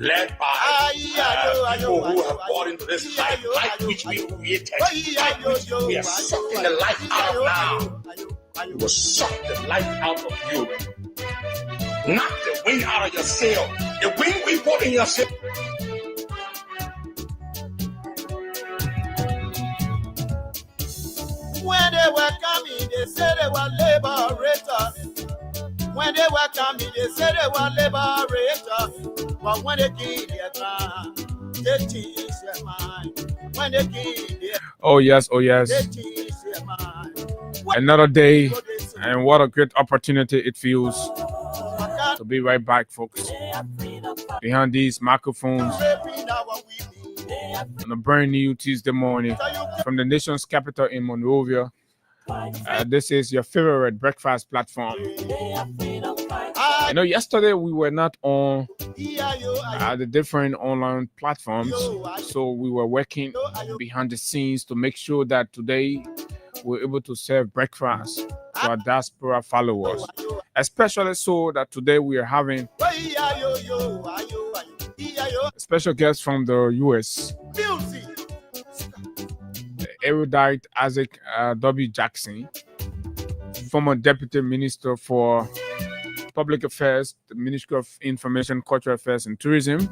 led by people who have bought into this life which we created, life which we are sucking the life out of now. We will suck the life out of you. Knock the wind out of your sail. The wind we put in your sail. When they were coming, they said they were liberators. When they were coming, they said they were liberators. But when they kill their ground, they change their mind. When they kill their Oh yes, they change their mind. another day, and what a great opportunity it feels to be right back, folks, behind these microphones on a brand new Tuesday morning from the nation's capital in Monrovia. This is your favorite breakfast platform. Yesterday we were not on the different online platforms, so we were working behind the scenes to make sure that today we're able to serve breakfast to our diaspora followers, especially so that today we are having a special guest from the U.S., the erudite Isaac W. Jackson, former Deputy Minister for Public Affairs, the Ministry of Information, Cultural Affairs and Tourism.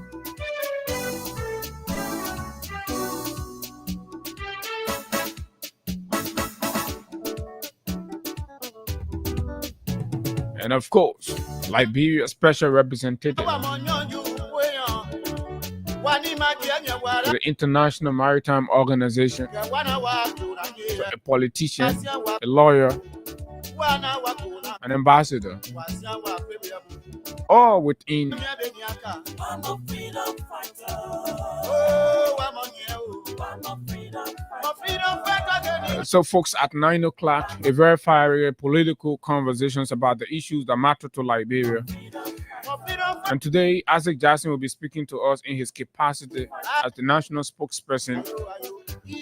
And of course, Liberia Special Representative to the International Maritime Organization, a politician, a lawyer, an ambassador, all within so folks, at 9 o'clock, a very fiery political conversations about the issues that matter to Liberia. And today, Isaac Jackson will be speaking to us in his capacity as the national spokesperson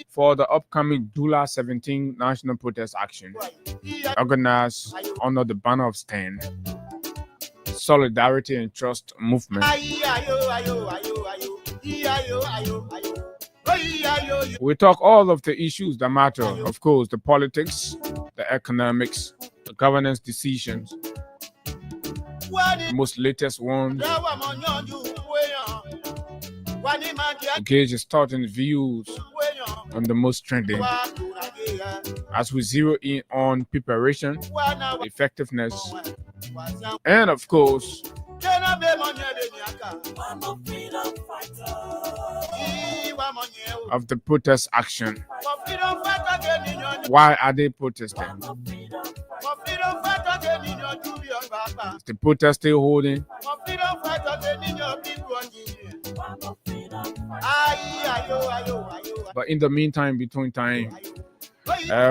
for the upcoming Dula 17 National Protest Action, organized under the banner of STAND, Solidarity and Trust Movement. We talk all of the issues that matter, of course, the politics, the economics, the governance decisions, the most latest ones. Gauge his thoughts and views on the most trending, as we zero in on preparation, effectiveness, and of course, of the protest action. Why are they protesting? Is the protest still holding? But in the meantime, between time,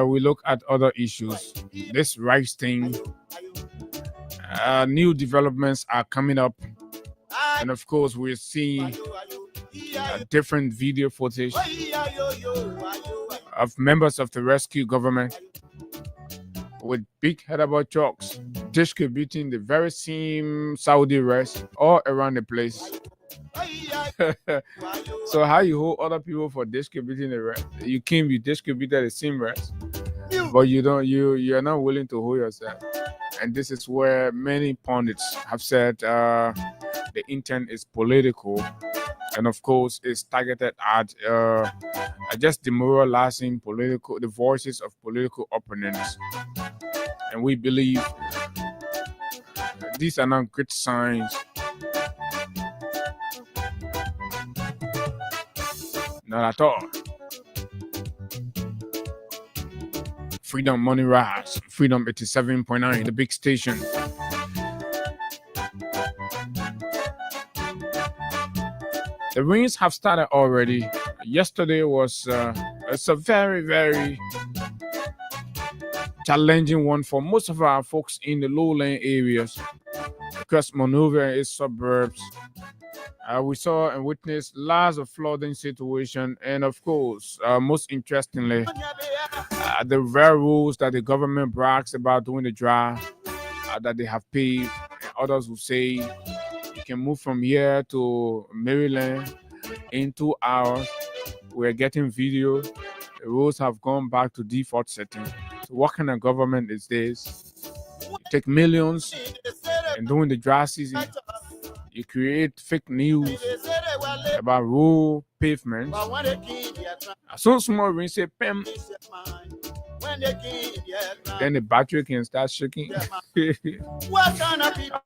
we look at other issues. This rice thing, new developments are coming up, and of course, we're seeing different video footage of members of the rescue government with big headable trucks distributing the very same Saudi rice all around the place. So how you hold other people for distributing the rice? You can't be distributed the same rice, but you're not willing to hold yourself. And this is where many pundits have said the intent is political, and of course it's targeted at just demoralizing the voices of political opponents. And we believe these are not good signs. Not at all. Freedom Money Rise, Freedom 87.9, the big station. The rains have started already. Yesterday was it's a very, very challenging one for most of our folks in the lowland areas, because Monrovia is suburbs. We saw and witnessed lots of flooding situation, and of course, most interestingly, the railroads that the government brags about during the drought that they have paved. Others will say you can move from here to Maryland in 2 hours. We're getting video. The roads have gone back to default setting. So what kind of government is this? You take millions, and during the dry season, you create fake news about road pavements. As soon as small rain say "pem," then the battery can start shaking. As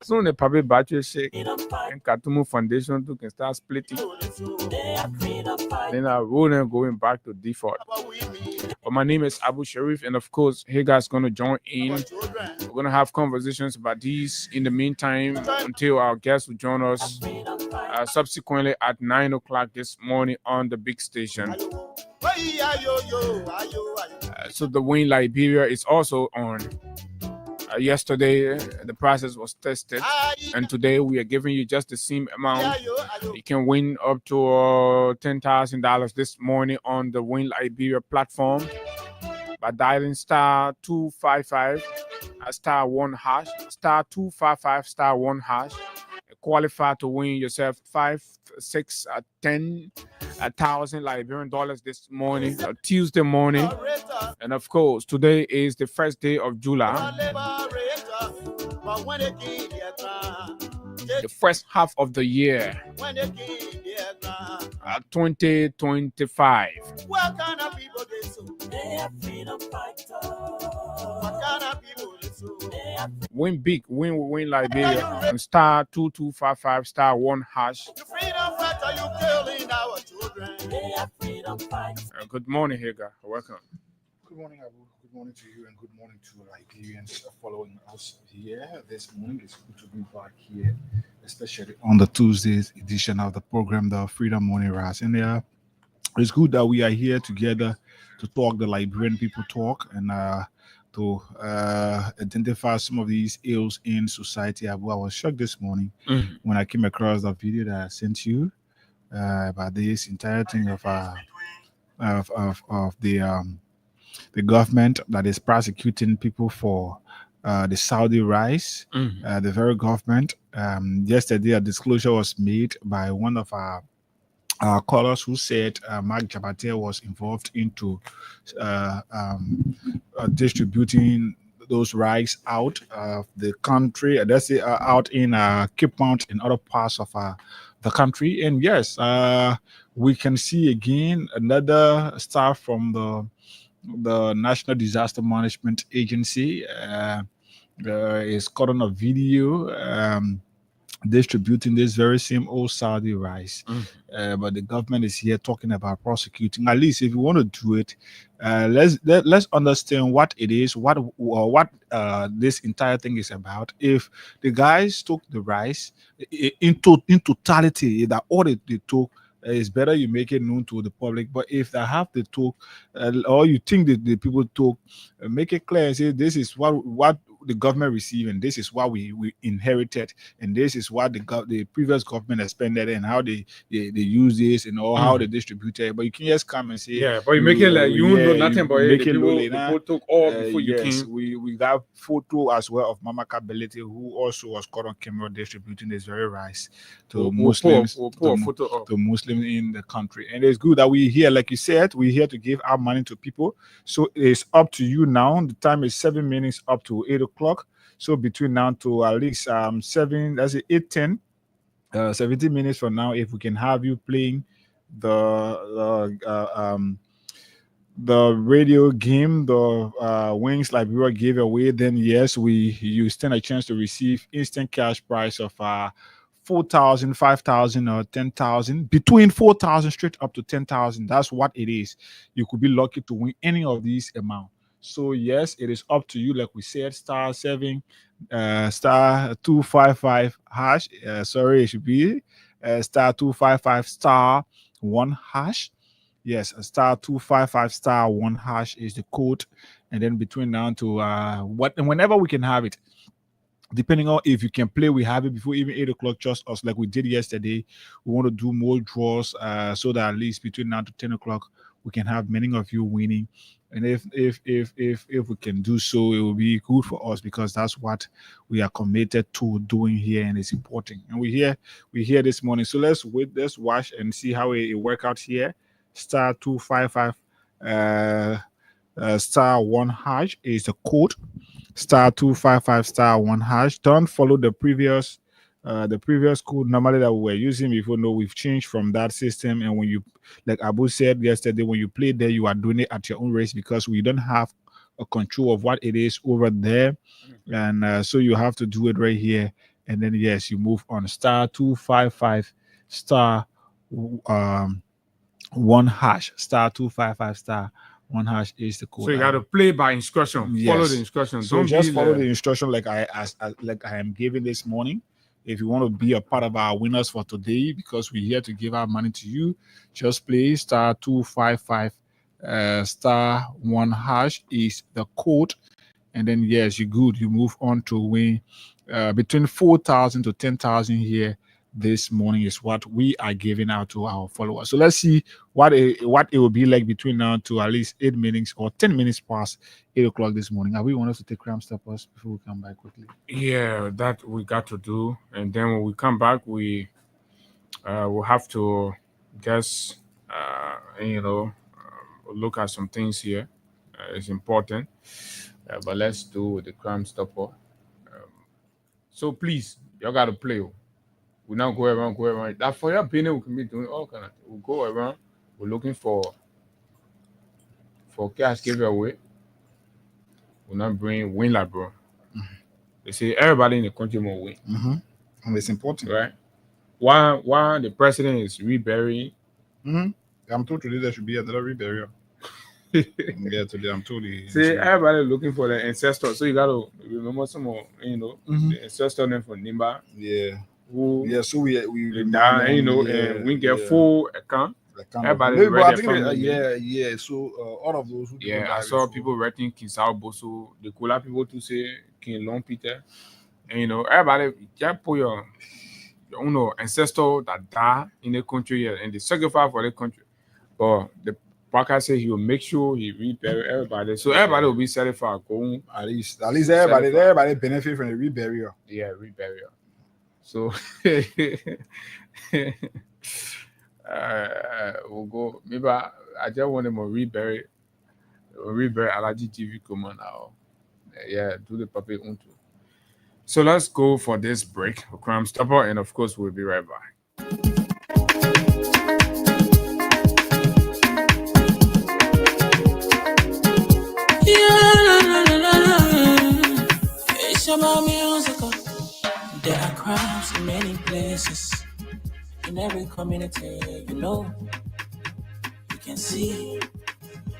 soon as the public battery shake, and Katumu Foundation too can start splitting. Then our road then going back to default. But my name is Abu Sharif, and of course, Hagar is going to join in. We're going to have conversations about these in the meantime until our guests will join us subsequently at 9 o'clock this morning on the big station. So the Win Liberia is also on. Yesterday, the process was tested, and today we are giving you just the same amount. You can win up to $10,000 this morning on the Win Liberia platform by dialing star 255 star 1 hash, star 255 star 1 hash. Qualify to win yourself 5, 6, 10,000 Liberian dollars this morning, Tuesday morning. And of course, today is the first day of July, the first half of the year, 2025. What kind of people they so? They are freedom fighters. What kind of people they so? Win big, win Liberia, and star 2255 star 1 hash. The freedom fighter, you killing our children. They are freedom fighters. Good morning, Hagar. Welcome. Good morning, Abu. Good morning to you, and good morning to Liberians following us here this morning. It's good to be back here, especially on the Tuesday's edition of the program, the Freedom Morning Rise. And it's good that we are here together to talk the Liberian people talk and to identify some of these ills in society. Abu, I was shocked this morning when I came across the video that I sent you about this entire thing of the government that is prosecuting people for the Saudi rise. The very government. Yesterday, a disclosure was made by one of our callers who said Mark Jabate was involved into distributing those rice out of the country. That's it, out in Cape Mount and other parts of the country. And yes, we can see again another staff from the National Disaster Management Agency is caught on a video distributing this very same old Saudi rice. But the government is here talking about prosecuting. At least if you want to do it, let's understand what it is, what this entire thing is about. If the guys took the rice in totality, that all they took, it's better you make it known to the public. But if they have the talk, or you think that the people talk, make it clear and say this is what the government received, and this is what we inherited, and this is what the previous government expended, and how they use this, and all how they distributed it. But you can just come and say, but you make it like you don't know nothing about it. The people took all before you yes, came. we got photo as well of Mama Kability, who also was caught on camera distributing this very rice to Muslims, to Muslims in the country. And it's good that we're here, like you said, we're here to give our money to people. So it's up to you now. The time is 7 minutes up to 8 o'clock. So between now to at least 8:10, 17 minutes from now, if we can have you playing the radio game, the Wings Liberia giveaway, then yes, you stand a chance to receive instant cash prize of 4,000, 5,000, or 10,000, between 4,000 straight up to 10,000. That's what it is. You could be lucky to win any of these amounts. So yes, it is up to you. Like we said, star 255 hash. Sorry, it should be star 255 star 1 hash. Yes, star 255 star 1 hash is the code, and then between now to whenever we can have it. Depending on if you can play, we have it before even 8 o'clock, just us like we did yesterday. We want to do more draws so that at least between now to 10 o'clock, we can have many of you winning And if we can do so, it will be good for us, because that's what we are committed to doing here, and it's important. And we here this morning. So let's watch and see how it work out here. Star 255 star 1 hash is the code. Star 255 star 1 hash. Don't follow the previous code normally that we were using before. No, we've changed from that system. And when you, like Abu said yesterday, when you play there, you are doing it at your own race, because we don't have a control of what it is over there. And so you have to do it right here. And then yes, you move on. Star 255 star 1 hash. Star 255 star 1 hash is the code. So you got to play by instruction. Yes. Follow the instructions. So just follow the instruction like I am giving this morning. If you want to be a part of our winners for today, because we're here to give our money to you, just play star 255 star 1 hash is the code. And then yes, you're good. You move on to win between 4,000 to 10,000 here this morning is what we are giving out to our followers. So let's see what it will be like between now to at least 8 minutes or 10 minutes past 8 o'clock this morning. Are we want us to take Crime Stoppers before we come back quickly? Yeah, that we got to do. And then when we come back, we'll have to guess, look at some things here. It's important. But let's do with the Crime Stopper. So please, y'all got to play. We now go around. That for your opinion, we can be doing all kind of things. We'll go around. We're looking for cash giveaway. We'll not bring win like bro. They say everybody in the country will win. And it's important, right? Why the president is reburying? I'm told today there should be another reburial. Yeah, today I'm told. See, everybody looking for the ancestor. So you gotta remember some more, the ancestor name from Nimba. Yeah. So we die, and we get full account. Everybody So all of those who I saw people writing King Sao Boso. The Kula people to say King Long Peter. And everybody just put your own ancestor that died in the country here and they sacrifice for the country. But the Parker said he will make sure he rebury everybody. So everybody will be satisfied. At least everybody benefit from the reburial. Yeah, reburial. So we'll go. Maybe I just want them to rebury Alaji TV command now. Yeah, do the puppet on too. So let's go for this break for Crime Stopper, and of course we'll be right back. It's about musical. There are crimes in many places, in every community, you can see.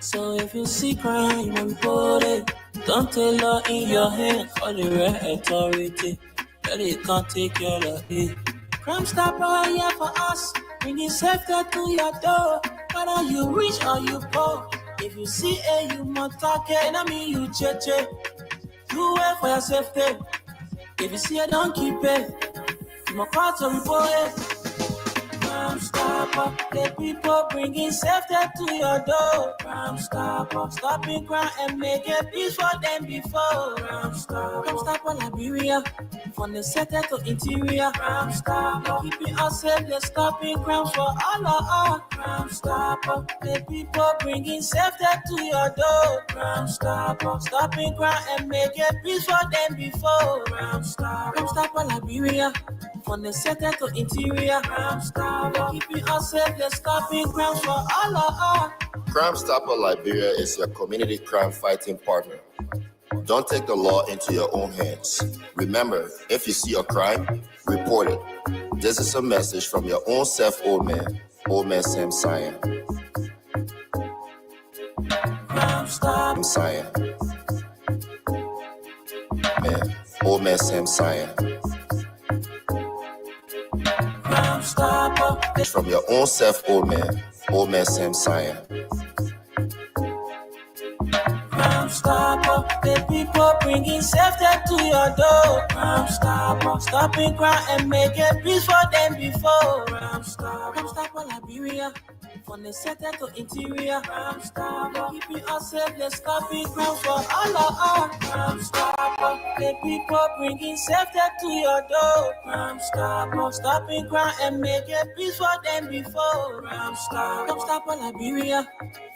So if you see crime, report it. Don't take law in your hand, call the right authority. That it can't take your life. Crime Stopper here for us, bringing safety to your door. Whether you rich or you poor, if you see a human target, I mean you check. Do it for your safety. If you see it, don't keep it. You must call to report it. Crime Stopper, the people bringing safety to your door. Crime Stopper, stopping crime and making peace for them before. Crime Stopper, Liberia, from the center to interior. Crime Stopper, keeping us safe, they're stopping crimes for all of us. Crime Stopper, the people bringing safety to your door. Crime Stopper, stopping crime and making peace for them before. Crime Stopper, Liberia, from the center to interior. Crime Stopper, keeping us safe, they're stopping crimes for all of us. Crime Stopper Liberia is your community crime fighting partner. Don't take the law into your own hands. Remember, if you see a crime, report it. This is a message from your own self, Old Man Sam Cyan. Crime Stopper Cyan. Old Man Sam Cyan. Crime Stopper. It's from your own self, Old Man Sam Cyan. Crime Stopper, the people bringing safety to your door. Crime Stopper, stopping crime and making peace for them before. Crime Stopper, Liberia. From the center to interior, Crime Stopper. Keeping us safe, let's stop it. Crime for all of us. Crime Stopper. The people bringing safety to your door. Crime Stopper. Stopping crime and make it peace for them before. Crime Stopper. Crime Stopper Liberia.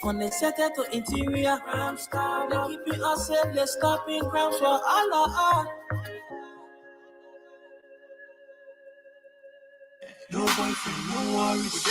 From the center to interior, Crime Stopper. Keeping us safe, let's stop it. Crime for all of us. No boyfriend, no worries.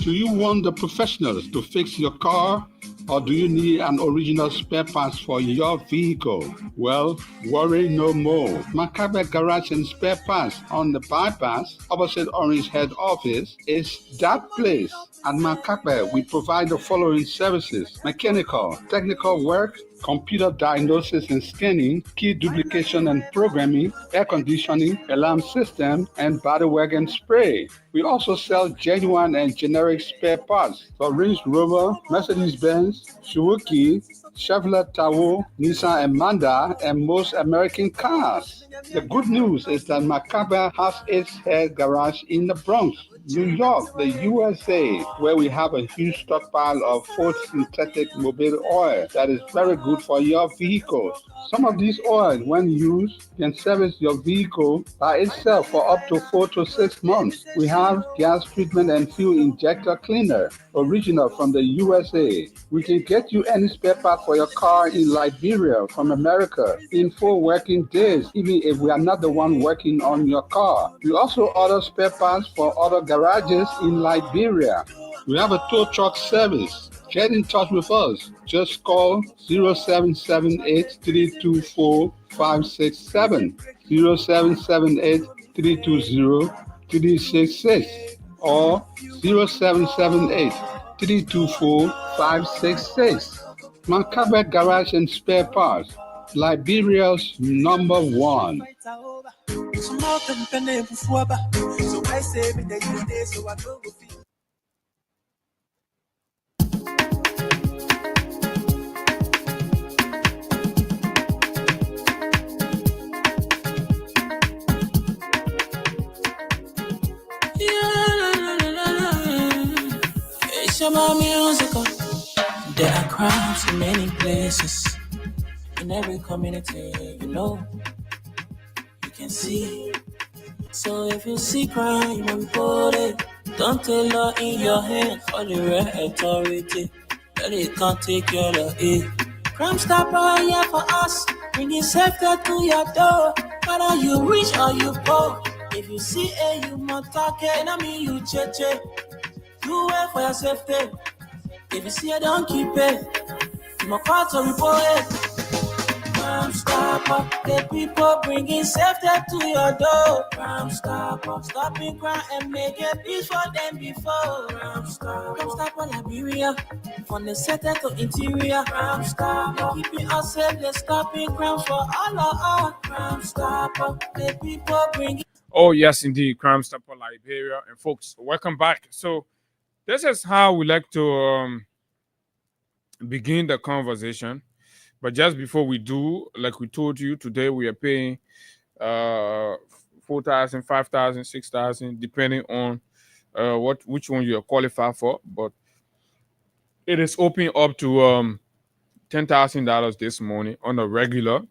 Do you want the professionals to fix your car, or do you need an original spare parts for your vehicle? Well, worry no more. Macabre Garage and Spare Parts on the bypass opposite Orange Head Office is that place. At Macabre, we provide the following services: mechanical, technical work, computer diagnosis and scanning, key duplication and programming, air conditioning, alarm system, and body wagon spray. We also sell genuine and generic spare parts for Range Rover, Mercedes-Benz, Suzuki, Chevrolet Tahoe, Nissan and Mazda, and most American cars. The good news is that Macabre has its head garage in the Bronx, New York, the USA, where we have a huge stockpile of Ford synthetic mobile oil that is very good for your vehicles. Some of these oils, when used, can service your vehicle by itself for up to 4 to 6 months. We have gas treatment and fuel injector cleaner, original from the USA. We can get you any spare part for your car in Liberia from America in 4 working days, even if we are not the one working on your car. We also order spare parts for other garages in Liberia. We have a tow truck service. Get in touch with us. Just call 0778-324-567, 0778-320-366, or 0778-324-566. Macabre Garage and Spare Parts, Liberia's #1. It's about music. There are crimes in many places. In every community, you can see. So if you see crime, you report it. Don't take law in your hands for the real authority. That it can't take care of it. Crime Stopper here for us, bringing safety to your door. Whether you rich or you poor, if you see a human talking, I mean you cheche. Do it for your safety. If you see it, don't keep it. You must call to report it. Crime Stopper, the people bringing safety to your door. Crime Stopper, stopping crime and making peace for them before. Crime Stopper Liberia, from the center to interior. Crime Stopper, keeping us safe, let's stopping crime for all of us. Crime Stopper, the people bringing. Oh, yes, indeed. Crime Stopper Liberia. And folks, welcome back. So this is how we like to begin the conversation. But just before we do, like we told you, today we are paying 4,000, 5,000, 6,000, depending on which one you are qualified for. But it is open up to $10,000 this morning on a regular.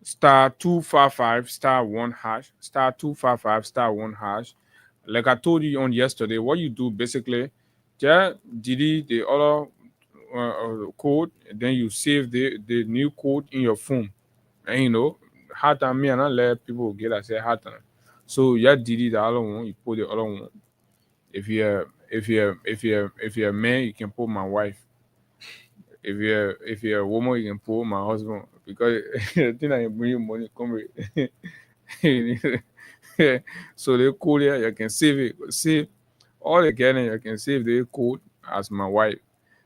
*255 *1 hash, *255 *1 hash. Like I told you on yesterday, what you do basically, just delete the other code, and then you save the new code in your phone. And hard time me and I let people get I say hard time. So you delete the other one, you put the other one. If you're a man, you can put my wife. If you're a woman, you can put my husband, because the thing I bring you money, come here. So the code here, you can save it. Save all the getting, you can save the code as my wife.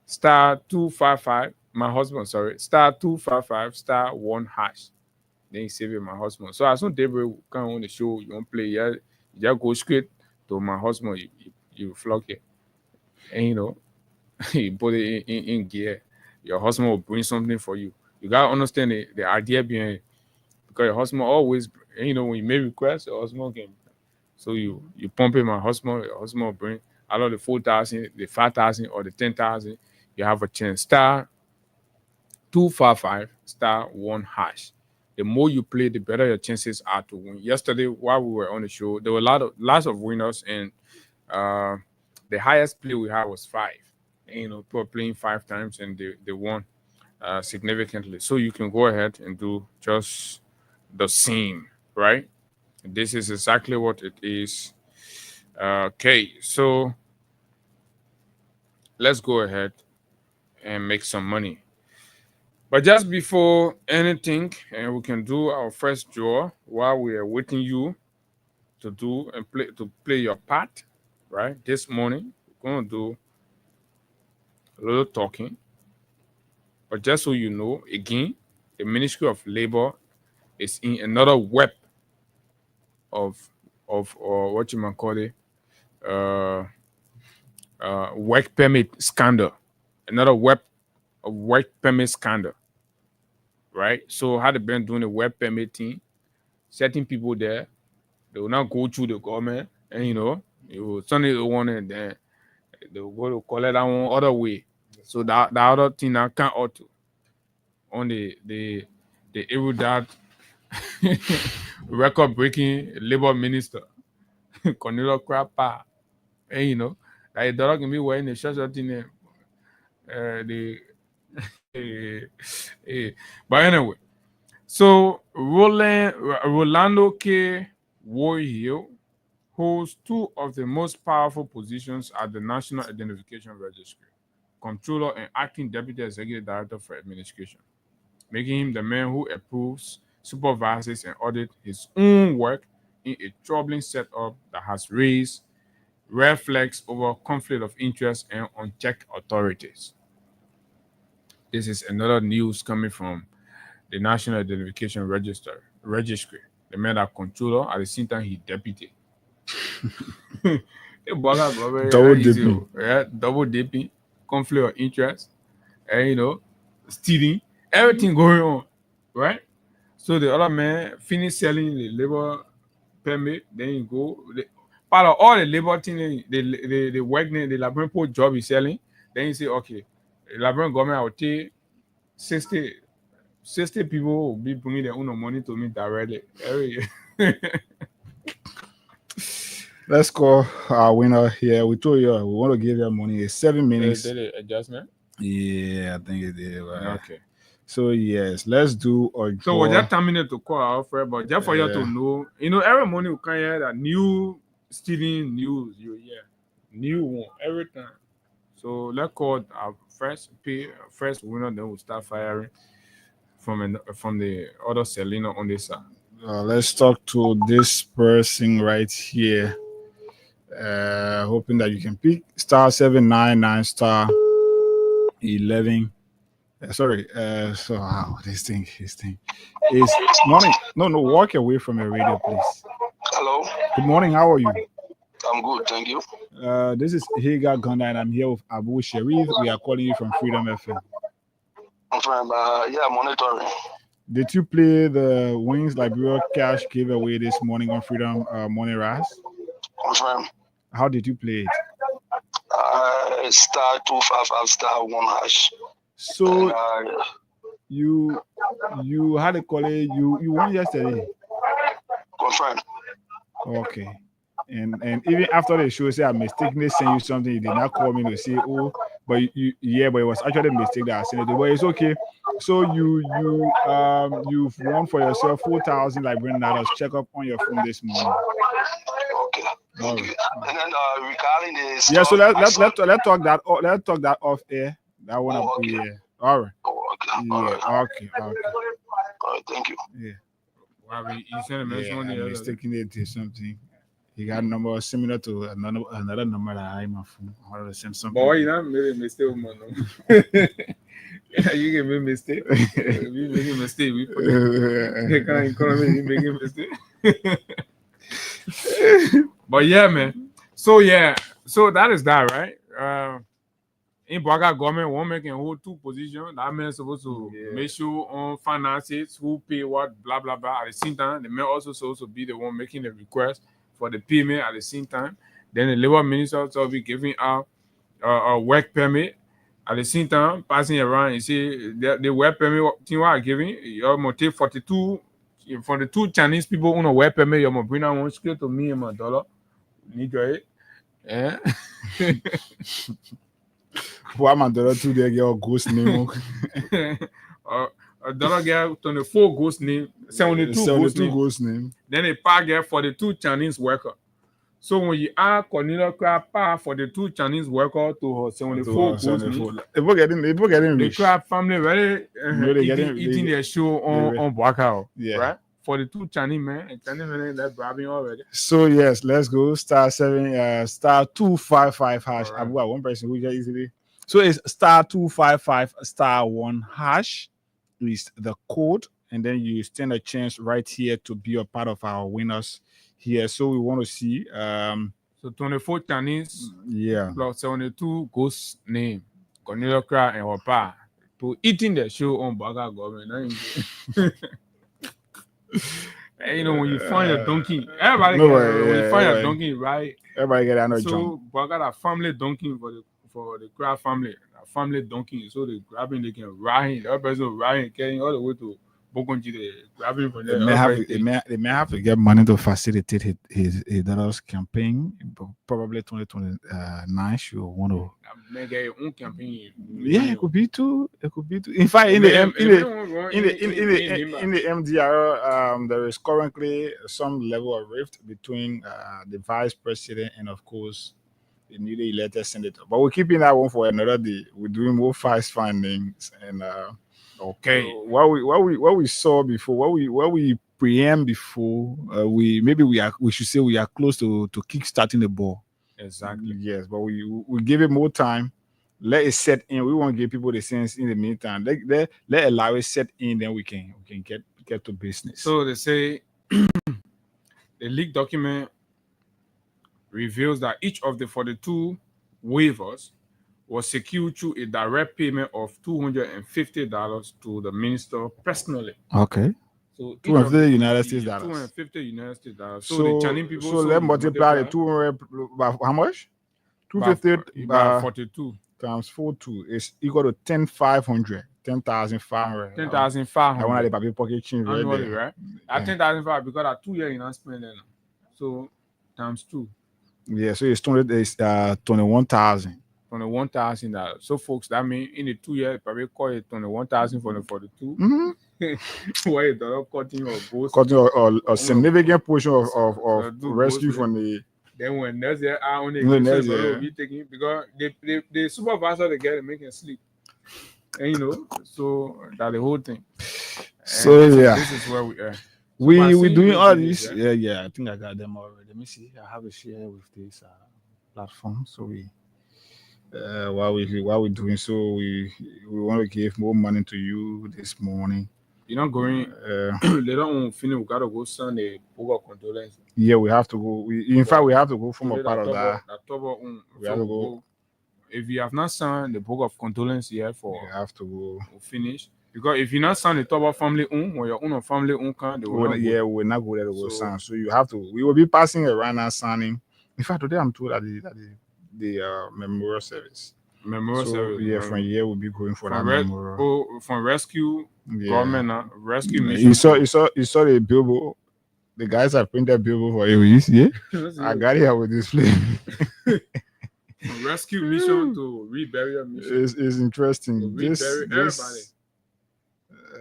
*255, my husband, sorry. *255 *1 hash. Then you save it, my husband. So as soon as David come on the show, you won't play, you just go straight to my husband, you flock it. And you put it in gear. Your husband will bring something for you. You gotta understand the idea behind it. Because your husband always, when you make requests, your husband can. So you pump in my husband, your husband will bring out of the 4,000, the 5,000, or the 10,000, you have a chance. Star 255 *1#. The more you play, the better your chances are to win. Yesterday, while we were on the show, there were lots of winners, and the highest play we had was 5. And, people playing 5 times, and they won significantly. So you can go ahead and do just the same, right? This is exactly what it is. Okay, so let's go ahead and make some money. But just before anything, and we can do our first draw while we are waiting you to do and play your part, right? This morning, we're going to do a little talking. But just so you know, again, the Ministry of Labor is in another web of what you might call it, work permit scandal. Another web of work permit scandal, right? So how they been doing the work permit thing, certain people there, they will not go through the government, and you will send it to one, and then they will go to collect that one other way. So that other thing now can't auto on the able that record breaking labor minister Cornelio Crappa, and that the dollar can be wearing the short thing but anyway, so Rolando K. Warhill holds 2 of the most powerful positions at the National Identification Registry, Controller and Acting Deputy Executive Director for Administration, making him the man who approves, supervises, and audits his own work in a troubling setup that has raised red flags over conflict of interest and unchecked authorities. This is another news coming from the National Identification Registry. The man that controller, at the same time he deputy. Double dipping. Yeah, double dipping, conflict of interest, and stealing, everything going on, right? So the other man finish selling the labor permit, then you go. Part of all the labor thing, the work, the Labrador job is selling, then you say, okay, Labrador government will take 60 people will be bringing their own money to me directly every year. Let's call our winner here. We told you we want to give you money. It's 7 minutes. Did it adjustment? Yeah, I think it did. Okay. So yes, let's do a draw. So we're just terminate to call our friend, but just for you to know, every morning we can hear that new stealing news. You hear new one every time. So let's call our first winner, then we'll start firing from the other Selena on this side. Let's talk to this person right here. Hoping that you can pick *799 *11. Sorry. So this thing is morning. No, walk away from your radio, please. Hello. Good morning. How are you? I'm good, thank you. This is Hagar Gonda, and I'm here with Abu Sharif. We are calling you from Freedom FM. I'm from monitoring. Did you play the Wings Liberia cash giveaway this morning on Freedom Morning Rise? I'm from. How did you play it? *255 *1#. So you had a call. You won yesterday. Confirmed. Okay. And even after the show, say I mistakenly sent you something, you did not call me to say, oh, but it was actually a mistake that I sent it. But it's okay. So you've won for yourself $4,000 check up on your phone this morning. Okay. Thank you. And then regarding this. Yeah. So let's talk that. Let's talk that off air. That one up here. All right. Okay. Yeah. Okay. All right. Thank you. Yeah. Well, you sent a message on the other. Mistakenly did something. He got a number similar to another number that I have my phone. I want to send something. Boy, you not made a mistake with my number. Yeah, you can make a mistake. You make a mistake. We put it. Can't call me. You make a mistake. But yeah, man. So that is that, right? In Baga government, one man can hold 2 positions. That man is supposed to make sure on finances, who pay what, blah blah blah. At the same time, the man also supposed to be the one making the request for the payment at the same time. Then the labor minister will be giving out a work permit. At the same time, passing around, you see the work permit thing what are giving, you must take 42 for the 2 Chinese people on a work permit, you must bring that one straight to me and my dollar. Need it. Yeah. Why my dollar two there get a ghost name? A dollar get 24 ghost name, 72 ghost name. Then a pa get for the 2 Chinese worker. So when you add Cornelia crab pa for the 2 Chinese worker to her 74 ghost name, people getting the rich. crab family really they eating their show on Bwaka. Yeah. Right? For the 2 Chinese men, they're grabbing already. So yes, let's go star 255 hash. Right. I've got one person who get easily. So it's star 255 star 1 hash is the code, and then you stand a chance right here to be a part of our winners here. So we want to see So 24 Chinese plus 72 ghost name, Cornelia Crab and her pa to eating the show on Bwaka government. And you know when you find a donkey, everybody when you find a donkey, right? Everybody get another so jump. Bwaka a family donkey for the crab family, a family donkey. So they grabbing, they can ride him. The other person riding, carrying all the way to Bokonji, they grabbing from there. They may have to get money to facilitate his daughter's campaign. Probably 2029. She will want to make your own campaign. Yeah, it could be too. In fact, in the MDR, there is currently some level of rift between the vice president and, of course, the newly elected senator. But we're keeping that one for another day. We're doing more fast findings and. Okay. So what we saw before, what we preempt before, we should say we are close to kickstarting the ball. Exactly. Yes, but we give it more time. Let it set in. We won't give people the sense in the meantime. Let allow it set in, then we can get to business. So they say the leaked document reveals that each of the 42 waivers was secured through a direct payment of $250 to the minister personally. Okay. So $250 United States. $250 United States. So the Chinese people. So let's multiply the 200 by how much? 250 by 42 times 42 is equal to 10,500. 10,500. 10,500. I want to have pocket change annually, right? At 10,500 because at 2 years you not spending. So times 2. Yeah. So it's 21,000. $21,000. So, folks, that means in the 2 years, probably call it 21,000 for the 42. Mm-hmm. Why the dog cutting or ghost? Cutting a significant portion of rescue from the. Then when next year, I only be taking because the supervisor they get making sleep, and you know, so that the whole thing. So yeah, this is where we are. We doing all this. Yeah. I think I got them already. Let me see. I have a share with this platform. So we. While we're doing so, we want to give more money to you this morning. You're not going later on. Finish. We gotta go send the book of condolence. Yeah, we have to go. In fact, we have to go from a part of that. We have to go. If you have not signed the book of condolence yet, we have to go. We'll finish because if you not sign the Toba family own or your own family own can, we're not go there to go sign. So you have to. We will be passing around now signing. In fact, today I'm told that the memorial service. Service. Yeah, from here we'll be going for that memorial. From rescue government, rescue mission. You saw the billboard. The guys have printed billboard for you. Yeah, I got it here with this flame. From rescue mission to reburial mission. It's interesting. Everybody.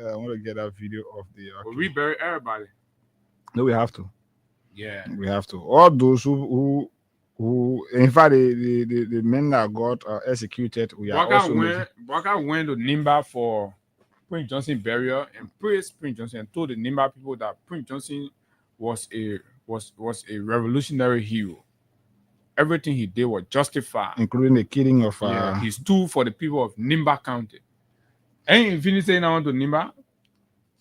I want to get that video of the. We rebury everybody. No, we have to. Yeah, we have to. All those who in fact the men that got executed, we are also Bwaka went to Nimba for Prince Johnson burial and praised Prince Johnson and told the Nimba people that Prince Johnson was a revolutionary hero. Everything he did was justified, including the killing of he stood for the people of Nimba County. And if you say now to Nimba,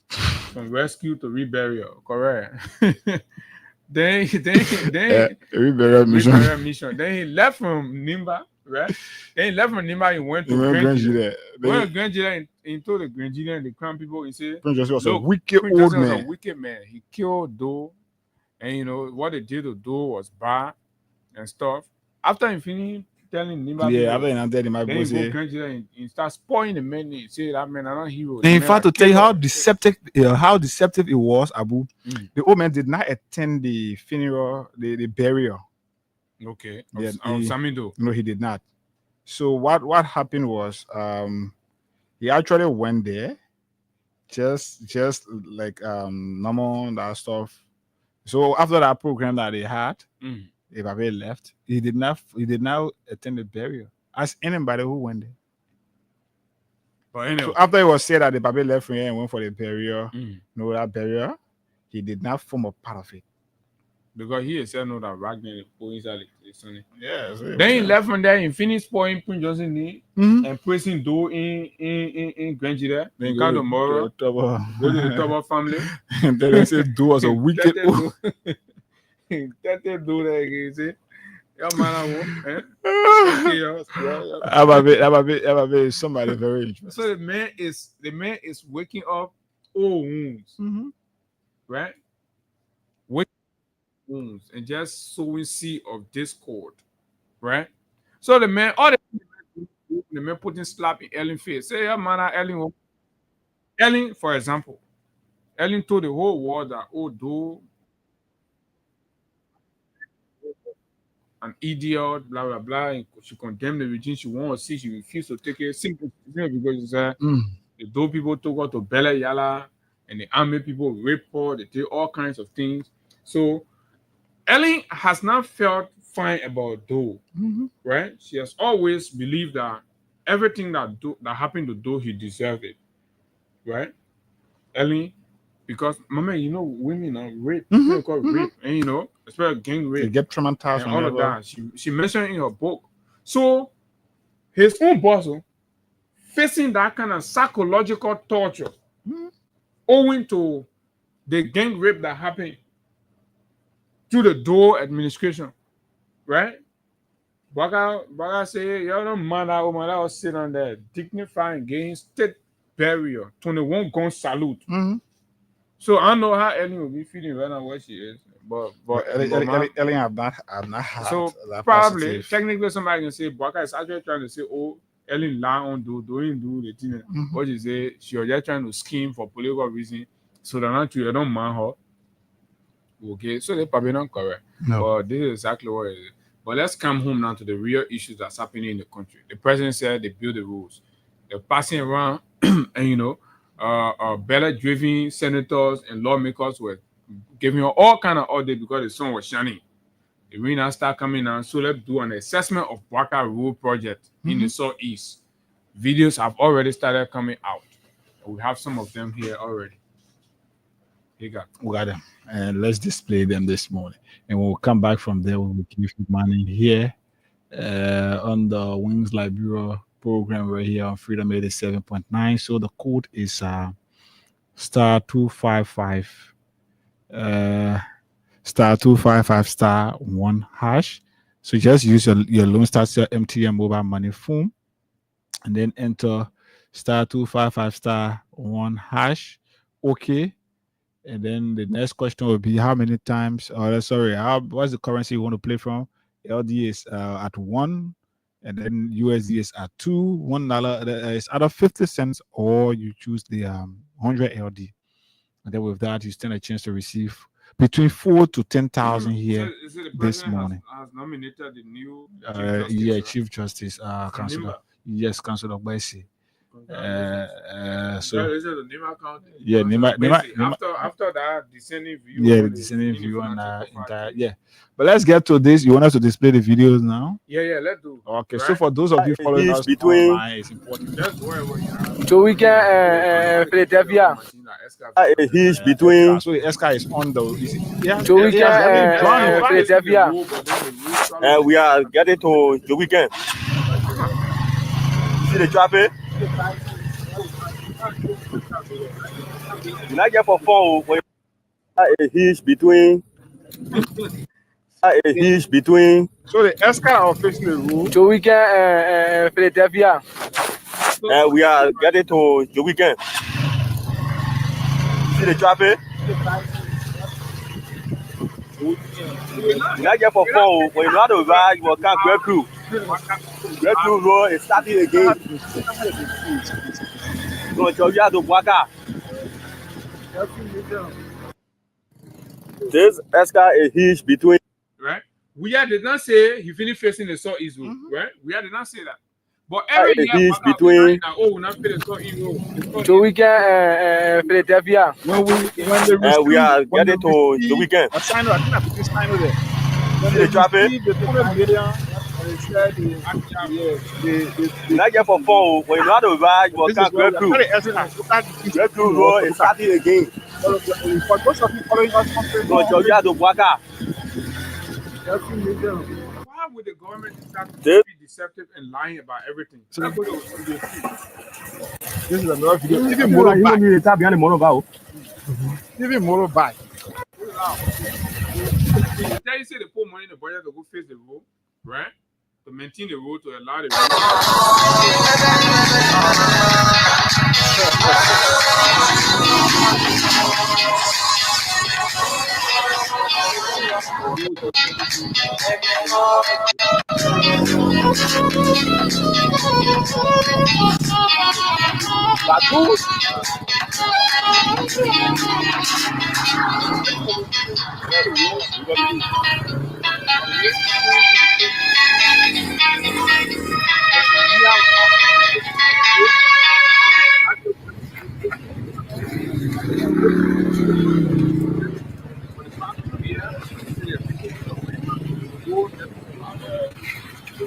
from rescue to reburial, correct? Then reburial mission. Then he left from Nimba, right? Then he left from Nimba. He went to Grenjida. When Grenjida, he told the Grenjida and the Crown people, he said, Prince Johnson was a wicked old man. Was a wicked man. He killed Doe, and you know what they did to Doe was bad. and stuff. After he finished telling Nimba, Yeah, after I'm telling my then boss, he go Grange and start spoiling the men. He say that man are not hero. in fact, to tell you how deceptive it was, Abu, the old man did not attend the funeral, the burial. Okay. Yeah, Of Samido. No, he did not. So what happened was he actually went there, just like normal that stuff. So after that program that they had, if Abe left, he did not attend the burial as anybody who went there. But anyway, So after it was said that the Babe left from here and went for the burial, that burial, he did not form a part of it. Because he said no that Wagner go inside the Sunday. Yeah. Then he left from there and finished pouring Prince Johnson knee and praising Do in Grange there. Then go to Moro, go to the Tobo family. And then they said Do was a wicked Do that again, see? Your man, Ababe is somebody very interesting. So the man is waking up old wounds, right? Waking wounds and just sowing seed of discord, right? So the man putting slap in Ellen's face. Say, yeah, man, Ellen, for example, Ellen told the whole world that do an idiot, blah blah blah. And she condemned the regime. She won't see. She refused to take it simply because she said the Do people took her to Bella Yala, and the army people raped her. They did all kinds of things. So Ellen has not felt fine about Do, right? She has always believed that everything that happened to Do, he deserved it, right? Ellen, because mama, women are raped, rape, and especially gang rape. They get traumatized and all of that. She mentioned in her book. So his own boss facing that kind of psychological torture owing to the gang rape that happened through the Do administration, right? Baga say, you don't mind that woman that was sitting on there dignifying getting state burial, 21 gun salute. So I know how Ellen will be feeling right now where she is. But Ellen have not had. So that probably positive. technically somebody can say Baka is actually trying to say, oh, Ellen lie on do the thing. What you say, she was just trying to scheme for political reason. So they're not true, they don't mind her. Okay, so they're probably not correct. No. But this is exactly what it is. But let's come home now to the real issues that's happening in the country. The president said they build the rules. They're passing around and ballot-driven senators and lawmakers were giving her all kind of order because the sun was shining. The rain now start coming down, so let's do an assessment of Baka Road project in the southeast. Videos have already started coming out. We have some of them here already. We got them, and let's display them this morning. And when we come back from there, we'll give you money here on the Wings Liberia program. We're here on Freedom 87.9. So the code is star 255 star 255 star 1 hash. So just use your Lone Star MTN mobile money phone and then enter star 255 star 1 hash. Okay. And then the next question will be how many times, what's the currency you want to play from? LD is at 1, and then USD is at 2. $1 is either 50 cents, or you choose the 100 LD. And then with that, you stand a chance to receive between 4 to 10,000 here this morning. Has nominated the new Chief Justice, Councilor Ogbaisi. So after that descending view, the descending view and entire But let's get to this. You want us to display the videos now? Yeah, let's do. Okay, right? So for those of you following us online, it's important. So we can Philadelphia. A huge between. So the SK is on the. So we can Philadelphia. And we are getting to the weekend. See the traffic. You not get for phone when a huge between. A huge between. So the SK are facing the rule. So we can Philadelphia. And we are getting to the weekend. See the traffic. You not get for fun. When you know how to ride, you can't grab through. Grab through road and start it again. No, you have to walk out. This Esca is huge between. Right? We did not say he finished facing the southeast road, right? We did not say that. But every year, between. Oh, not for the southeast road. The weekend, Philadelphia. When we are getting to the weekend. I think I put this sign there. When they drop it. The 200 million. You not get for fun. When you know how to ride, you can't grab through. Grab through road and start it again. For those of you following us, no, you have to walk out. Why would the government start to be deceptive and lying about everything? This is another video. Even motorbike. Behind the motorbike. Even motorbike. They say they put money in the budget to go face the road, right? To maintain the road, to allow the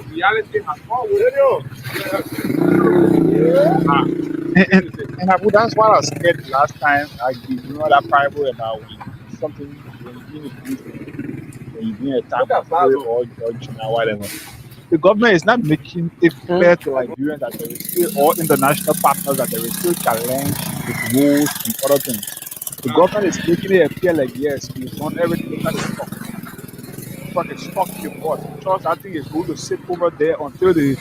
reality has and Abu, that's what I said last time. I give you that parable about something when you're being attacked or whatever. The government is not making it clear to Liberians that there is still, or international partners, that there is still challenge with rules and other things. The government is making it appear like, yes, we've done everything that is stuck. But it's stuck in what? Trust, I think, is going to sit over there until the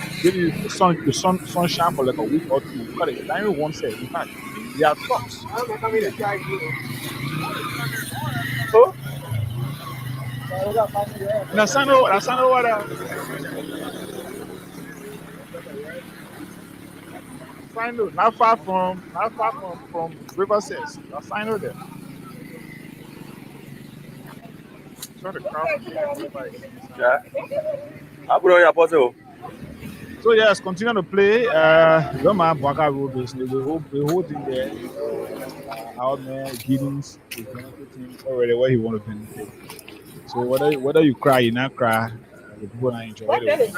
sun shine for like a week or two. Because it's not even one set. In fact, they are trucks. Oh? Nasano what? Not far from River Says. Nasano there. Yeah. So yes, continue to play. Roma Bwaka Road basically the whole thing there. Out there, Giddings is benefiting already what he want to benefit. So whether you cry, you not cry, the people not enjoy it.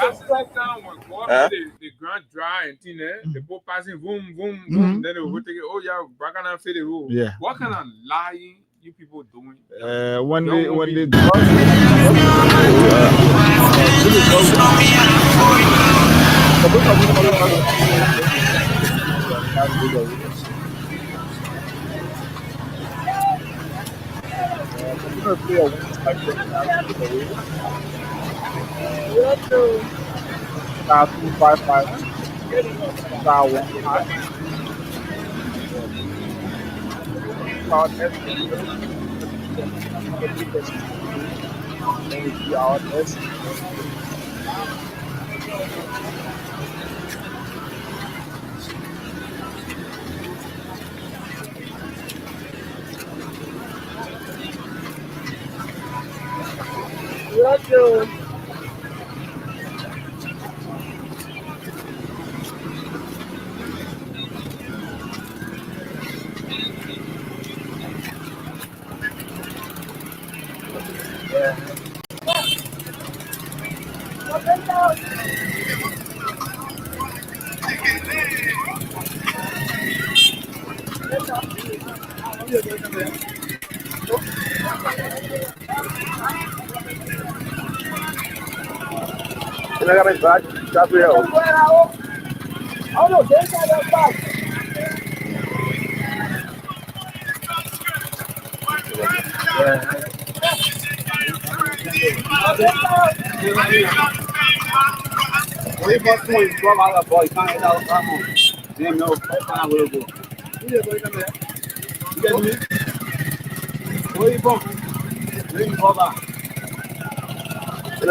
The ground dry and thin there, the boat passing boom, boom, boom, then they will take it. Oh yeah, Braga and Fede Road. Yeah. What kind of lying you people doing? When they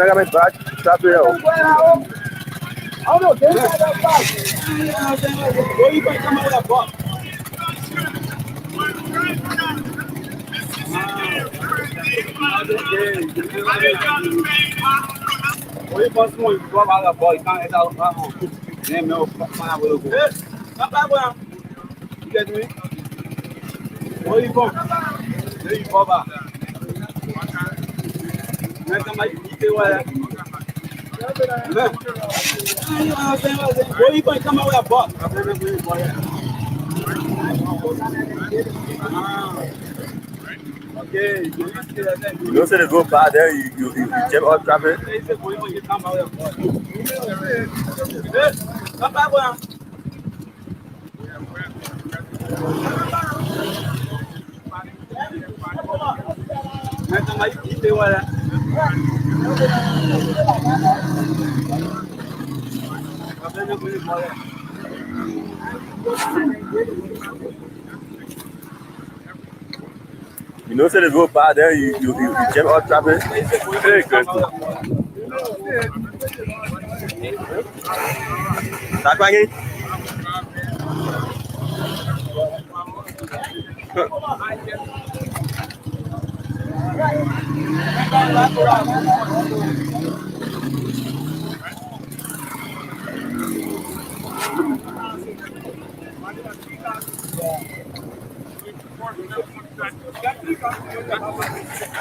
I got my back. Stop it out. Oh no, they got that back. Where you gonna come out with that box? Where you bust one? You go out that ball. You can't enter out that home. Then no, find out where to go. Stop that one. You get me? Where you go? There you go back. Next time I eat it, what? Where you going to come out with a box? Okay. You don't say they go bad there, you jump out traffic. Come back one. Next time I eat it, what? You know, say they go bad there, you jump out traffic. Very good. Start banging.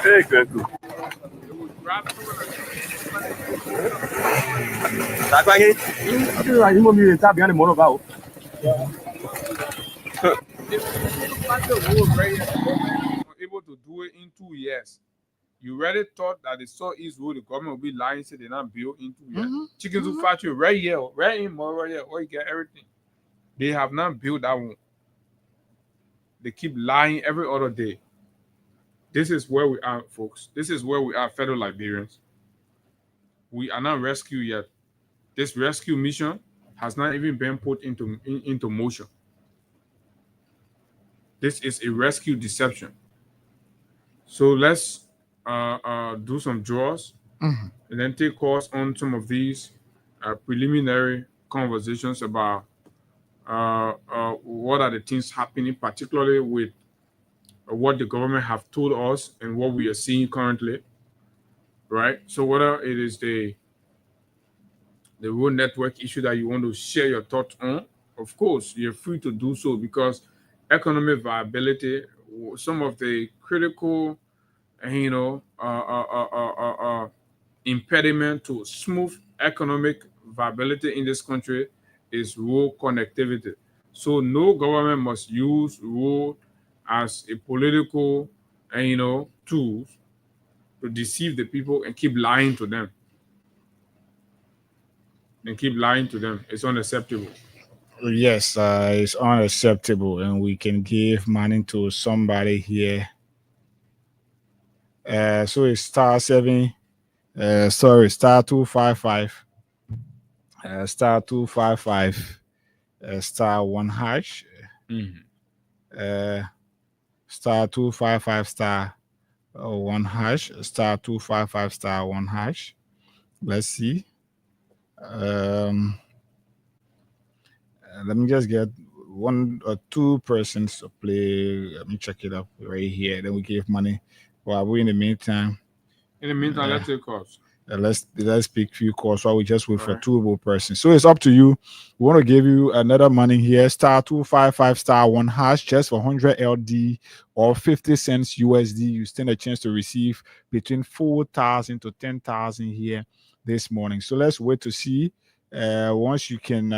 Very good. Start banging. You want me to tap behind the motor able to do it in 2 years. You really thought that the Southeast Road, the government will be lying, say they're not built in 2 years. Chicken Soup factory, right here, right in Monroe, right here, where you get everything. They have not built that one. They keep lying every other day. This is where we are, folks. This is where we are, fellow Liberians. We are not rescued yet. This rescue mission has not even been put into motion. This is a rescue deception. So let's do some draws and then take course on some of these preliminary conversations about what are the things happening, particularly with what the government have told us and what we are seeing currently, right? So whether it is the road network issue that you want to share your thoughts on, of course, you're free to do so, because economic viability, some of the critical, impediment to smooth economic viability in this country is road connectivity. So no government must use road as a political, tool to deceive the people and keep lying to them. It's unacceptable. Yes, it's unacceptable, and we can give money to somebody here. So it's star 255, star 255, star 1 hash, star 255 star 1 hash, star 255 star 1 hash. Let's see. Let me just get 1 or 2 persons to play. Let me check it up right here. Then we give money. While we in the meantime, let's take calls. Let's pick few calls while we just wait for 2 more persons. So it's up to you. We want to give you another money here. Star 255 star 1 hash, just for 100 LD or 50 cents USD. You stand a chance to receive between 4,000 to 10,000 here this morning. So let's wait to see. Once you can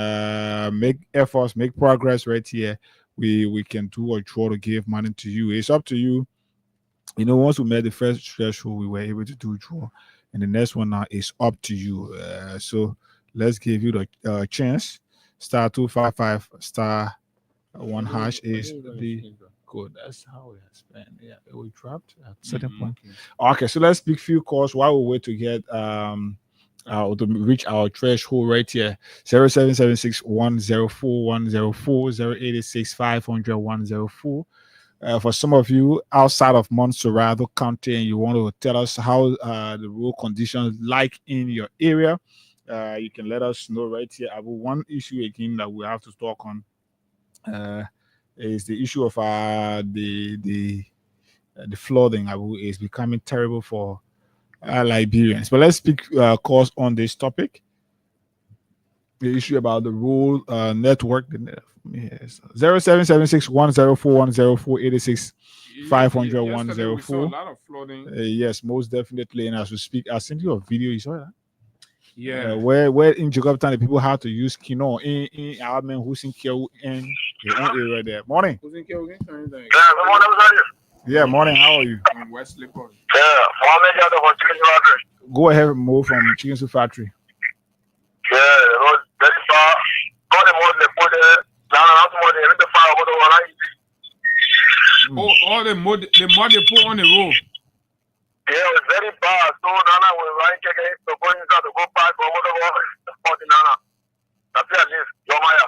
make efforts, make progress right here, we can do a draw to give money to you. It's up to you. Once we made the first threshold, we were able to do draw, and the next one now is up to you. So let's give you the chance. Star 255 star 1 hash is the code. That's how we spent. Yeah, we dropped at certain point. Okay, so let's pick few calls while we wait to get to reach our threshold right here. 0776 104 104 0886 500 104. For some of you outside of Montserrat County, and you want to tell us how the road conditions like in your area, you can let us know right here. I have one issue again that we have to talk on. Is the issue of the flooding is becoming terrible for Liberians. But let's speak course on this topic. The issue about the rural network. Yes. 077610410486 500 We saw a lot of flooding. Yes, most definitely. And as we speak, I sent you a video. You saw that? Yeah. Where in Jakarta the people have to use Kino in our men who's in Kyo in the own area there. Morning. Who's in Kyo again? Yeah, morning. How are you? In West Lippon. Go ahead and move from Chicken Soup Factory. Yeah, it was very far. All the more they put it down and out more they hit the fire over the water. All the mud they put on the road. Yeah, it was very bad. So Nana was right again to go inside to go past over the water. Nana. That's at least Jomaya.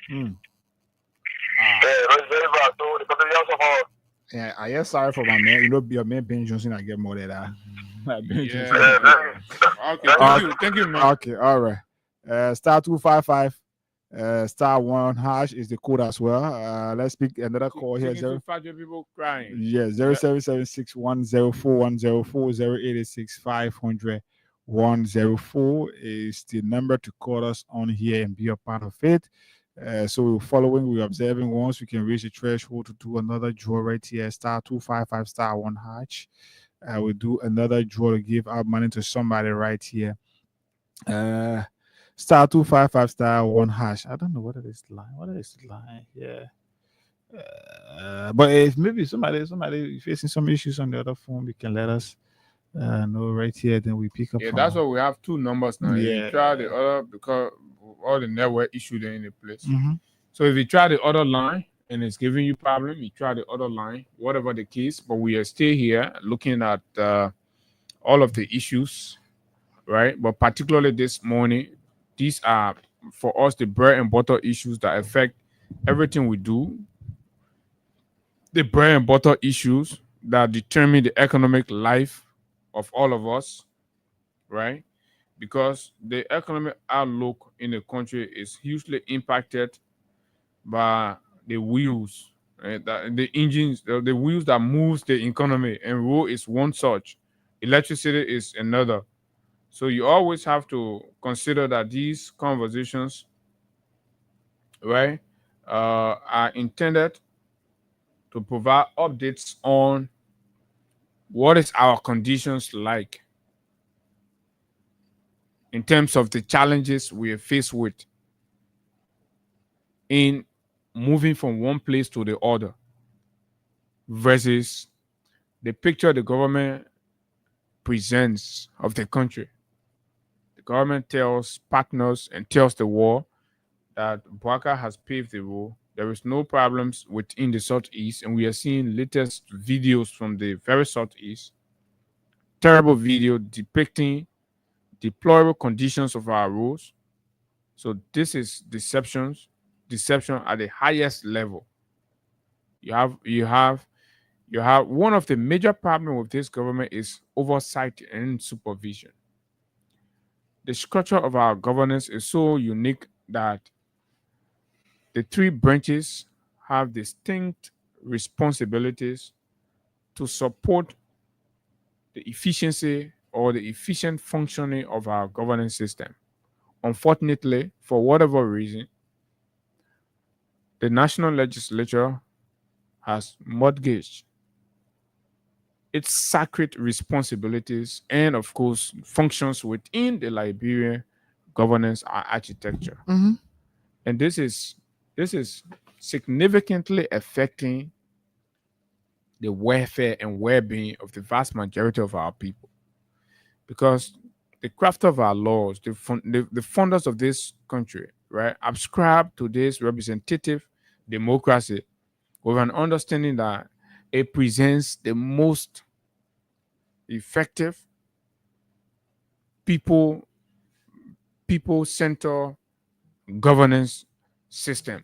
Yeah, it was very bad. So the potential of all. Yeah, I am sorry for my man. You know, your man Ben Johnson, I get more than that. Thank you, man. Okay, all right. Star 255, star 1 hash is the code as well. Let's pick another call here. People crying. Yeah, 0776104104 is the number to call us on here and be a part of it. So following, we're observing once we can reach the threshold to do another draw right here. Star 255, star 1 hash. We'll do another draw to give out money to somebody right here. Star 255, star 1 hash. I don't know what it is line. What is the line? Yeah. But if maybe somebody facing some issues on the other phone, you can let us know right here. Then we pick up. Yeah, that's why we have two numbers now. Yeah. You try the other because all the network issues are in the place. Mm-hmm. So if you try the other line and it's giving you problem, you try the other line, whatever the case. But we are still here looking at all of the issues, right? But particularly this morning, these are for us the bread and butter issues that affect everything we do. The bread and butter issues that determine the economic life of all of us, right? Because the economic outlook in the country is hugely impacted by the wheels, right? The engines, the wheels that moves the economy, and road is one such. Electricity is another. So you always have to consider that these conversations, right, are intended to provide updates on what is our conditions like in terms of the challenges we are faced with in moving from one place to the other versus the picture the government presents of the country. The government tells partners and tells the world that Bouaka has paved the road. There is no problems within the Southeast, and we are seeing latest videos from the very Southeast. Terrible video depicting deplorable conditions of our roads. So this is deception at the highest level. You have one of the major problems with this government is oversight and supervision. The structure of our governance is so unique that the three branches have distinct responsibilities to support the efficiency or the efficient functioning of our governance system. Unfortunately, for whatever reason, the national legislature has mortgaged its sacred responsibilities and, of course, functions within the Liberian governance architecture. Mm-hmm. And this is significantly affecting the welfare and well-being of the vast majority of our people. Because the craft of our laws, the founders of this country, right, ascribe to this representative democracy with an understanding that it presents the most effective people-centered governance system.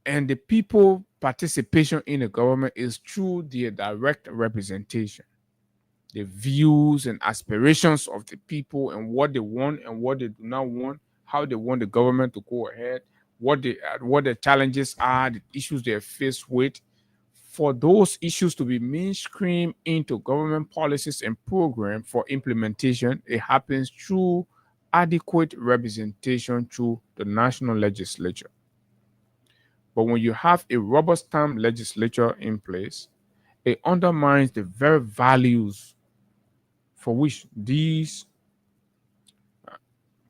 And the people participation in the government is through their direct representation. The views and aspirations of the people and what they want and what they do not want, how they want the government to go ahead, what the challenges are, the issues they are faced with. For those issues to be mainstreamed into government policies and programs for implementation, it happens through adequate representation through the national legislature. But when you have a rubber-stamp legislature in place, it undermines the very values for which these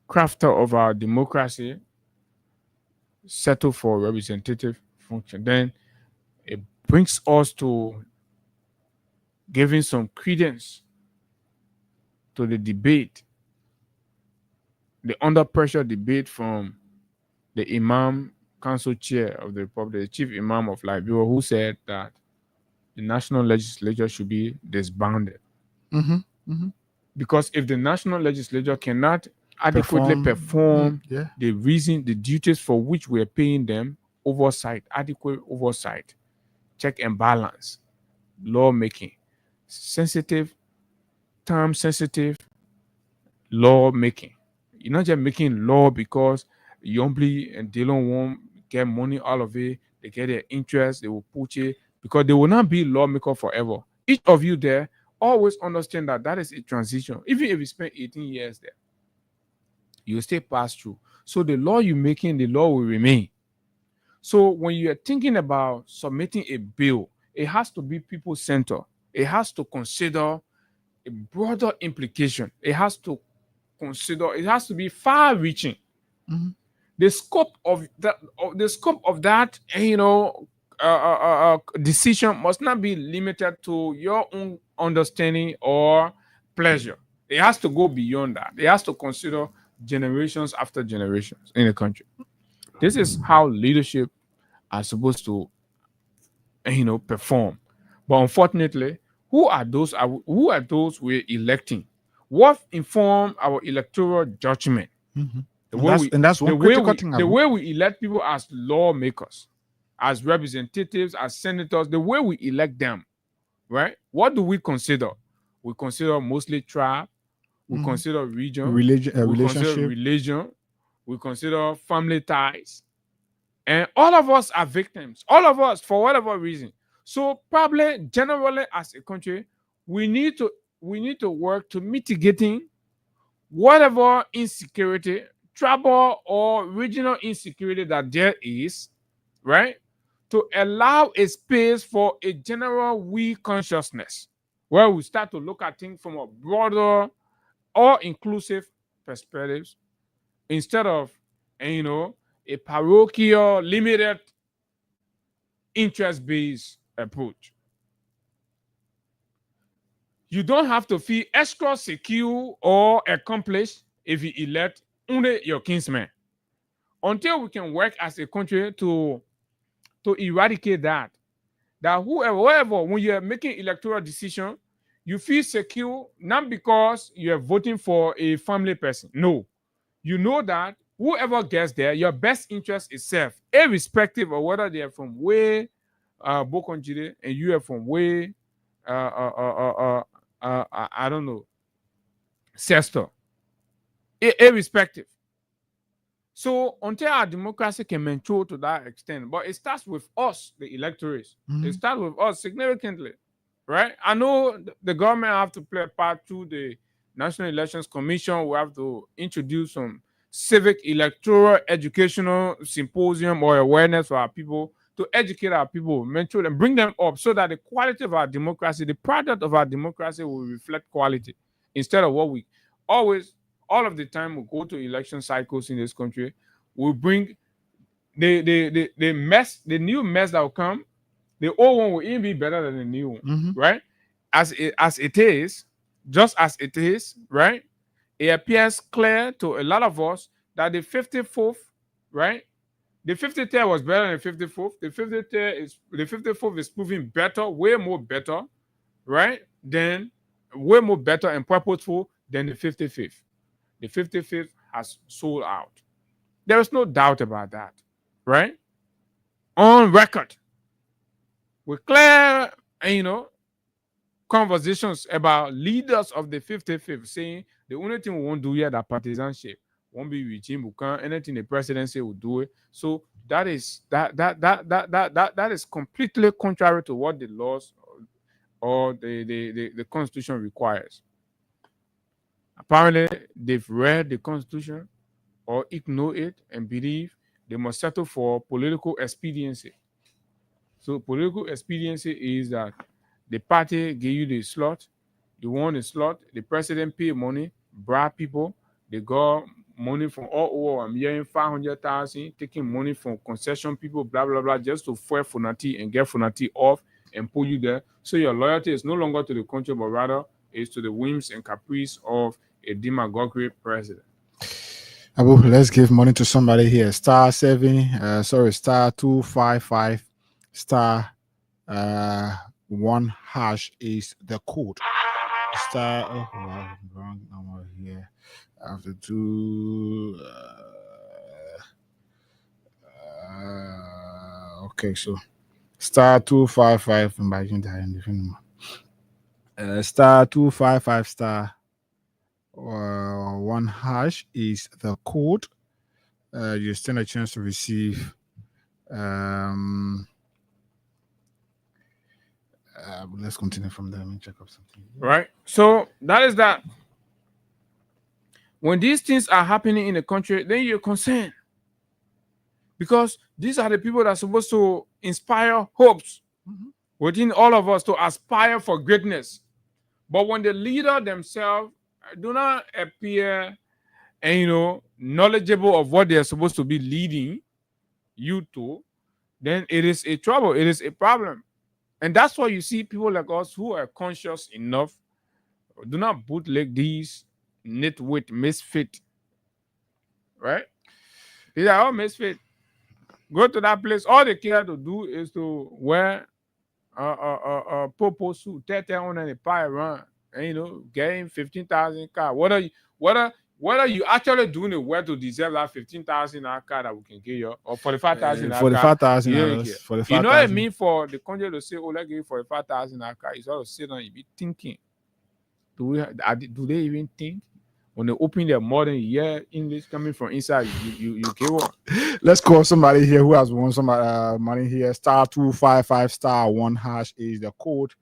crafter of our democracy settle for representative function. Then it brings us to giving some credence to the debate, the under pressure debate from the Imam Council Chair of the Republic, the Chief Imam of Liberia, who said that the national legislature should be disbanded. Because if the national legislature cannot adequately perform the duties for which we are paying them, adequate oversight, check and balance, lawmaking, time-sensitive lawmaking. You're not just making law because Yombly and Dillon won't get money out of it. They get their interest, they will put it, because they will not be lawmaker forever. Each of you there always understand that is a transition. Even if you spend 18 years there, you will still pass through. So the law you're making, the law will remain. So when you are thinking about submitting a bill, it has to be people-centered. It has to consider a broader implication. It has to be far-reaching. The scope of that, decision must not be limited to your own understanding or pleasure. It has to go beyond that. It has to consider generations after generations in the country. This is how leadership are supposed to, perform. But unfortunately, who are those we're electing? What inform our electoral judgment? The way we elect people as lawmakers, as representatives, as senators, the way we elect them, right? What do we consider? We consider mostly tribe. We consider religion. We consider family ties. And all of us are victims. All of us, for whatever reason. So probably, generally, as a country, we need to work to mitigating whatever insecurity, tribal or regional insecurity that there is, right? To allow a space for a general we consciousness, where we start to look at things from a broader or inclusive perspectives, instead of, a parochial, limited, interest-based approach. You don't have to feel extra secure or accomplished if you elect only your kinsmen. Until we can work as a country to eradicate that whoever, when you're making electoral decision, you feel secure, not because you're voting for a family person. No. You know that whoever gets there, your best interest is served, irrespective of whether they are from way Bokonjide and you are from way I don't know, Sester. Irrespective. So until our democracy can mature to that extent, but it starts with us, the electorates. It starts with us significantly, right? I know the government have to play a part through the National Elections Commission. We have to introduce some civic electoral educational symposium or awareness for our people, to educate our people, mentor them, bring them up, so that the quality of our democracy, the product of our democracy, will reflect quality, instead of what we always, all of the time, we go to election cycles in this country, we bring the new mess that will come. The old one will even be better than the new one, right? As it is, just as it is, right? It appears clear to a lot of us that the 54th, right? The 53rd was better than the 54th. The 54th is proving better, way more better, right? Way more better and purposeful than the 55th. The 55th has sold out. There is no doubt about that, right? on record with clear, conversations about leaders of the 55th saying the only thing we won't do here that partisanship won't be regime. We can't anything the presidency will do it. So that is completely contrary to what the laws or the Constitution requires. Apparently, they've read the Constitution or ignore it and believe they must settle for political expediency. So political expediency is that the party give you the slot, you want the slot, the president pay money, bribe people, they got money from all over. I'm hearing 500,000, taking money from concession people, blah, blah, blah, just to fuel Funati and get Funati off and pull you there. So your loyalty is no longer to the country, but rather is to the whims and caprice of a demagoguery president. Abu, let's give money to somebody here. Star 255 star 1 hash is the code. Wrong number here. I have to do okay, so star 255 star 255 star 1 hash is the code. You stand a chance to receive let's continue from there. Let me check up something. Right. So that is that. When these things are happening in the country, then you're concerned. Because these are the people that are supposed to inspire hopes within all of us to aspire for greatness. But when the leader themselves do not appear and knowledgeable of what they are supposed to be leading you to, then it is a trouble. It is a problem. And that's why you see people like us who are conscious enough do not bootleg these nitwit misfit. Right? These are all misfit. Go to that place. All they care to do is to wear a popo suit, tete on and a pie run, and getting 15,000 car. Whether you actually doing the work to deserve that 15,000 car that we can give you, or 45,000 $45,000. You know what I mean? For the country to say, "Oh, let's give you 45,000 car," it's all to sit down and be thinking. Do they even think? When they open their modern year English coming from inside, you give up. Let's call somebody here who has won some money here. Star 255 star 1 hash is the code.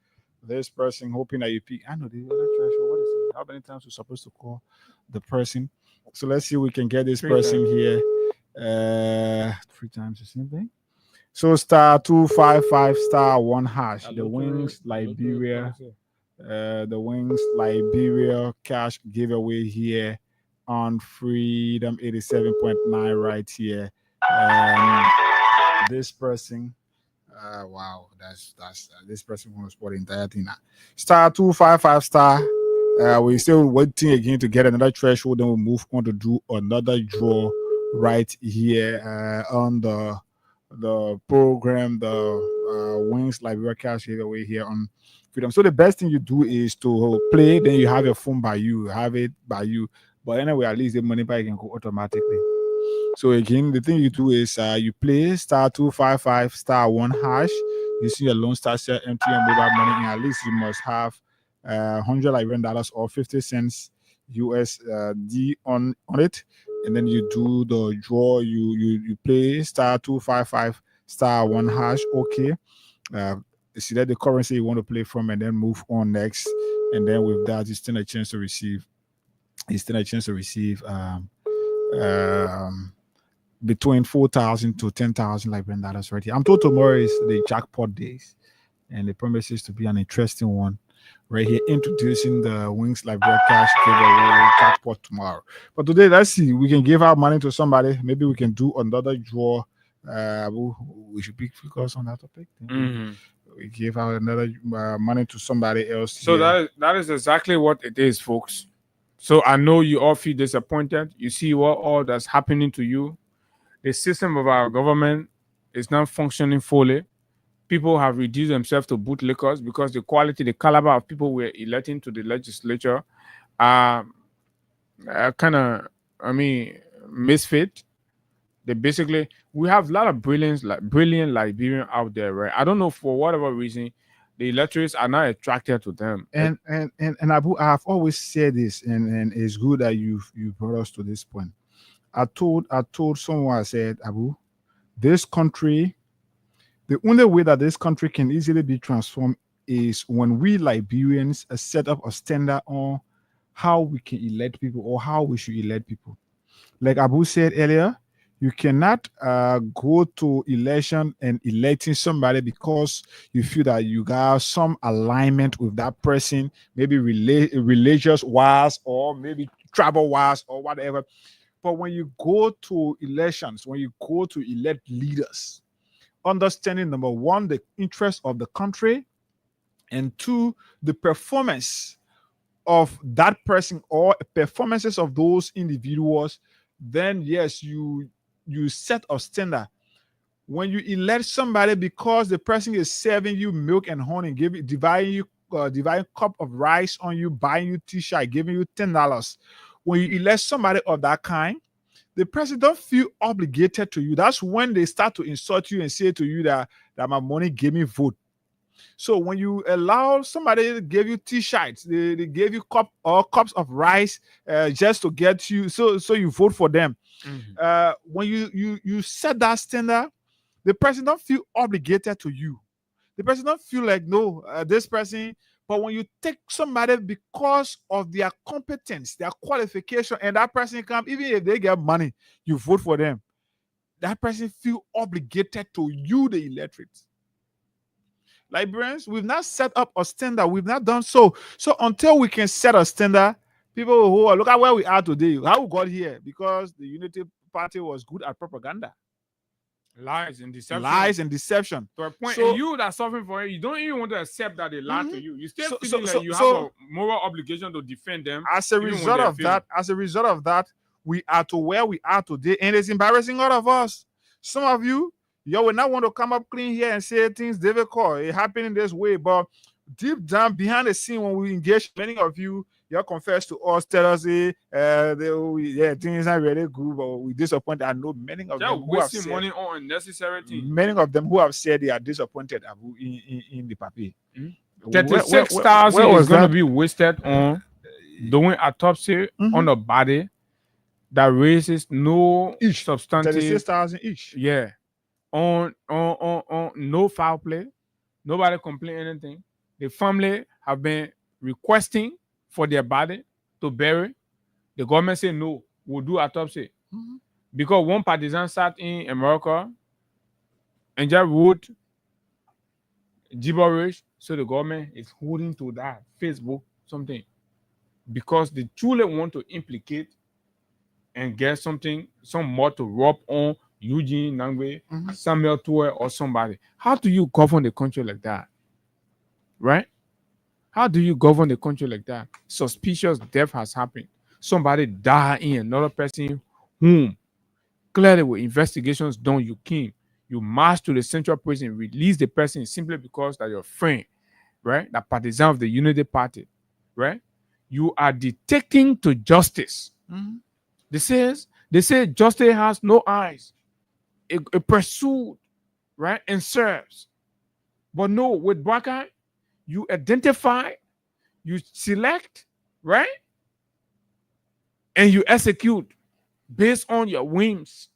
This person hoping that you pick. I know the other trash. What is it? How many times we're supposed to call the person? So let's see if we can get this person here. 3 times the same thing. So star 255 star 1 hash. The Wings Liberia. The Wings Liberia cash giveaway here on Freedom 87.9 right here. This person, wow, that's this person wants to support the entire thing now. Star 255 star. We're still waiting again to get another threshold. Then we'll move on to do another draw right here on the program, the Wings Liberia cash giveaway here on Freedom. So the best thing you do is to play, then you have your phone by you, but anyway, at least the money back can go automatically. So again, the thing you do is you play star 255 star 1 hash. You see your Lone Star Share MTN mobile money, and at least you must have $100 Liberian or 50 cents USD on it, and then you do the draw. You play star 255 star 1 hash. Okay. Select the currency you want to play from, and then move on next. And then with that, you stand a chance to receive. Between 4,000 to 10,000 Liberian dollars right here. I'm told tomorrow is the jackpot days, and the promises to be an interesting one right here. Introducing the Wings Liberia cash giveaway jackpot tomorrow. But today, let's see. We can give out money to somebody. Maybe we can do another draw. We should be focused on that topic. We give out another money to somebody else. So that is exactly what it is, folks. So I know you all feel disappointed. You see what all that's happening to you. The system of our government is not functioning fully. People have reduced themselves to bootlickers because the quality, the caliber of people we're electing to the legislature are kind of, misfit. we have a lot of brilliant Liberian out there, right? I don't know, for whatever reason, the electorates are not attracted to them. And Abu, I have always said this, and it's good that you brought us to this point. I told someone, I said, Abu, this country, the only way that this country can easily be transformed is when we Liberians set up a standard on how we can elect people or how we should elect people. Like Abu said earlier, you cannot go to election and electing somebody because you feel that you got some alignment with that person, maybe religious wise or maybe tribal wise or whatever. But when you go to elections, when you go to elect leaders, understanding, number one, the interest of the country, and two, the performance of that person or performances of those individuals, then yes, you set a standard. When you elect somebody because the person is serving you milk and honey, dividing cup of rice on you, buying you t-shirt, giving you $10. When you elect somebody of that kind, the person don't feel obligated to you. That's when they start to insult you and say to you that my money gave me vote. So when you allow somebody to give you t-shirts, they gave you cups of rice just to get you, so you vote for them. When you set that standard, the person don't feel obligated to you. The person don't feel like, no, this person. But when you take somebody because of their competence, their qualification, and that person come, even if they get money, you vote for them. That person feel obligated to you, the electorate. Liberians, we've not set up a standard. We've not done so. So until we can set a standard, people who look at where we are today, how we got here, because the Unity Party was good at propaganda. Lies and deception. To a point, and you that are suffering for it, you don't even want to accept that they lie to you. You still feel like you have a moral obligation to defend them. As a result of that, we are to where we are today, and it's embarrassing all of us. Some of you will not want to come up clean here and say things difficult. It happened in this way, but deep down behind the scene, when we engage, many of you confess to us, tell us, things are really good, but we disappointed. I know many of them who have said money on unnecessary things. Many of them who have said they are disappointed in the papi. 36,000 is going to be wasted on doing autopsy on a body that raises no substantive. 36,000 each. Yeah. On no foul play. Nobody complain anything. The family have been requesting for their body to bury. The government say no, we'll do autopsy. Because one partisan sat in America and just wrote gibberish, so the government is holding to that Facebook something, because they truly want to implicate and get some more to rub on Eugene Nangwe, Samuel Toure, or somebody. How do you govern the country like that? Right? How do you govern the country like that? Suspicious death has happened. Somebody died in another person whom clearly with investigations done, you came. You march to the central prison, release the person simply because that your friend, right? That partisan of the Unity Party, right? You are dictating to justice. They say justice has no eyes. It pursued, right? And serves. But no, with Bwaka, you identify, you select, right? And you execute based on your whims,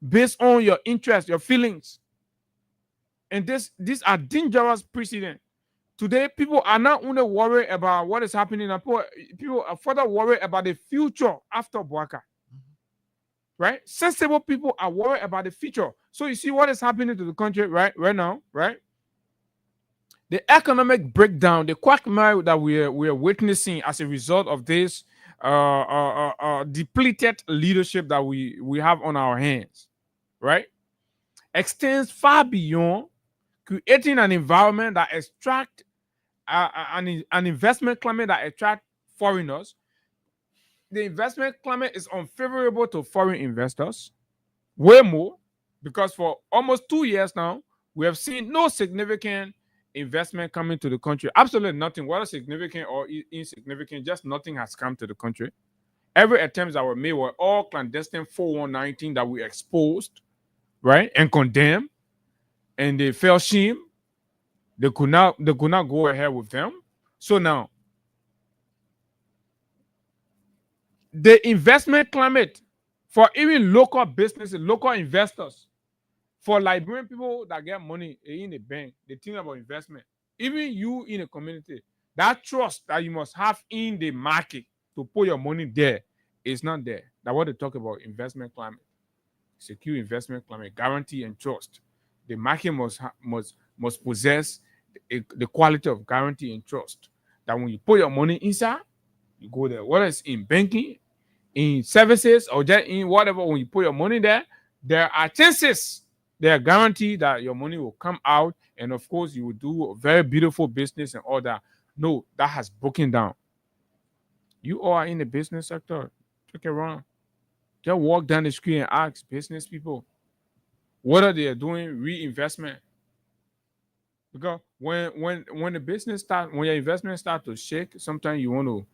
based on your interests, your feelings. And these are dangerous precedents. Today, people are not only worried about what is happening, people are further worried about the future after Bwaka. Right? Sensible people are worried about the future. So you see what is happening to the country right now, right? The economic breakdown, the quagmire that we are witnessing as a result of this depleted leadership that we have on our hands, right, extends far beyond creating an environment that attract an investment climate that attract foreigners. The investment climate is unfavorable to foreign investors, way more, because for almost 2 years now, we have seen no significant investment coming to the country. Absolutely nothing, whether significant or insignificant, just nothing has come to the country. Every attempts that were made were all clandestine 4119 that we exposed, right, and condemned, and they fell shame. They could not go ahead with them. So now, the investment climate for even local businesses, local investors, for Liberian people that get money in a bank, they think about investment. Even you in a community, that trust that you must have in the market to put your money there is not there. That's what they talk about, investment climate. Secure investment climate, guarantee and trust. The market must possess the quality of guarantee and trust. That when you put your money inside, you go there. Whether it's in banking, in services, or just in whatever, when you put your money there, there are chances, there are guaranteed that your money will come out, and of course, you will do a very beautiful business and all that. No, that has broken down. You all are in the business sector. Check it around. Just walk down the street and ask business people whether they are doing reinvestment. Because when the business start, when your investment start to shake, sometimes you want to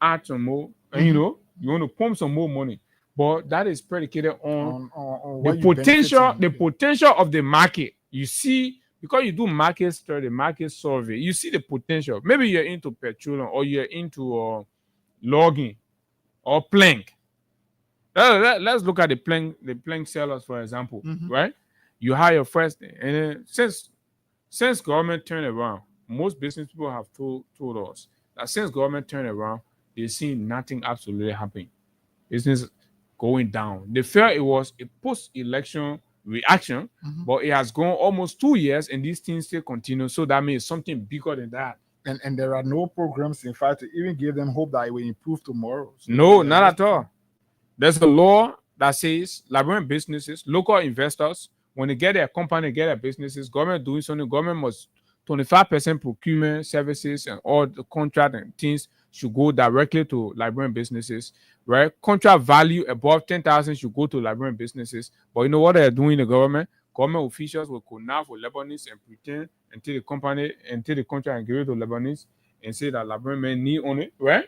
add some more, and you want to pump some more money. But that is predicated on the potential of the market. You see, because you do market study, market survey, you see the potential. Maybe you're into petroleum, or you're into logging or plank. Let's look at the plank sellers, for example, right? You hire your first, and since government turned around, most business people have told us that since government turned around, they've seen nothing absolutely happening. Business going down. They felt it was a post-election reaction, but it has gone almost 2 years, and these things still continue. So that means something bigger than that. And there are no programs, in fact, to even give them hope that it will improve tomorrow. So no, not at all. There's a law that says Liberian businesses, local investors, when they get their company, get their businesses, government doing something, government must 25% procurement services and all the contract and things should go directly to Liberian businesses, right? Contract value above 10,000 should go to Liberian businesses. But you know what they're doing in the government? Government officials will connive with Lebanese and pretend until the contract and give it to Lebanese and say that Liberian men need on it, right?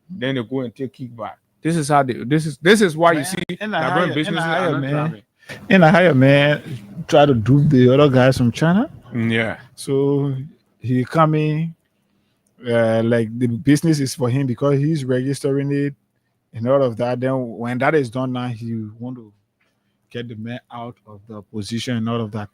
Then they go and take kickback. This is how this is why you see Liberian businesses are not thriving. And I hire man try to dupe the other guys from China. Yeah. So he coming, like the business is for him because he's registering it and all of that. Then when that is done, now he want to get the man out of the position and all of that.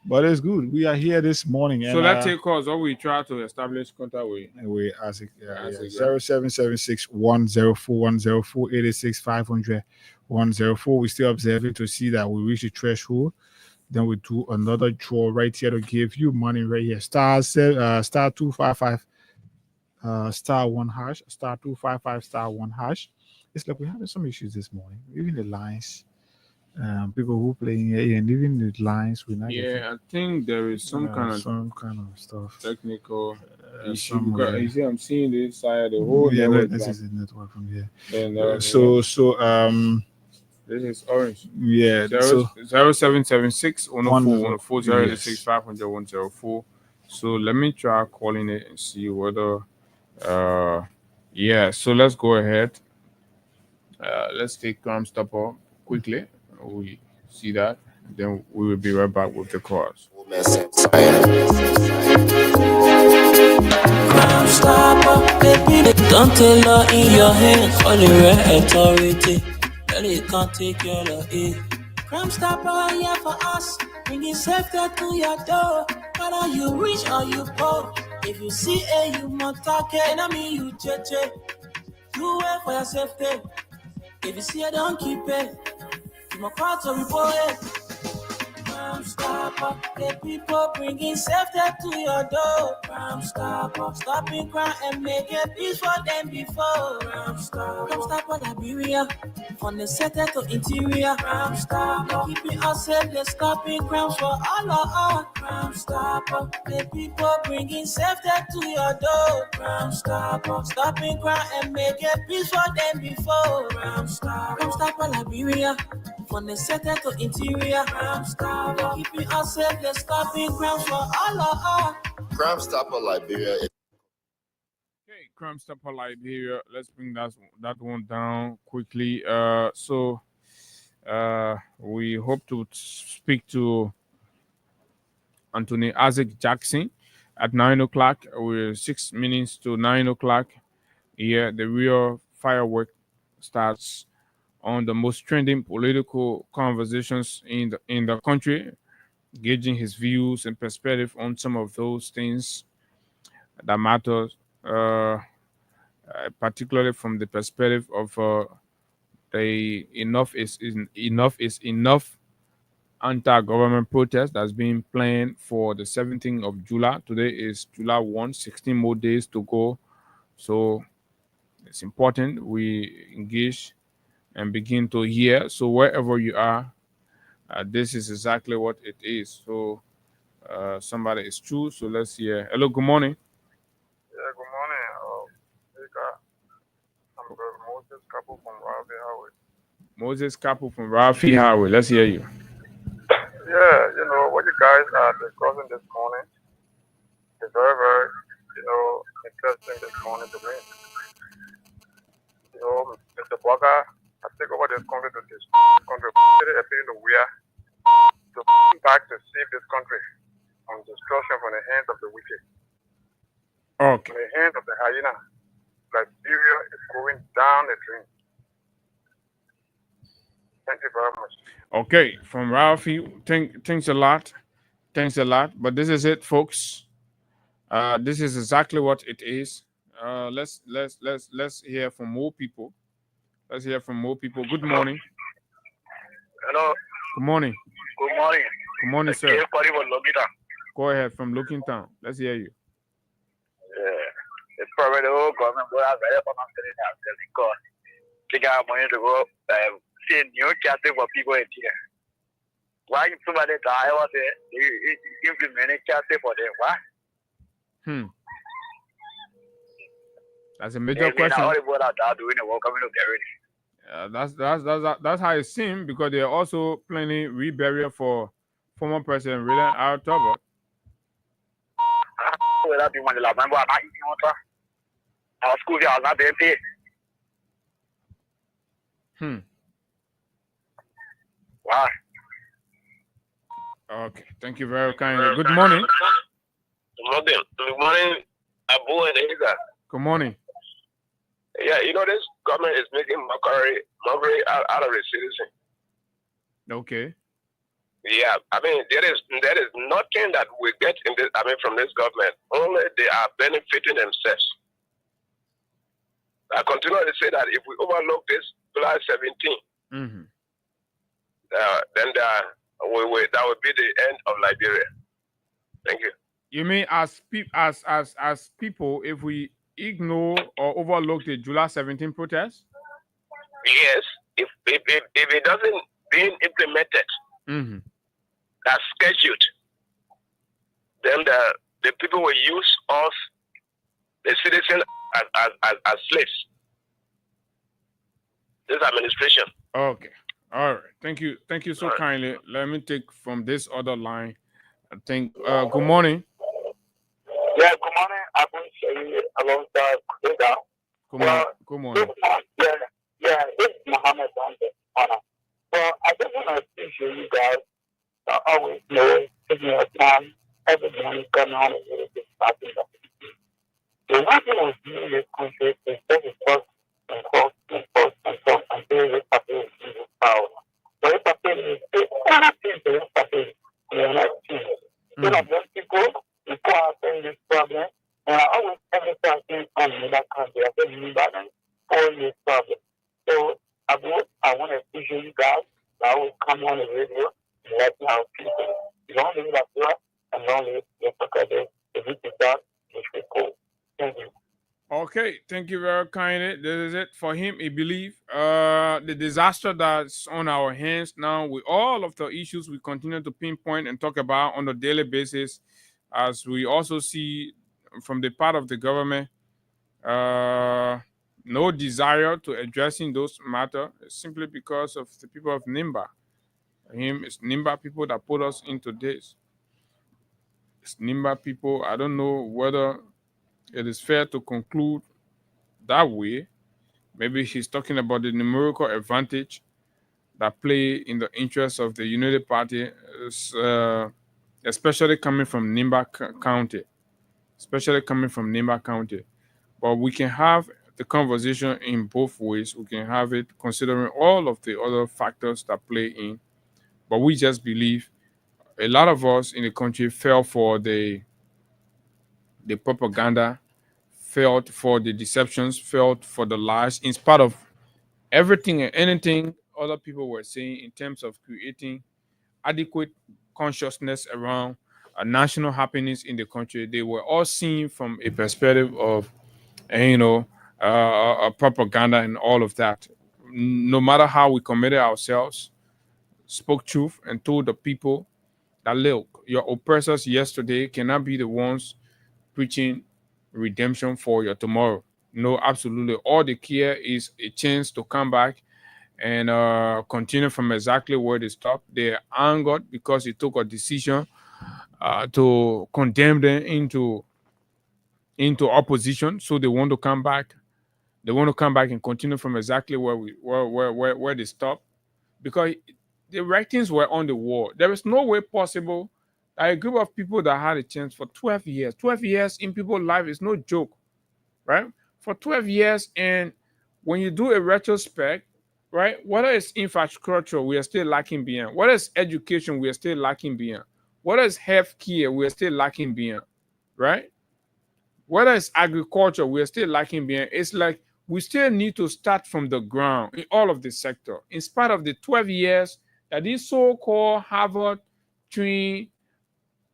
But it's good. We are here this morning. So that take us, or we try to establish contact with. We ask 0776 104 104 86 500 104. We still observing to see that we reach the threshold. Then we do another draw right here to give you money right here. Star 255 star 1 hash. Star 255 star 1 hash. It's like we're having some issues this morning. Even the lines. People who playing here and even the lines we not I think there is some kind of stuff, technical issue. Because you see, I'm seeing this side the whole network. This is the network from here. And, this is orange. Yeah. 0776 104 086 500 104. So let me try calling it and see whether so let's go ahead. Let's take Crime Stopper quickly. We see that, then we will be right back with the calls. Crime Stopper, baby, don't take law in your hands, only real authority. Really can't take your law in. Crime Stopper, yeah, for us, bringing safety to your door. Whether you rich or you poor, if you see you must talk it, I mean you check. Do it for your safety. If you see don't keep it. My part to report it. Crime Stopper, the people bringing safety to your door. Crime Stopper, stopping crime and making peace for them before. Crime Stopper, Liberia, from the center to interior. Crime Stopper, keeping us safe, they're stopping crimes for all of us. Crime Stopper, the people bringing safety to your door. Crime Stopper, stopping crime and making peace for them before. Crime Stopper, Liberia. From the center to interior, Crime Stopper, keeping us safe, they're stopping crimes for all of us. Crime Stopper Liberia. Crime Stopper Liberia. Let's bring that one down quickly. So we hope to speak to Anthony Isaac Jackson at 9 o'clock. We're 6 minutes to 9 o'clock. Here, the real firework starts on the most trending political conversations in the country, gauging his views and perspective on some of those things that matter, particularly from the perspective of the enough is enough anti-government protest that's being planned for the 17th of July. Today is July 1, 16 more days to go. So it's important we engage and begin to hear. So wherever you are, this is exactly what it is. So somebody is true. So let's hear. Hello, good morning. Yeah, good morning. I'm Moses Kapu from Rafi Highway. Moses Kapu from Rafi Highway. Let's hear you. Yeah, what you guys are discussing this morning is very, very, interesting this morning to me. Mr. Walker, I take over this country to this country, appealing to where to back to save this country from destruction from the hands of the wicked. Okay. From the hands of the hyena. Liberia is going down the drain. Thank you very much. Okay, from Rafi, thanks a lot. Thanks a lot. But this is it, folks. This is exactly what it is. Let's hear from more people. Let's hear from more people. Good morning. Hello. Good morning. Good morning. Good morning, sir. Everybody was looking at. Go ahead from Looking Town. Let's hear you. Yeah. It's probably the whole government, but I'm very confident because they got money to go see new casting for people in here. Why if somebody die or they implement casting for them? Why? That's a major question. All the people that are doing the work coming to get ready. That's how it seems, because they're also planning reburial for former President Raylan Altoba. Our school are not being paid. Why? Okay, thank you very kindly. Good morning. Good morning, Abu and Eza. Good morning. Yeah, this government is making mockery out of the citizen. Okay. Yeah, there is nothing that we get in this. From this government. Only they are benefiting themselves. I continue to say that if we overlook this July 17, then that will be the end of Liberia. Thank you. You mean as people, if we ignore or overlook the July 17 protest? Yes, if it doesn't being implemented as scheduled, then the people will use us, the citizens, as slaves. This administration. Okay. All right. Thank you so kindly. Let me take from this other line. I think good morning. Yeah, good morning. I've been saying alongside Kuda. Good morning. Yeah, this is Mohammed Honor. Well, I just want to appreciate you guys. I always know taking your time. Every morning coming on and really just starting up. The reason was doing this country is just because until this party is in power. So this party is this party. We are not teams. Instead of those people are saying this problem, and I always emphasize on that country. I said, you balance all this problem. So I want to appreciate you guys. I will come on the radio and let you know people. You don't leave that door and don't leave the fucker. If it is done, it should go. Thank you. Okay, thank you very kindly. This is it for him. He believe the disaster that's on our hands now, with all of the issues we continue to pinpoint and talk about on a daily basis, as we also see from the part of the government, no desire to addressing those matters, simply because of the people of Nimba. It's Nimba people that put us into this. It's Nimba people. I don't know whether it is fair to conclude that way. Maybe he's talking about the numerical advantage that play in the interest of the United Party, especially coming from Nimba County. Especially coming from Nimba County. But we can have the conversation in both ways. We can have it considering all of the other factors that play in. But we just believe a lot of us in the country fell for the propaganda, fell for the deceptions, fell for the lies, in spite of everything and anything other people were saying in terms of creating adequate consciousness around a national happiness in the country. They were all seen from a perspective of, propaganda and all of that. No matter how we committed ourselves, spoke truth, and told the people that, look, your oppressors yesterday cannot be the ones preaching redemption for your tomorrow. No, absolutely. All they care is a chance to come back and continue from exactly where they stopped. They're angered because he took a decision to condemn them into opposition. So they want to come back. They want to come back and continue from exactly where they stopped, because the writings were on the wall. There is no way possible that a group of people that had a chance for 12 years. 12 years in people's life is no joke, right? For 12 years, and when you do a retrospect, right, whether it's infrastructure, we are still lacking behind. Whether it's education, we are still lacking behind. Whether it's healthcare, we are still lacking behind, right? Whether it's agriculture, we are still lacking behind. It's like we still need to start from the ground in all of the sector, in spite of the 12 years that these so-called Harvard trained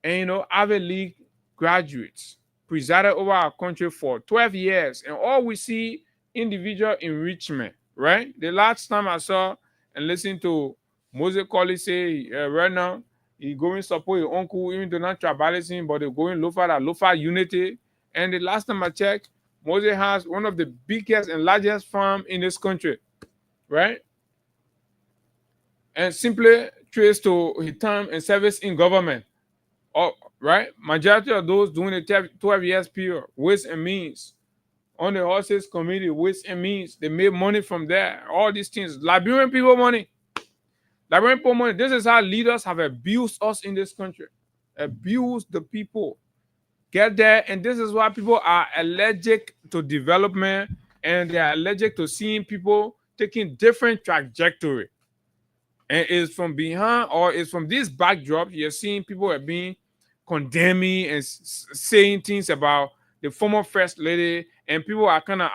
and Ivy League graduates presided over our country for 12 years, and all we see individual enrichment, right? The last time I saw and listened to Moses Colley say right now, he going support his uncle, even though not tribalism, but they're going Lofa unity. And the last time I checked, Moses has one of the biggest and largest farm in this country, right? And simply trace to his time and service in government. Right? Majority of those doing the 12 years period, ways and means. On the horses committee, ways and means. They made money from there. All these things. Liberian people money. Liberian people money. This is how leaders have abused us in this country. Abused the people. Get there, and this is why people are allergic to development, and they are allergic to seeing people taking different trajectory. And it's from behind, or it's from this backdrop, you're seeing people are being condemning and saying things about the former first lady, and people are kind of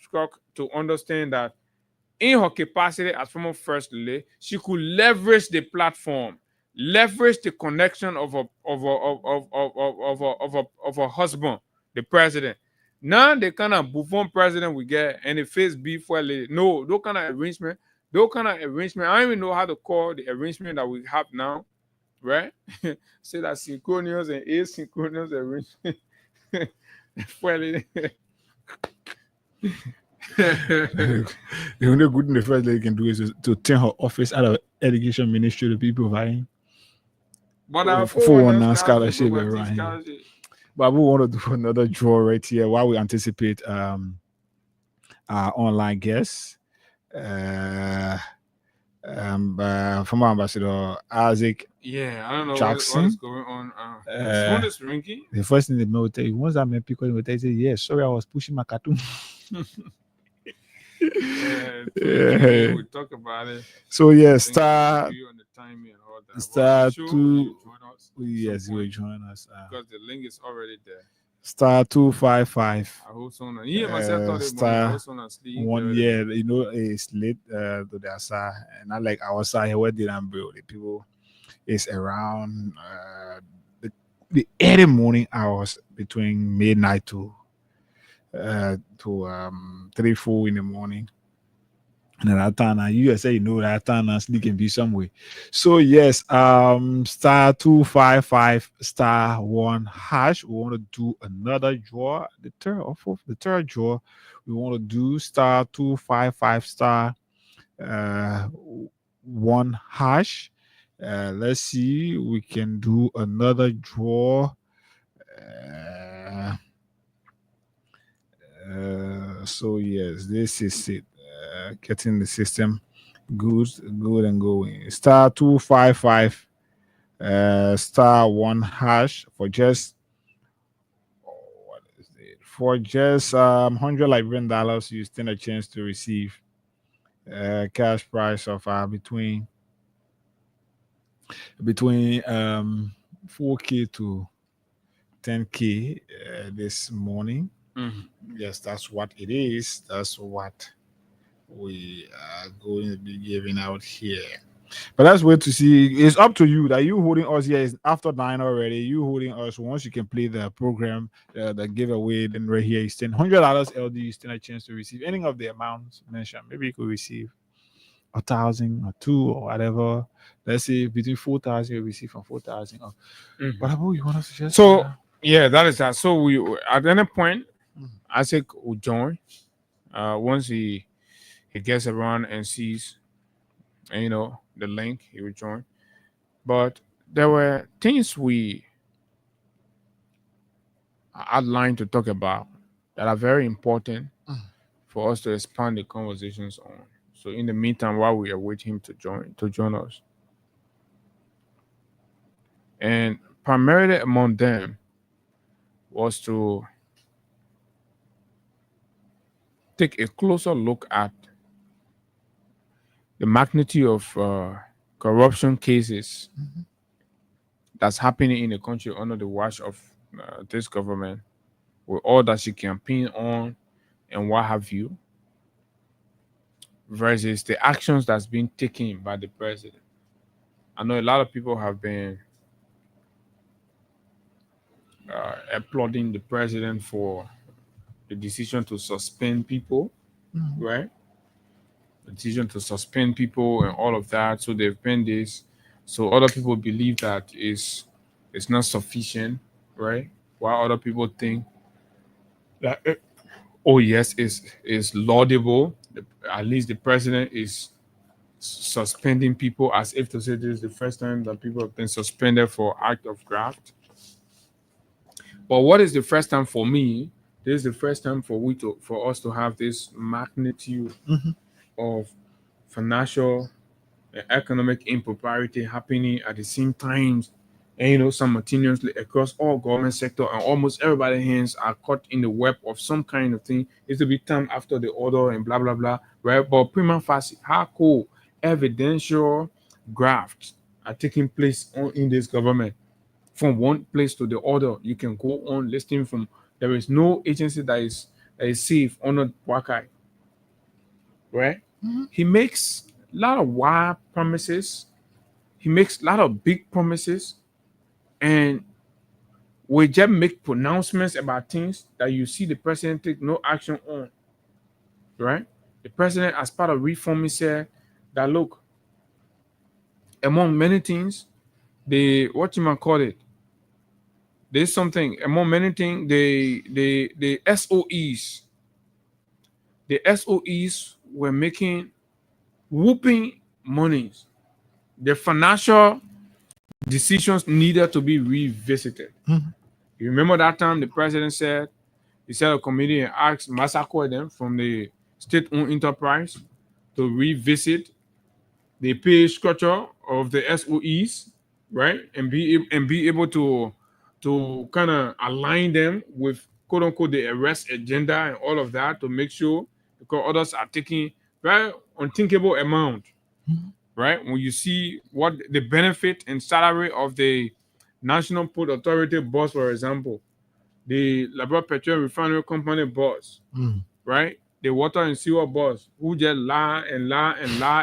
struck to understand that in her capacity as former first lady, she could leverage the platform, leverage the connection of her husband, the president. Now the kind of buffoon president we get and the face beef for lady. No, those kind of arrangement, I don't even know how to call the arrangement that we have now, right? Say that synchronous and asynchronous arrangement. For lady. The only good thing the first lady can do is to turn her office out of education ministry to people vying. But for one scholarship around here. But we want to do another draw right here while we anticipate our online guests. Former Ambassador Isaac. Yeah, I don't know Jackson. what is going on. Phone is ringing. The first thing they will tell you, once I met people, they will tell you, yes, sorry, I was pushing my cartoon. Yeah, we talk about it. So yeah, star 2. Yes, you will join us because the link is already there. Star 255. I hope so. Yeah, myself star 1 year. You know, it's late to the side, and I like our side here. Where did I build? The people is around the early morning hours between midnight to 3-4 in the morning. And at that time, you say, you know, that time sleep can be somewhere. So yes, star 255 star 1 hash. We want to do another draw. The third draw, we want to do star 255 star 1 hash. Let's see, we can do another draw. So yes, this is it. Getting the system good and going. Star 255 star 1 hash for just for just $100 Liberian dollars. You stand a chance to receive cash price of between 4K to 10K this morning. Yes, that's what it is. That's what we are going to be giving out here. But let's wait to see. It's up to you. That you holding us here is after 9 already. You holding us. Once you can play the program, the giveaway, then right here is $100 LD. You stand a chance to receive any of the amounts mentioned. Maybe you could receive 1,000 or 2 or whatever. Let's say between 4,000 you receive from 4,000. Whatever you want to suggest. So yeah, that is that. So we at any point, Isaac will join. Once he gets around and sees, the link, he will join. But there were things we outlined to talk about that are very important for us to expand the conversations on. So in the meantime, while we await him to join us, and primarily among them was to take a closer look at the magnitude of corruption cases that's happening in the country under the watch of this government, with all that she campaign on and what have you, versus the actions that's been taken by the president. I know a lot of people have been applauding the president for the decision to suspend people, right? The decision to suspend people and all of that. So they've been this. So other people believe that it's not sufficient, right? While other people think that, yes, it's laudable. At least the president is suspending people, as if to say this is the first time that people have been suspended for act of graft. But what is the first time for me? This is the first time for us to have this magnitude of financial and economic impropriety happening at the same time, and simultaneously across all government sector, and almost everybody's hands are caught in the web of some kind of thing. It's to be time after the order and blah blah blah, right? But prima facie, hardcore evidential grafts are taking place in this government. From one place to the other, you can go on listing from. There is no agency that is safe under Wakai, right? He makes a lot of wild promises. He makes a lot of big promises, and we just make pronouncements about things that you see the president take no action on, right? The president, as part of reform, said that, look, among many things, there's something among many things, the SOEs were making whooping monies. The financial decisions needed to be revisited. You remember that time the president said, he set a committee and asked Masako them from the state-owned enterprise to revisit the pay structure of the SOEs, right? And be able to kind of align them with quote unquote the arrest agenda and all of that, to make sure, because others are taking very unthinkable amount, right? When you see what the benefit and salary of the National Port Authority boss, for example, the Liberia Petroleum Refinery Company boss, right? The water and sewer boss, who just lie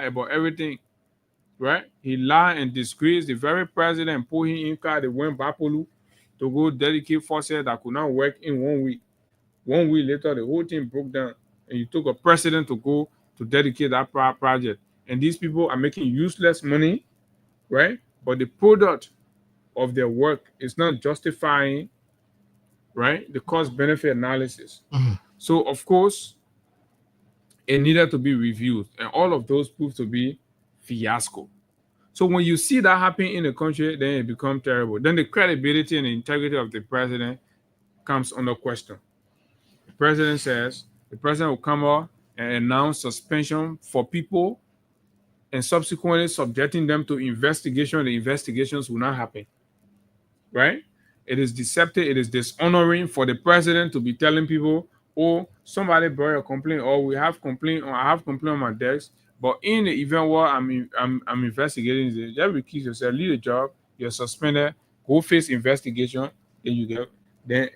about everything, right? He lied and disgraced the very president and put him in car. They went Bapolu to go dedicate forces that could not work in 1 week. 1 week later, the whole thing broke down, and you took a president to go to dedicate that project. And these people are making useless money, right? But the product of their work is not justifying, right, the cost-benefit analysis. So, of course, it needed to be reviewed, and all of those proved to be fiasco. So when you see that happen in the country, then it becomes terrible. Then the credibility and the integrity of the president comes under question. The president says the president will come out and announce suspension for people and subsequently subjecting them to investigation. The investigations will not happen. Right? It is deceptive, it is dishonoring for the president to be telling people, oh, somebody brought a complaint, or we have complaint, or I have complaint on my desk. But in the event where I'm investigating this, just recuse yourself, leave the job, you're suspended, go face investigation, then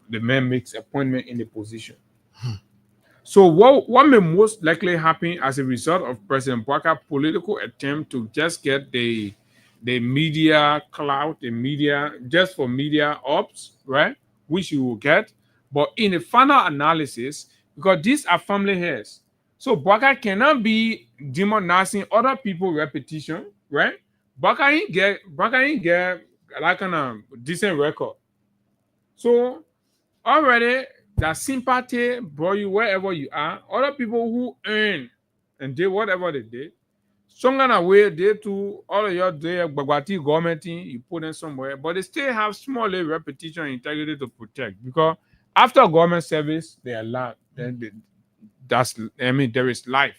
the man makes appointment in the position. So what may most likely happen as a result of President Bouakar's political attempt to just get the media clout, the media, just for media ops, right? Which you will get. But in the final analysis, because these are family heads, so Bouakar cannot be demonizing other people's repetition, right? Bouakar ain't get like a decent record. So already that sympathy brought you wherever you are. Other people who earn and did whatever they did, some kind of way they to all of your day Bagwati government thing, you put them somewhere, but they still have small repetition and integrity to protect, because after government service, they are allowed. Then there is life,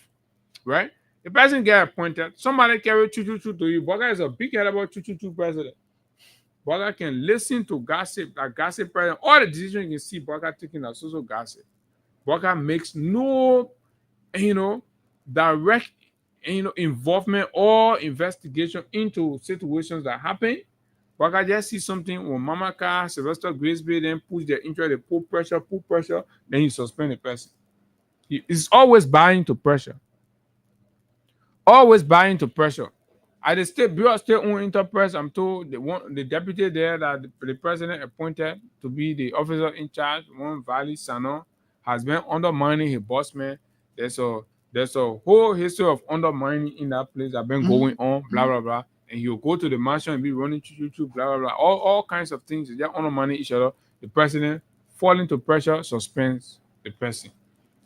right? The person get appointed, somebody carry choo to you. Bouakar is a big head about choo president. Bouakar can listen to gossip, like gossip president. All the decisions you can see Bouakar taking are social gossip. Bouakar makes no, direct, involvement or investigation into situations that happen. Bouakar just see something when Mama Car, Sylvester Grisby, then push their interest, they put pressure, then you suspend the person. He is always buying to pressure. Always buying to pressure. At the state bureau of state-owned enterprise, I'm told the deputy there that the president appointed to be the officer in charge, one Valley Sanon, has been undermining his boss man. There's a whole history of undermining in that place that been going on, blah blah blah. And he'll go to the mansion and be running blah blah blah. All kinds of things. They're undermining each other. The president falling to pressure, suspends the person.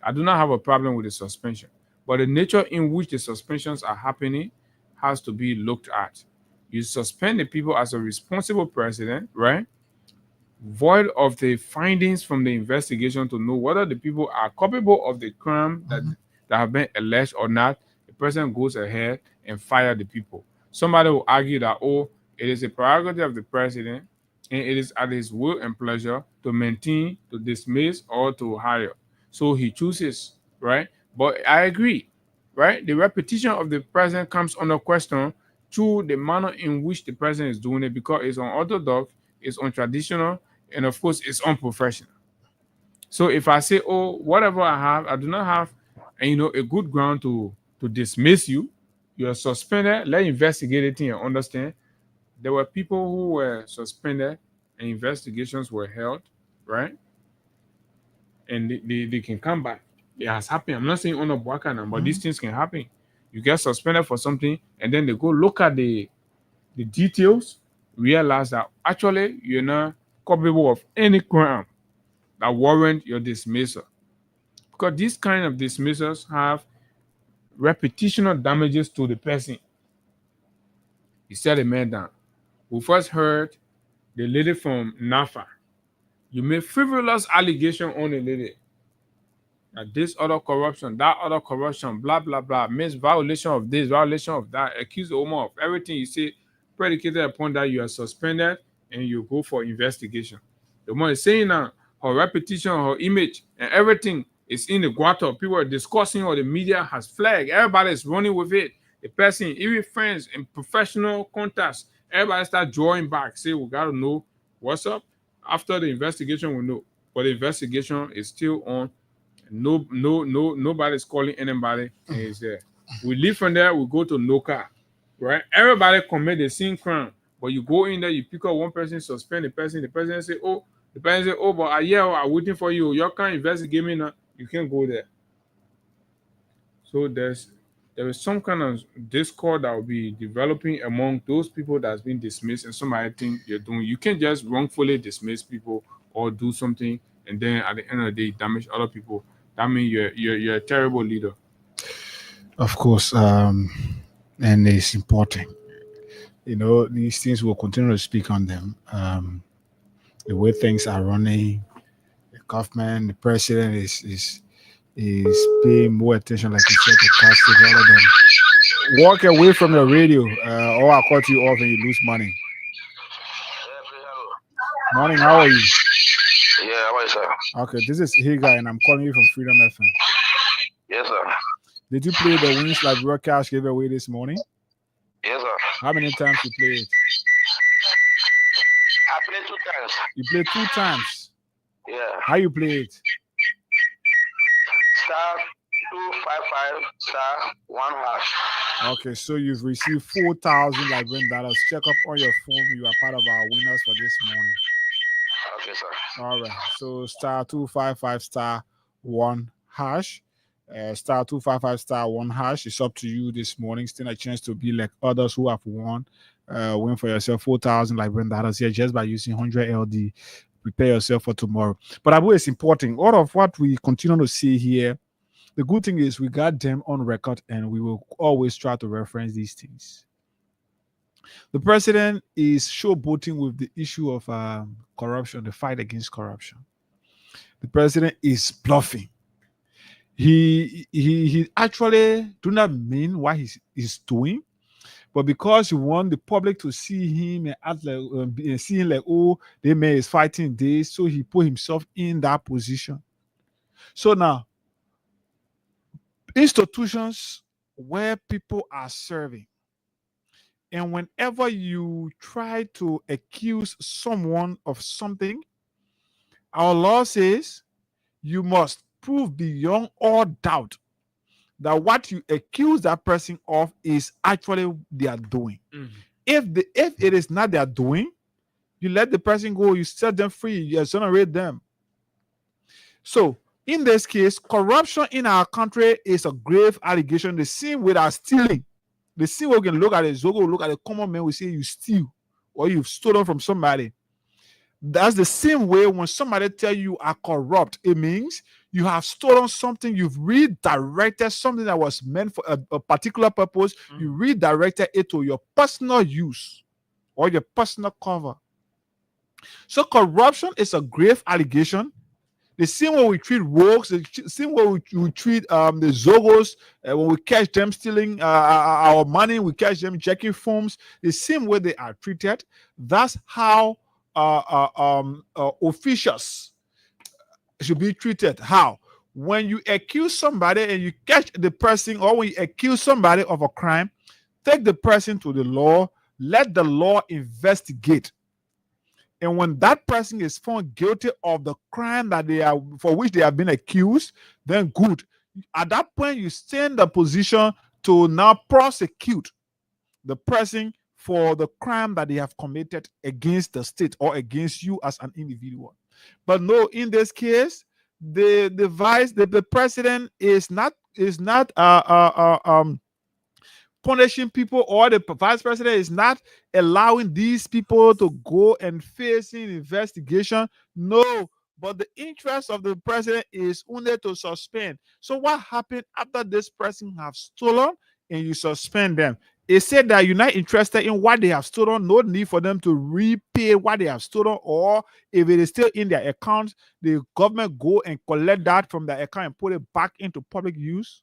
I do not have a problem with the suspension, but the nature in which the suspensions are happening has to be looked at. You suspend the people as a responsible president, right? Void of the findings from the investigation to know whether the people are culpable of the crime that have been alleged or not. The president goes ahead and fire the people. Somebody will argue that, it is a prerogative of the president and it is at his will and pleasure to maintain, to dismiss, or to hire. So he chooses, right? But I agree, right? The repetition of the president comes under question through the manner in which the president is doing it, because it's unorthodox, it's untraditional, and of course, it's unprofessional. So if I say, whatever I have, I do not have, a good ground to dismiss you, you are suspended, let investigate it and understand. There were people who were suspended and investigations were held, right? And they can come back. It has happened. I'm not saying on a Bouakar now, but these things can happen. You get suspended for something, and then they go look at the details, realize that actually you're not culpable of any crime that warrant your dismissal. Because these kind of dismissals have reputational damages to the person. He set a man down. We first heard the lady from NAFA. You made frivolous allegation on a lady. That this other corruption, that other corruption, blah, blah, blah, means violation of this, violation of that, accuse the woman of everything you say, predicated upon that you are suspended and you go for investigation. The woman is saying now, her reputation, her image, and everything is in the gutter. People are discussing, or the media has flagged. Everybody is running with it. The person, even friends and professional contacts, everybody start drawing back, say, we got to know what's up. After the investigation, we know. But the investigation is still on. Nobody's calling anybody, and it's there. We leave from there, we go to NOCA, right? Everybody commit the same crime, but you go in there, you pick up one person, suspend the person say, but I'm waiting for you. You can't investigate me now. You can't go there. So there is some kind of discord that will be developing among those people that's been dismissed, and somebody think you're doing. You can't just wrongfully dismiss people or do something, and then at the end of the day damage other people. That means you're a terrible leader. Of course, and it's important. These things will continue to speak on them. The way things are running, the government, the president is is paying more attention, like you said, to casting rather than walk away from your radio, or I cut you off and you lose money. Morning, how are you? Yeah, how are you, sir? Okay, this is Higa and I'm calling you from Freedom FM. Yes, sir. Did you play the Wings Liberia Cash giveaway this morning? Yes, sir. How many times you played it? I played 2 times. You played 2 times. Yeah. How you play it? Star 255 star 1 hash. Okay, so you've received 4,000 Liberian dollars. Check up on your phone. You are part of our winners for this morning. Okay, sir. All right. So star 255 star 1 hash. Star 255 star 1 hash. It's up to you this morning. Still a chance to be like others who have won. Win for yourself 4,000 Liberian dollars here just by using 100 LD. Prepare yourself for tomorrow. But Abu, it's important. All of what we continue to see here, the good thing is we got them on record and we will always try to reference these things. The president is showboating with the issue of corruption, the fight against corruption. The president is bluffing. He actually do not mean what he's doing, but because he want the public to see him and act like, see him like, oh, the man is fighting this, so he put himself in that position. So now, institutions where people are serving, and whenever you try to accuse someone of something, our law says you must prove beyond all doubt that what you accuse that person of is actually their doing. Mhm. If it is not their doing, you let the person go, you set them free, you exonerate them. So in this case, corruption in our country is a grave allegation. The same way that stealing. The same way we can look at a Zogo, look at a common man, we say you steal or you've stolen from somebody. That's the same way when somebody tell you are corrupt, it means you have stolen something, you've redirected something that was meant for a particular purpose, you redirected it to your personal use or your personal cover. So corruption is a grave allegation. The same way we treat rogues, the same way we treat the Zogos when we catch them stealing our money, we catch them checking forms, the same way they are treated. That's how officials should be treated. How? When you accuse somebody and you catch the person, or when you accuse somebody of a crime, take the person to the law, let the law investigate. And when that person is found guilty of the crime that for which they have been accused, then good. At that point, you stay in the position to now prosecute the person for the crime that they have committed against the state or against you as an individual. But no, in this case, the president is not punishing people, or the vice president is not allowing these people to go and face an investigation. No, but the interest of the president is only to suspend. So what happened after this person have stolen and you suspend them? It said that you're not interested in what they have stolen, no need for them to repay what they have stolen, or if it is still in their account, the government go and collect that from their account and put it back into public use.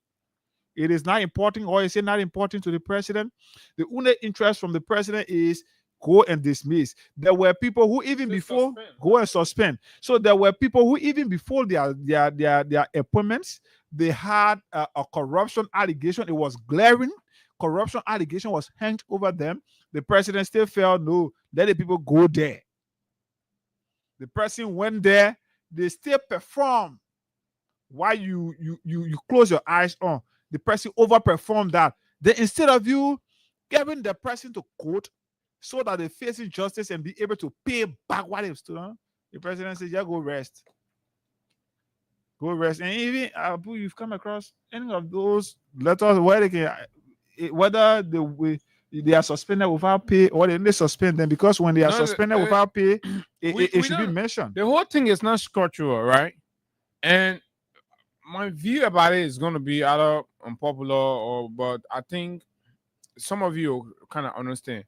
It is not important, or is it not important to the president? The only interest from the president is go and dismiss. There were people who even before go and suspend. So there were people who even before their appointments, they had a corruption allegation. It was glaring. Corruption allegation was hanged over them. The president still felt, no, let the people go there. The person went there. They still perform while you close your eyes on. The person overperformed that. Then instead of you giving the person to court so that they face justice and be able to pay back what they've stolen, the president says, yeah, go rest. Go rest. And even you've come across any of those letters where they can, whether they are suspended without pay or they suspend them, because when they are suspended without pay, it should be mentioned. The whole thing is not structural, right? And my view about it is going to be either unpopular, but I think some of you kind of understand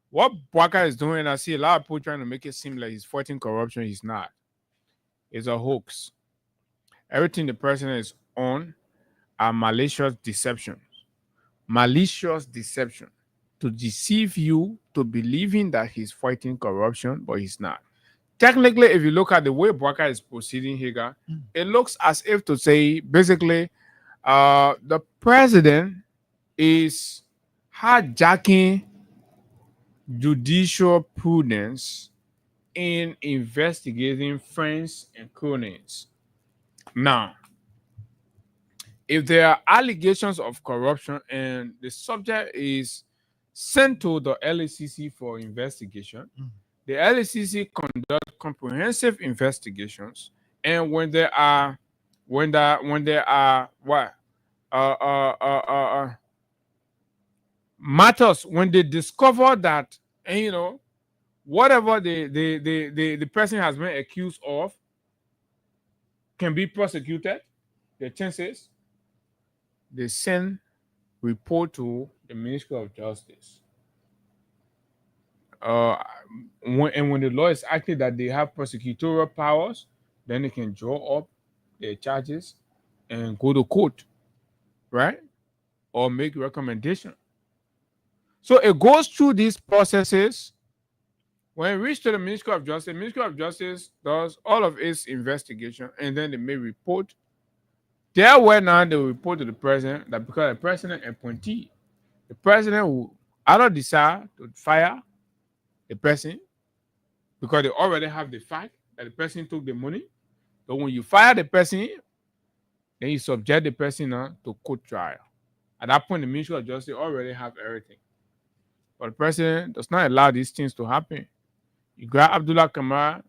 what Bwaka is doing. I see a lot of people trying to make it seem like he's fighting corruption. He's not. It's a hoax. Everything the president is on are malicious deception. Malicious deception to deceive you to believing that he's fighting corruption, but he's not. Technically, if you look at the way Bouaka is proceeding here, it looks as if to say basically the president is hijacking judicial prudence in investigating friends and cronies. Now, if there are allegations of corruption and the subject is sent to the LACC for investigation, the LACC conduct comprehensive investigations, and when there are matters, when they discover that, and you know, whatever the person has been accused of can be prosecuted, the chances they send report to the Ministry of Justice. When the law is acted that they have prosecutorial powers, then they can draw up their charges and go to court, right? Or make recommendation. So it goes through these processes. When it reaches to the Ministry of Justice does all of its investigation, and then they may report. There where now they will report to the president that because the president appointee, the president will either decide to fire the person because they already have the fact that the person took the money. So when you fire the person, then you subject the person to court trial. At that point, the Ministry of Justice already have everything. But the president does not allow these things to happen. You grab Abdullah Kamara,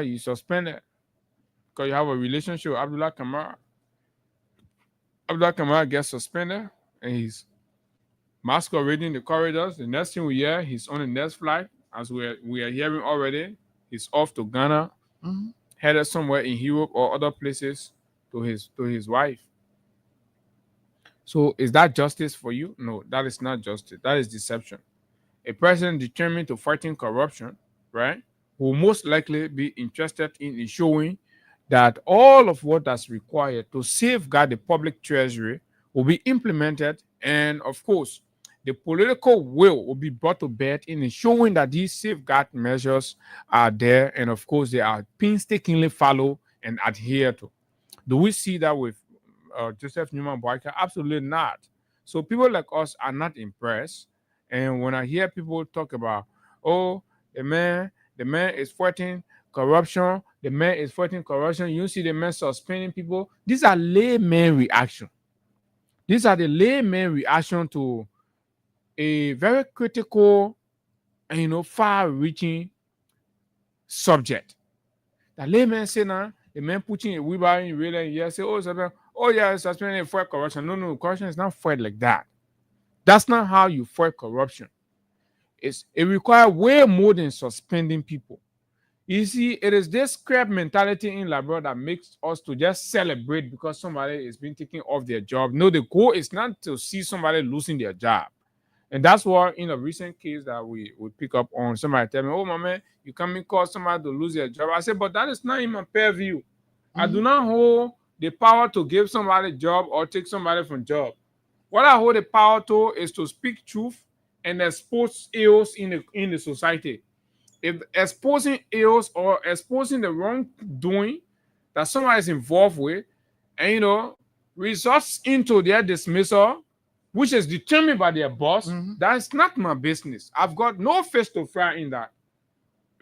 you suspend it because you have a relationship with Abdullah Kamara. Abdullah Kamara gets suspended and he's masquerading the corridors. The next thing we hear, he's on the next flight, as we are hearing already. He's off to Ghana, headed somewhere in Europe or other places to his wife. So is that justice for you? No, that is not justice. That is deception. A president determined to fighting corruption, right, will most likely be interested in ensuring that all of what that's required to safeguard the public treasury will be implemented, and of course, the political will be brought to bear in ensuring that these safeguard measures are there, and of course, they are painstakingly followed and adhered to. Do we see that with Joseph Newman Bouaka? Absolutely not. So people like us are not impressed. And when I hear people talk about, oh, the man is fighting corruption, you see the man suspending people. These are layman reaction. These are the layman reaction to a very critical and far-reaching subject. The layman say now, the man putting a wheelbarrow in real and you say, oh yeah, suspending for corruption. No, corruption is not fight like that. That's not how you fight corruption. It requires way more than suspending people. You see, it is this scrap mentality in Labrador that makes us to just celebrate because somebody is being taken off their job. No, the goal is not to see somebody losing their job. And that's why in a recent case that we pick up on, somebody tell me, oh, my man, you come and cause somebody to lose their job. I said, but that is not in my purview. I do not hold the power to give somebody a job or take somebody from job. What I hold the power to is to speak truth and expose ills in the society. If exposing ills or exposing the wrongdoing that somebody is involved with, and results into their dismissal, which is determined by their boss, that's not my business. I've got no face to fry in that.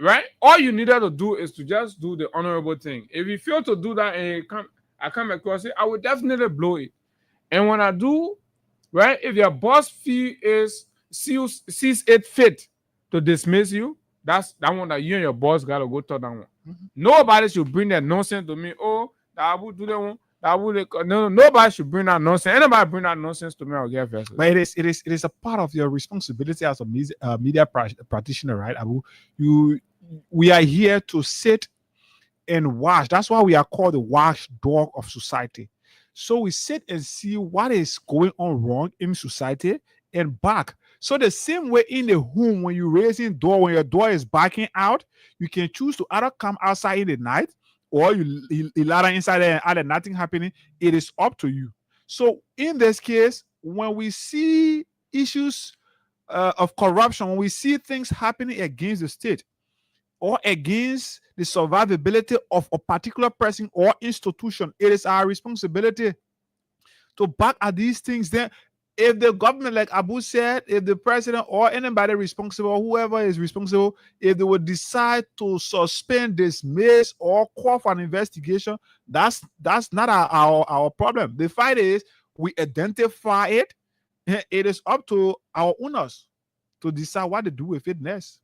Right? All you needed to do is to just do the honorable thing. If you fail to do that and I come across it, I will definitely blow it. And when I do, right, if your boss sees it fit to dismiss you, that's that one that you and your boss gotta go talk that one. Nobody should bring that nonsense to me. Oh, that I will do that one. No, nobody should bring that nonsense. Anybody bring that nonsense to me, I'll get versus. But it is a part of your responsibility as a media practitioner, right, Abu? We are here to sit and watch. That's why we are called the watchdog of society. So we sit and see what is going on wrong in society and back. So the same way in the home, when you're raising door, when your door is backing out, you can choose to either come outside in the night or you lie down inside there and nothing happening, it is up to you. So in this case, when we see issues of corruption, when we see things happening against the state or against the survivability of a particular person or institution, it is our responsibility to back at these things. Then if the government, like Abu said, if the president or anybody responsible, whoever is responsible, if they would decide to suspend, dismiss, or call for an investigation, that's not our problem. The fight is we identify it. It is up to our owners to decide what to do with it next.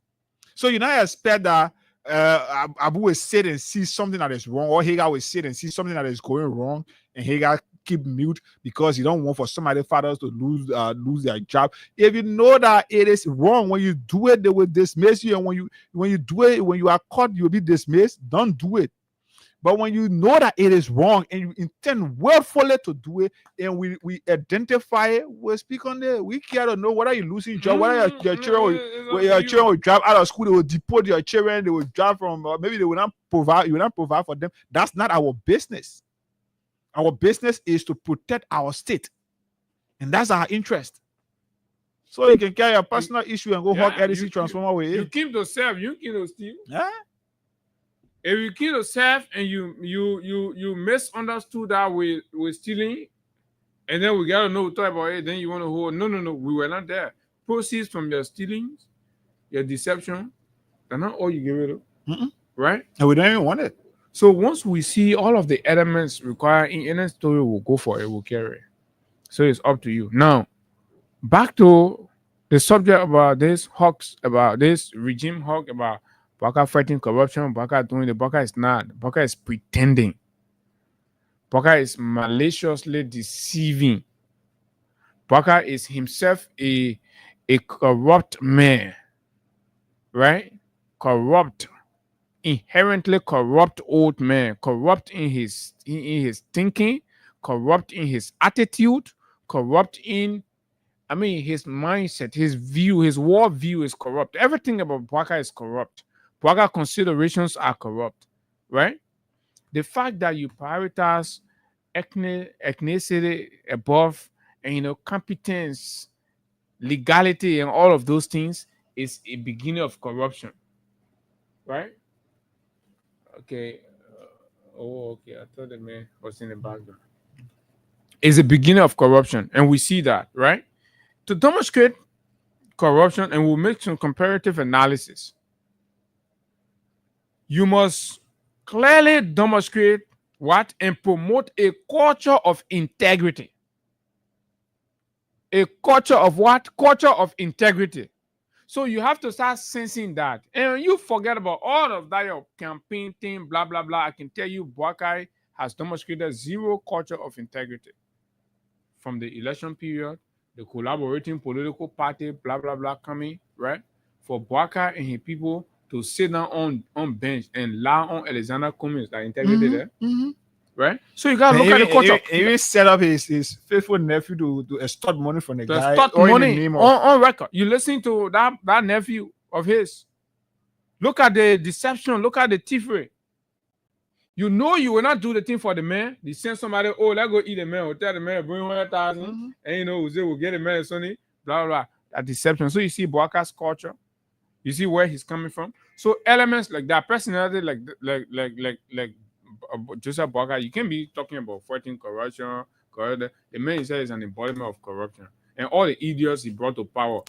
So you not expect that Abu will sit and see something that is wrong, or Hagar will sit and see something that is going wrong, and Hagar keep mute because you don't want for somebody fathers to lose their job. If you know that it is wrong, when you do it, they will dismiss you, and when you do it, when you are caught, you'll be dismissed. Don't do it. But when you know that it is wrong and you intend willfully to do it, and we identify it, we speak on it. We care to know whether you're losing job, whether your children will drive out of school, they will deport your children, they will drive from, maybe they will not provide, you will not provide for them. That's not our business. Our business is to protect our state, and that's our interest. So you can carry your personal issue and go hug LDC Transformer with it. You keep to serve, you keep to steal. Yeah. If you kill yourself and you misunderstood that with stealing, and then we gotta know talk about it, then you want to hold. No, we were not there. Proceeds from your stealings, your deception, they're not all you get rid of. Right? And we don't even want it. So once we see all of the elements required in any story, we'll go for it, we'll carry it. So it's up to you. Now, back to the subject about this hawks, about this regime hawk, about Baka fighting corruption. Baka doing the Baka is not. Baka is pretending. Baka is maliciously deceiving. Baka is himself a corrupt man. Right? Corrupt. Inherently corrupt old man. Corrupt in his thinking. Corrupt in his attitude. Corrupt in his mindset, his view, his world view is corrupt. Everything about Baka is corrupt. Baka considerations are corrupt, right? The fact that you prioritize ethnicity above, and competence, legality, and all of those things is a beginning of corruption, right? Okay. Okay. I thought the man was in the background. It's a beginning of corruption, and we see that, right? To demonstrate corruption, and we'll make some comparative analysis, you must clearly demonstrate what and promote a culture of integrity. A culture of what? Culture of integrity. So you have to start sensing that. And you forget about all of that, your campaign thing, blah, blah, blah. I can tell you, Boakai has demonstrated zero culture of integrity. From the election period, the collaborating political party, blah, blah, blah, coming, right? For Boakai and his people to sit down on bench and lie on Alexander Cummings, that integrity there, right? So you gotta look at the culture. He even set up his faithful nephew to extort money from the guy. Extort money on record. You listen to that nephew of his. Look at the deception. Look at the thievery. You know you will not do the thing for the man. You send somebody, let's go eat the man. Or tell the man, bring 100,000. And we'll get the man Sonny. Blah, blah, blah. That deception. So you see Boaka's culture. You see where he's coming from. So elements like that, personality like Joseph Boaka, you can be talking about fighting corruption. The man himself is an embodiment of corruption. And all the idiots he brought to power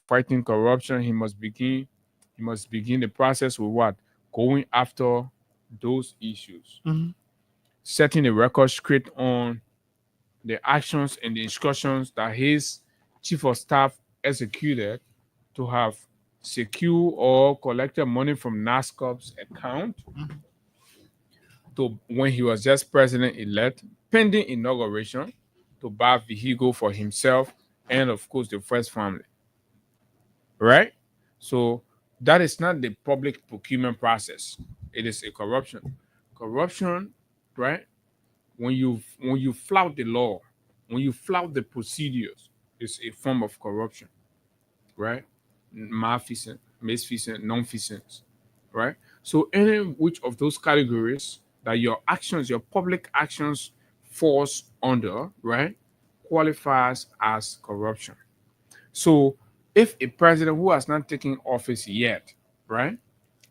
fighting corruption, he must begin the process with what? Going after those issues. Setting a record straight on the actions and the instructions that his chief of staff executed to have secured or collected money from NASCOP's account to when he was just president-elect, pending inauguration, to buy a vehicle for himself and, of course, the first family. Right? So that is not the public procurement process. It is a corruption. Corruption, right? When you flout the law, when you flout the procedures, it's a form of corruption, right? Malfeasance, misfeasance, non-feasance, right? So any which of those categories that your actions, your public actions falls under, right, qualifies as corruption. So if a president who has not taken office yet, right,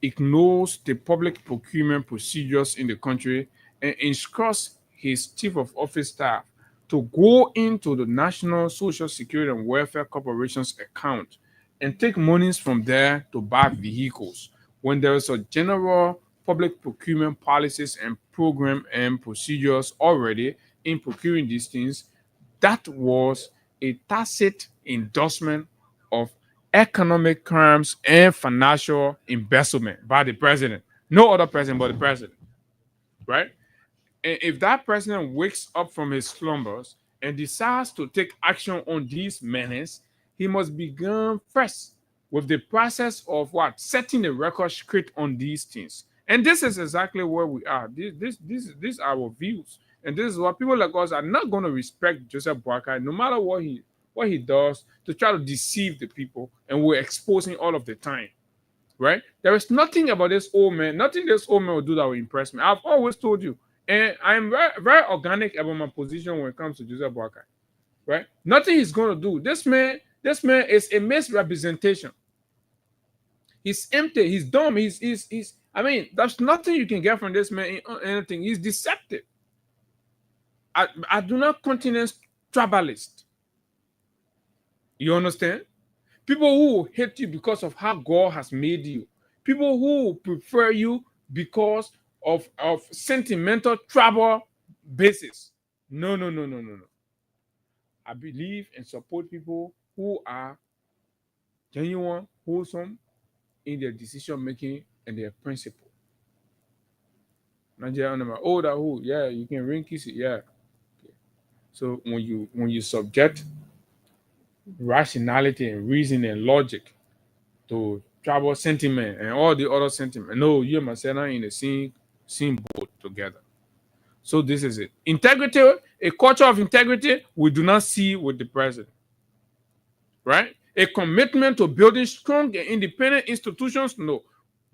ignores the public procurement procedures in the country and instructs his chief of office staff to go into the National Social Security and Welfare Corporation's account and take monies from there to buy vehicles, when there is a general public procurement policies and program and procedures already in procuring these things, that was a tacit endorsement of economic crimes and financial embezzlement by the president. No other president but the president, right? And if that president wakes up from his slumbers and decides to take action on these menaces, he must begin first with the process of what? Setting the record straight on these things. And this is exactly where we are. These are our views. And this is what people like us are not going to respect Joseph Boakai, no matter what he does to try to deceive the people, and we're exposing all of the time. Right? There is nothing about this old man, nothing this old man will do that will impress me. I've always told you. And I'm very, very organic about my position when it comes to Joseph Boakai. Right? Nothing he's going to do. This man is a misrepresentation. He's empty. He's dumb. He's I mean, there's nothing you can get from this man in anything. He's deceptive. I do not countenance tribalists. You understand? People who hate you because of how God has made you. People who prefer you because of sentimental tribal basis. No. I believe and support people who are genuine, wholesome in their decision making and their principle. Nigeria, yeah, you can ring kiss it, yeah. Okay. So when you subject rationality and reason and logic to tribal sentiment and all the other sentiment, no, you and myself are in the same boat together. So this is it. Integrity, a culture of integrity, we do not see with the president. Right? A commitment to building strong and independent institutions, no.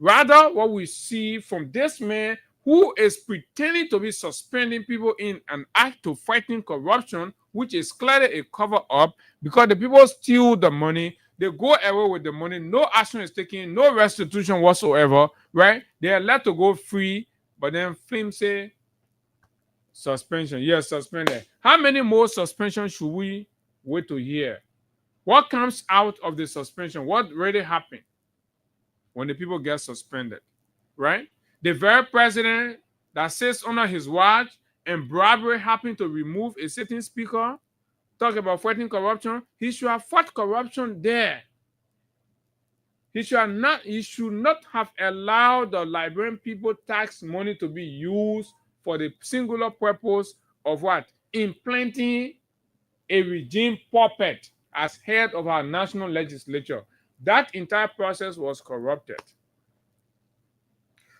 Rather, what we see from this man who is pretending to be suspending people in an act to fighting corruption, which is clearly a cover-up, because the people steal the money, they go away with the money, no action is taken, no restitution whatsoever, right? They are let to go free, but then Flynn say, suspension, yes, suspended. How many more suspensions should we wait to hear? What comes out of the suspension? What really happened when the people get suspended, right? The very president that sits under his watch and bribery happened to remove a sitting speaker, talk about fighting corruption, he should have fought corruption there. He should not have allowed the Liberian people tax money to be used for the singular purpose of what? Implanting a regime puppet as head of our national legislature. That entire process was corrupted.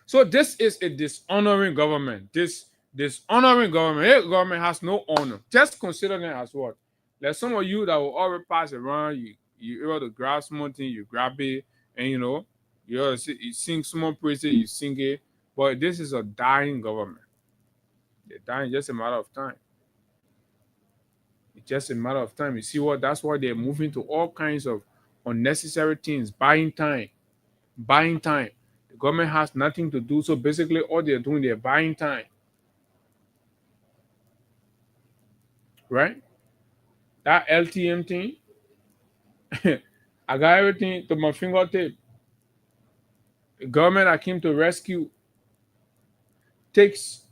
So this is a dishonoring government. This dishonoring government. Your government has no honor. Just consider them as what? There's some of you that will already pass around. You able to grab something, you grab it, and you sing small praises, you sing it. But this is a dying government. They're dying just a matter of time. It's just a matter of time. You see what? That's why they're moving to all kinds of unnecessary things, buying time. The government has nothing to do, so basically all they're doing, they're buying time. Right? That LTM thing, I got everything to my fingertip. The government that came to rescue takes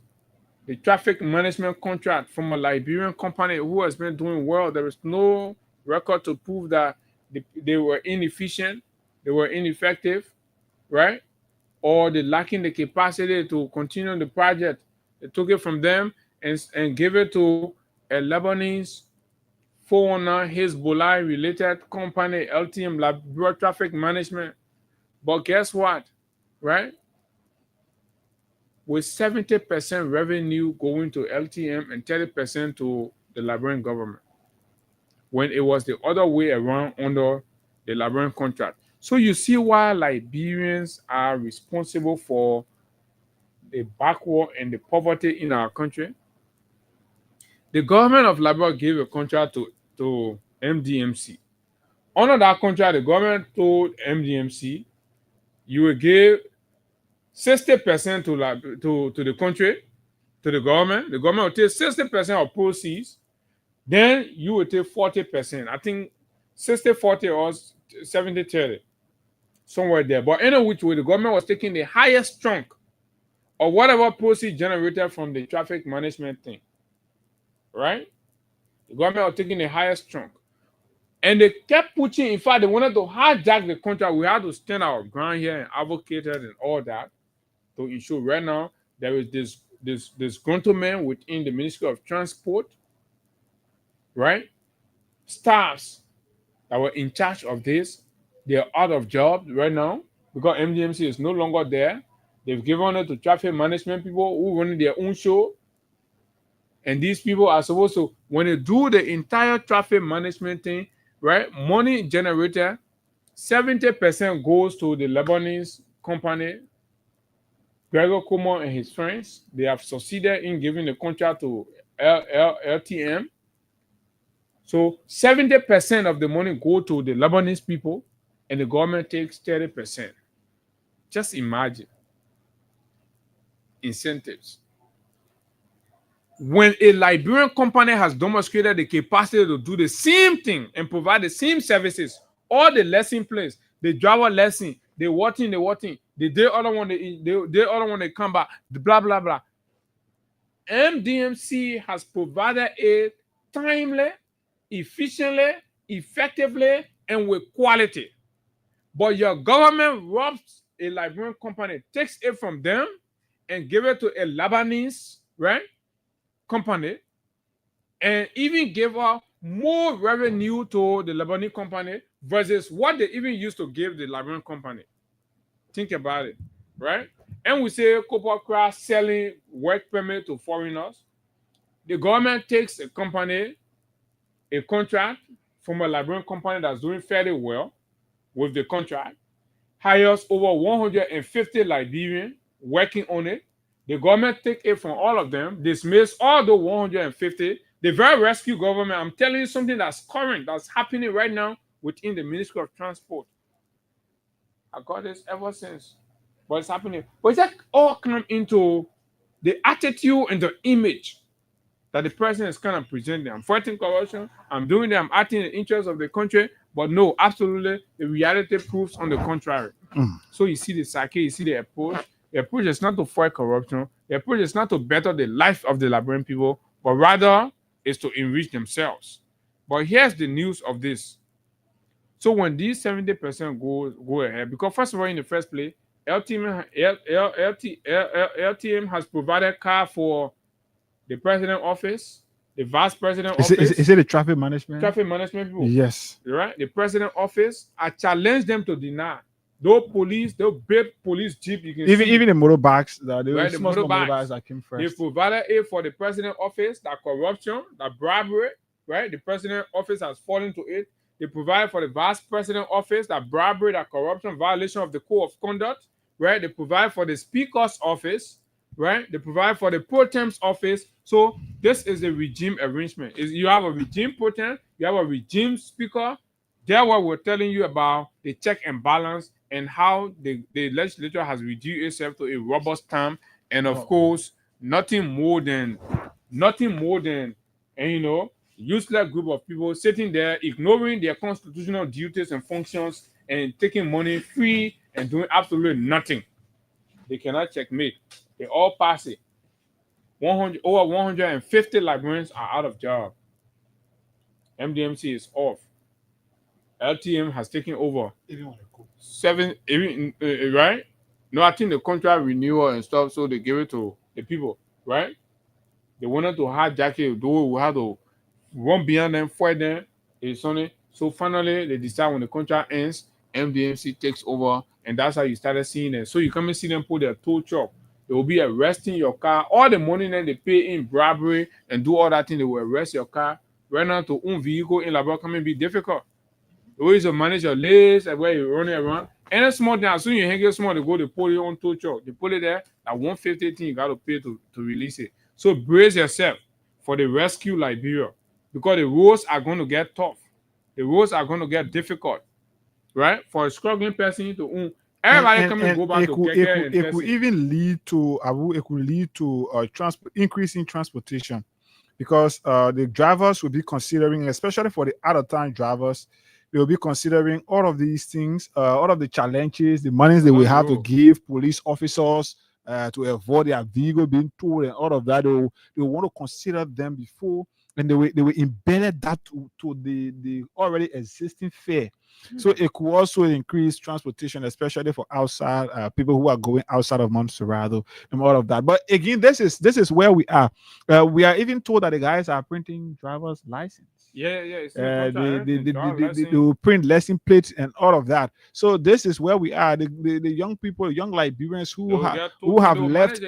the traffic management contract from a Liberian company who has been doing well. There is no record to prove that they were inefficient, they were ineffective, right? Or they lacking the capacity to continue the project. They took it from them and gave it to a Lebanese 419 Hezbollah related company, LTM, Liberal Traffic Management. But guess what, right? With 70% revenue going to LTM and 30% to the Liberian government, when it was the other way around under the Liberian contract. So you see why Liberians are responsible for the backward and the poverty in our country. The government of Liberia gave a contract to MDMC. Under that contract, the government told MDMC, you will give 60% to the country, to the government. The government will take 60% of proceeds. Then you will take 40%. I think 60-40 or 70-30. Somewhere there. But anyway, which way, the government was taking the highest chunk of whatever proceeds generated from the traffic management thing. Right? The government was taking the highest chunk. And they kept pushing. In fact, they wanted to hijack the contract. We had to stand our ground here and advocate it and all that to ensure right now there is this gentleman within the Ministry of Transport, right? Staffs that were in charge of this, they're out of job right now because MDMC is no longer there. They've given it to traffic management people who run their own show. And these people are supposed to, when they do the entire traffic management thing, right, money generated, 70% goes to the Lebanese company, Gregor Como and his friends. They have succeeded in giving the contract to LTM. So 70% of the money go to the Lebanese people, and the government takes 30%. Just imagine. Incentives. When a Liberian company has demonstrated the capacity to do the same thing and provide the same services, all the lesson plans, the driver lesson, the watching, the day other one, the other one they come back, the blah blah blah. MDMC has provided it timely, efficiently, effectively, and with quality. But your government robs a Liberian company, takes it from them, and give it to a Lebanese, right, company, and even give her more revenue to the Lebanese company versus what they even used to give the Liberian company. Think about it, right? And we say corporate selling work permit to foreigners. The government takes a company, a contract from a Liberian company that's doing fairly well with the contract, hires over 150 Liberians working on it. The government take it from all of them, dismiss all the 150. The very rescue government, I'm telling you something that's current, that's happening right now within the Ministry of Transport. I got this ever since. But it's happening. But that all come into the attitude and the image that the president is kind of presenting. I'm fighting corruption. I'm doing that. I'm acting in the interest of the country. But no, absolutely, the reality proves on the contrary. So you see the psyche, you see the approach. The approach is not to fight corruption. The approach is not to better the life of the Liberian people, but rather is to enrich themselves. But here's the news of this. So when these 70% go ahead, because first of all, in the first place, LTM has provided car for the president office, the vice president office. Is it the traffic management? Traffic management people. Yes. Right? The president office. I challenge them to deny. Those big police jeep, you can see. Even the motorbikes, the small motorbikes that came first. They provided it for the president office, that corruption, that bribery, right? The president office has fallen to it. They provide for the vice president office, that bribery, that corruption, violation of the code of conduct, right? They provide for the speaker's office, right? They provide for the pro temp's office. So this is a regime arrangement. You have a regime pro temp, you have a regime speaker. That's what we're telling you about the check and balance and how the legislature has reduced itself to a robust term. And of course, nothing more than, and Useless group of people sitting there, ignoring their constitutional duties and functions and taking money free and doing absolutely nothing. They cannot checkmate. They all pass it. Over 150 librarians are out of job. MDMC is off. LTM has taken over. Right? No, I think the contract renewal and stuff, so they gave it to the people, right? They wanted to hijack it, though we had to run beyond them, fight them. It's only so finally they decide when the contract ends, MDMC takes over, and that's how you started seeing it. So you come and see them put their tow truck. They will be arresting your car. All the money that they pay in bribery and do all that thing, they will arrest your car. Right now, to own vehicle in Labor can be difficult. The way you manage your list and where you're running around. Any small thing, as soon as you hang it small, they go to pull it on tow truck. They pull it there, at 150 thing you got to pay to release it. So brace yourself for the rescue Liberia, because the roads are going to get tough. The roads are going to get difficult, right? For a struggling person to own. Everybody come and go back to Keke. It could even lead to increase in transportation, because the drivers will be considering, especially for the out-of-town drivers, they will be considering all of these things, all of the challenges, the monies they will have to give police officers to avoid their vehicle being towed and all of that. They will want to consider them before, and they will embed that to the already existing fare. So it could also increase transportation, especially for outside people who are going outside of Montserrat and all of that. But again, this is where we are. We are even told that the guys are printing driver's license. Yeah. They will print lesson plates and all of that. So this is where we are. The young people, young Liberians who have left.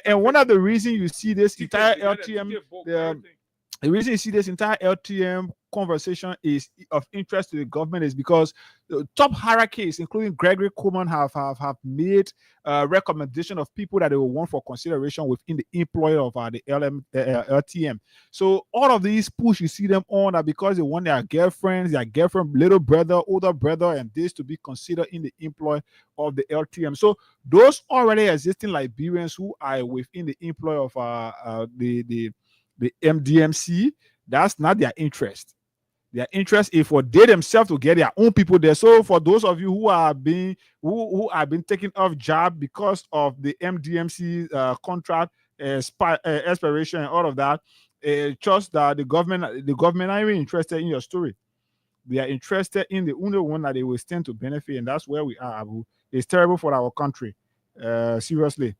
And one of the reasons you see this entire LTM, the reason you see this entire LTM conversation is of interest to the government is because the top hierarchies, including Gregory Coleman, have made a recommendation of people that they will want for consideration within the employer of the LTM. So all of these push, you see them on that because they want their girlfriend, little brother, older brother, and this to be considered in the employ of the LTM. So those already existing Liberians who are within the employ of the MDMC, that's not their interest. Their interest is for they themselves to get their own people there. So for those of you who have been taken off job because of the MDMC contract expiration and all of that, just that the government are even interested in your story. They are interested in the only one that they will stand to benefit, and that's where we are, Abu. It's terrible for our country. Seriously,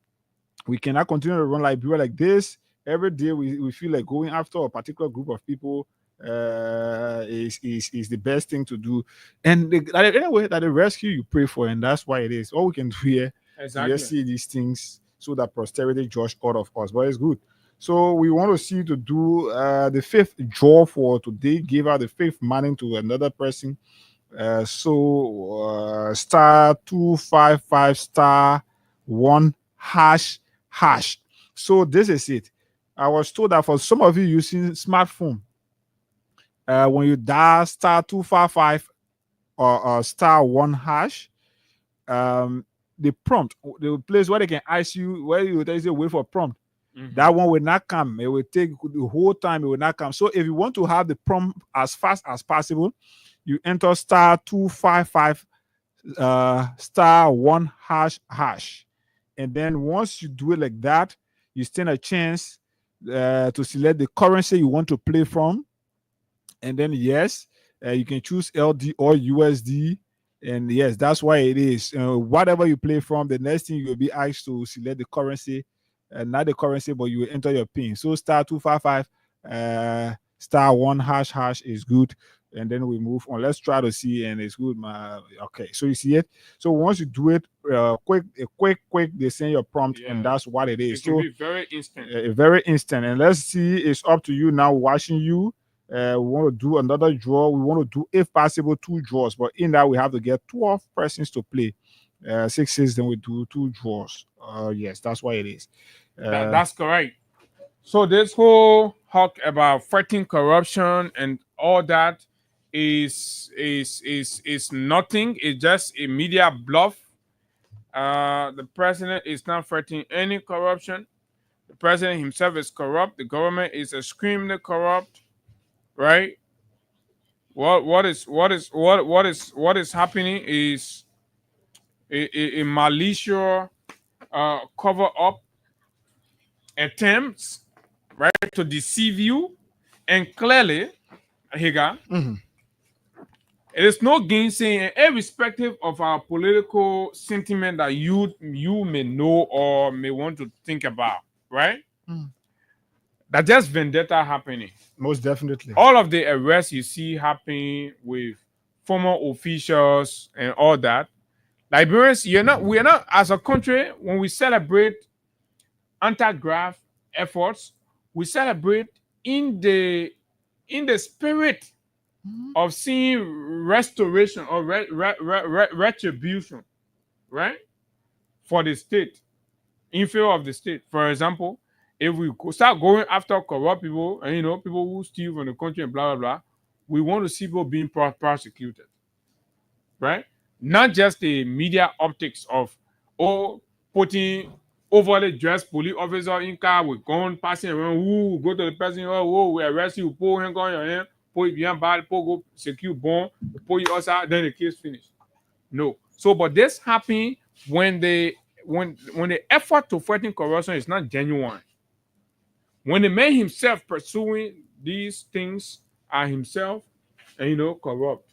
we cannot continue to run Liberia like this. Every day we feel like going after a particular group of people is the best thing to do. And anyway, that the rescue you pray for, and that's why it is. All we can do here is just see these things so that posterity judge out of us. But it's good. So we want to see to do the fifth draw for today. Give out the fifth money to another person. So star 255 star 1 hash. So this is it. I was told that for some of you using smartphone, when you dial star 255 or star 1 hash, the prompt, the place where they can ask you, where you wait for prompt, that one will not come. It will take the whole time. It will not come. So if you want to have the prompt as fast as possible, you enter star 255 star 1 hash, and then once you do it like that, you stand a chance to select the currency you want to play from, and then you can choose LD or USD, and yes, that's why it is whatever you play from. The next thing you will be asked to select the currency, not the currency, but you will enter your pin. So star 255 star 1 hash is good, and then we move on. Let's try to see, and it's good. Okay, so you see it. So once you do it, quick, they send your prompt, and that's what it is. It can be very instant. Very instant. And let's see, it's up to you now. Watching you, we want to do another draw. We want to do, if possible, 2 draws, but in that we have to get 12 persons to play. 6, then we do 2 draws. Yes, that's why it is. That's correct. So this whole talk about fighting corruption and all that is nothing. It's just a media bluff. The president is not fighting any corruption. The president himself is corrupt. The government is extremely corrupt, right? What is happening is a malicious cover up attempts, right, to deceive you, and clearly, Higa, it is no gainsaying, irrespective of our political sentiment that you may know or may want to think about, right? That just vendetta happening. Most definitely. All of the arrests you see happening with former officials and all that, Liberians, we are not as a country, when we celebrate anti-graft efforts, we celebrate in the spirit of seeing restoration or retribution, right, for the state, in favor of the state. For example, if we start going after corrupt people and people who steal from the country and blah blah blah, we want to see people being prosecuted, right? Not just the media optics of putting overly dressed police officer in car with gun passing around, who go to the person, we arrest you, pull him on your hand, pull it behind bad, pull go secure bond, pull you outside, then the case finished. No. So, but this happen when the effort to fighting corruption is not genuine. When the man himself pursuing these things are himself and corrupt.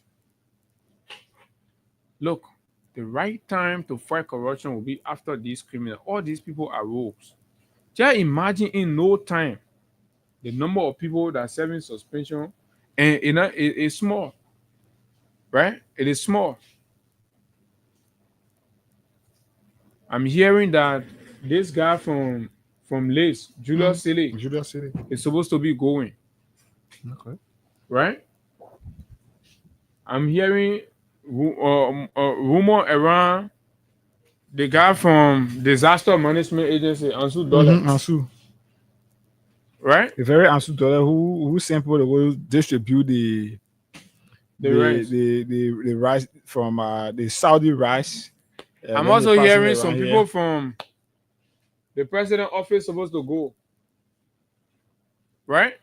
Look, the right time to fight corruption will be after these criminals. All these people are rogues. Just imagine in no time the number of people that are serving suspension, and it's small, right? It is small. I'm hearing that this guy from Lace, Julius City, is supposed to be going. Okay. Right? I'm hearing rumor around the guy from Disaster Management Agency, Ansu Dollar. Ansu. Right? A very Ansu Dollar who sent people to go distribute the rice from the Saudi rice. I'm also hearing some people from the president office supposed to go. Right?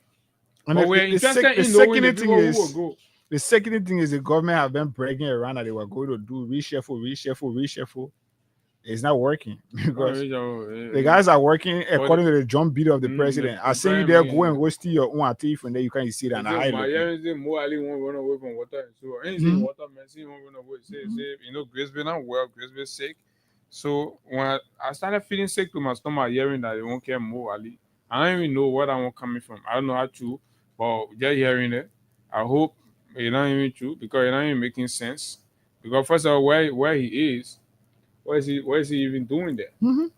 And but we're interested in knowing the people who will go. The second thing is the government have been bragging around that they were going to do reshuffle. It's not working because the guys are working according to the drum beat of the president. I say you there go and go steal your own thief and then you can't see that on the highway. Mo Ali won't run away from water. So anything water, Messi won't run away. Say, Grace been not well, Grace been sick. So when I started feeling sick to my stomach, hearing that they won't care Mo Ali, I don't even know where that one coming from. I don't know how true, but just hearing it, I hope it's not even true because it's not even making sense. Because first of all, where he is, what is he even doing there?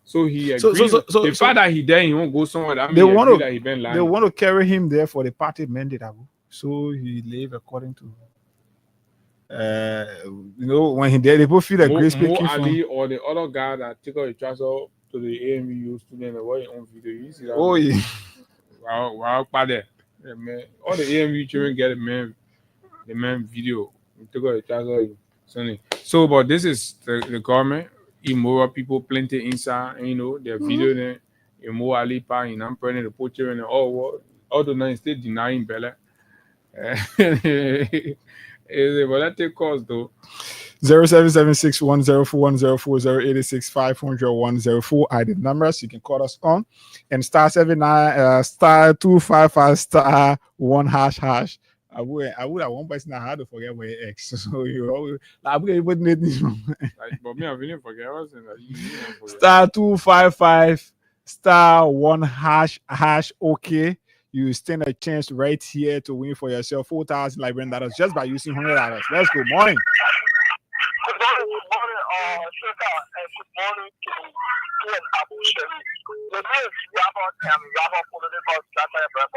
So he agrees. The fact that he there, he won't go somewhere. That means that he been lying. They want to carry him there for the party mandate. So he live according to. When he there, they both feel like Grace Mo Ali or the other guy that took out the trouser to the AMU student and watch on video. You see that? Oh yeah. Wow, there. Yeah, man. All the AMU children get the man video. He took out the trouser. So, but this is the government. Immoral people plenty inside, and their video there. Mo Ali pa in Amprene the poacher and all the nine still denying Bella. But that take cost though. 0776104104086500 are the numbers you can call us on, and *79 *255 *1##. I would have one person that had to forget my ex. So you always I would need this one. But me, I really forget. I was in that. *255 *1##. Okay, you stand a chance right here to win for yourself $4,000 Liberian dollars just by using $100. Let's go. Morning. Good morning, Shaka, and good morning to you and Abu Sheri. The name is Yaba political strategy. I'm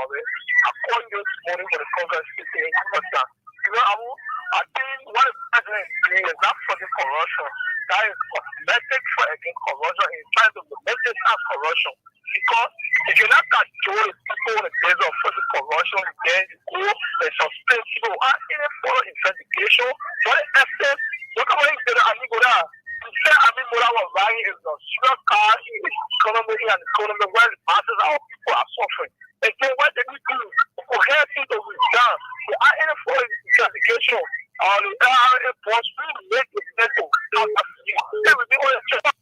calling you this morning for the Congress city in Pakistan. Abu, I think what the president is doing is not for the corruption. That is cosmetic for against corruption. He's trying to message as corruption. Because if you're not that sure the people in the days of the corruption, then you go and suspend people are in a full investigation. What essence? Look at what he said, Amigoda. He said Amigoda was lying in the sugar car, in the economy, and economy where the masses of people are suffering. again, what did we do? For helping to withdraw the INFO certification on the force to make the network. They will be on the job.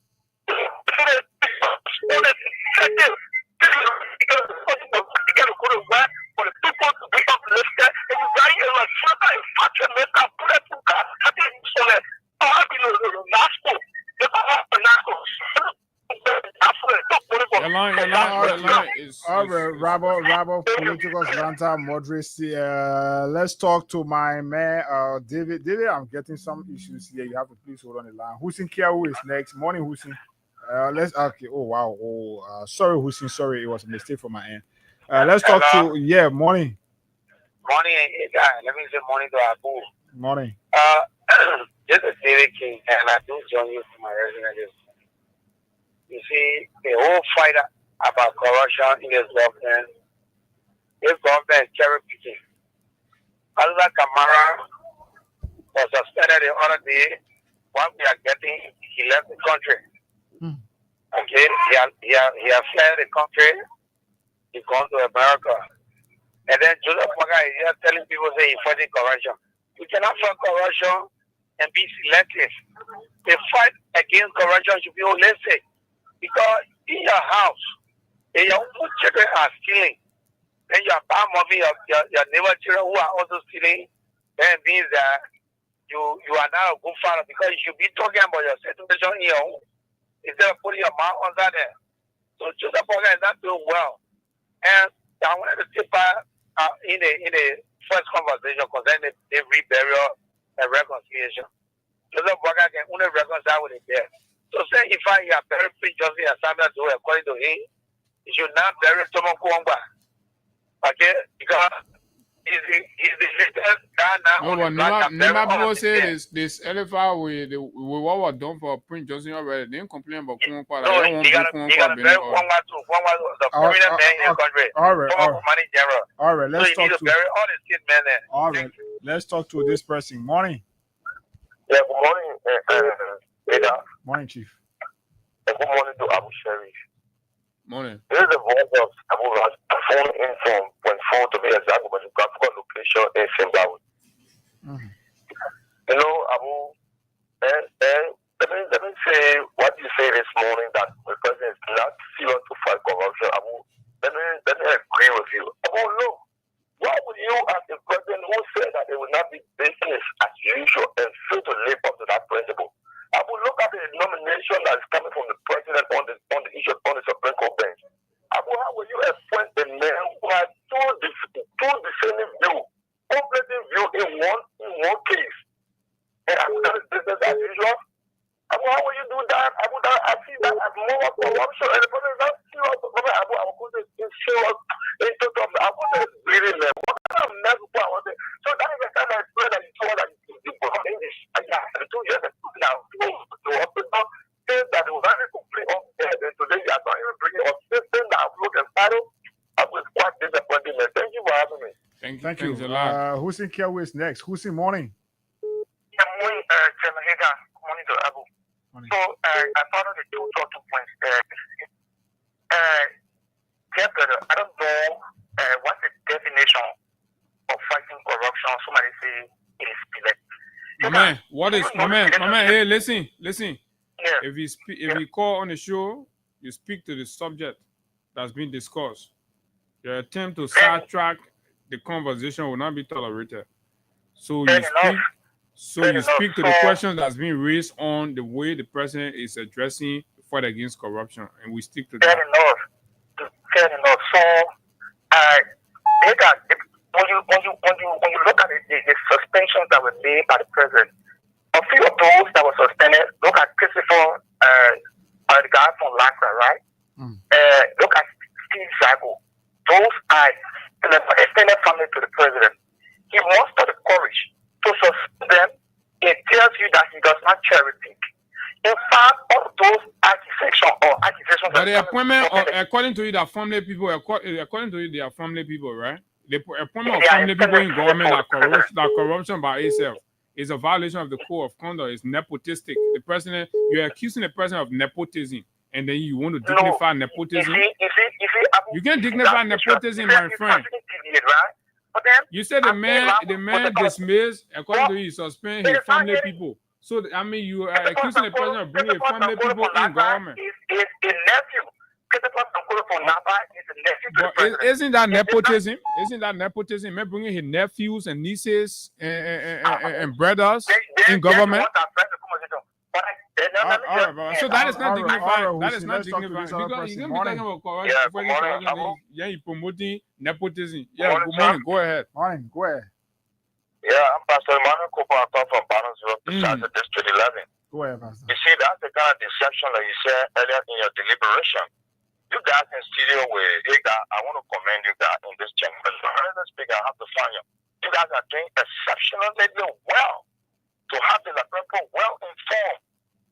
For the people to be uplifted, and you got here like sugar and factory make up put it to God. I think so that I'll be the gospel. Your line is all right, Rabble, political Ranta, moderacy. Let's talk to my man, David. David, I'm getting some issues here. You have to please hold on the line. Hussein Kiawu is next. Morning, Hussein. Okay. Oh wow. Sorry, Hussein. Sorry, it was a mistake from my end. Let's talk to morning. Morning, guys. Let me say morning to Abu. Morning. This is David King, and I do join you for my resident. You see, the whole fight about corruption in this government cherry picking. Allah Kamara was suspended the other day. What we are getting, he left the country. Okay, he has fled the country. He gone to America. And then Joseph Maga is here telling people say he's fighting corruption. We cannot fight corruption and be selective. The fight against corruption should be holistic. Because in your house, if your own children are stealing, then you are part of your neighbor children who are also stealing, then it means that you are not a good father because you should be talking about your situation in your own instead of putting your mouth under there. So Joseph Maga is not doing well. And I wanted to tip in the first conversation concerning the reburial and reconciliation. Joseph Maga can only reconcile with the dead. So say if I have buried Prince Johnson and Samuel Doe according to him, he should not bury Tomo Kuongba. Okay? Because he's the latest guy now. No, but Nema say this LFR with what was done for Prince Johnson already. They didn't complain about Kuongba. No, he got to bury Kuongba too. Kuongba was the prominent man in the country. All right, let's talk to bury all the state men there. All right, let's talk to this person. Morning. Yeah, good morning, Ada. Morning, Chief. Good morning to Abu Sharif. Morning. This is the voice of Abu Raj. Phone in from 0.4 to be exact, but the graphical location in Zimbabwe. You know, Abu, let me say what you say this morning that the president is not serious to fight corruption. Abu, let me agree with you. Abu, look, why would you, as the president who said that it will not be business as usual and fail to live up to that principle? I will look at the nomination that is coming from the president on the issue on the Supreme Court bench. How will you appoint a man who has two dissenting views, conflicting views in one case? And that is business as usual. How will you do that? I see that as more corruption, and the president is not serious. I will put it in serious into something. I put it really man. What kind of mess I want to say? So that is the kind of explain that you saw that you put on English. And 2 years now, to hospital, things that will not complete up there. And today you are not even bringing up system that look and title. I was quite disappointed. Thank you for having me. Thank you. A lot. Hussein Kiawu is next. Hussein, morning. Yeah, morning, General. Morning to Abu. So I follow the two talking points. I don't know what's the definition of fighting corruption. Somebody say it is split. My man, hey, listen. Yeah. If you call on the show, you speak to the subject that's been discussed. Your attempt to sidetrack the conversation will not be tolerated. So you speak to the question that's being raised on the way the president is addressing the fight against corruption, and we stick to that. Fair enough. So, when you look at the suspensions that were made by the president, a few of those that were suspended, look at Christopher, the guy from Lakra, right? Look at Steve Zago. Those are extended family to the president. He mustered the courage to suspend them. It tells you that he does not cherry pick. In fact, all those accusations. But the appointment, according to you, they are family people. According to you, they are family people, right? The appointment of family people in government that corruption by itself is a violation of the code of conduct. It's nepotistic. The president, you're accusing the president of nepotism, and then you want to dignify nepotism. You see, You can't dignify nepotism, my friend. You said the man dismissed, according to you, suspend his family people. So, I mean, you are accusing the president of bringing family people in government. Is a nephew. But isn't that nepotism? Isn't that nepotism? Man bringing his nephews and nieces and brothers in government? So that is not dignified. That is not dignified. Because you can be talking about corruption. Yeah, you're promoting nepotism. Yeah, good morning. Go ahead. Morning. Go ahead. Yeah, I'm Pastor Emmanuel Cooper. I come from Barnesville, District 11. Go ahead, Pastor. You see, that's the kind of deception that you said earlier in your deliberation. You guys in studio with I want to commend you guys in this chamber. Let's speak. I have to find you. You guys are doing exceptionally well to have the people well informed.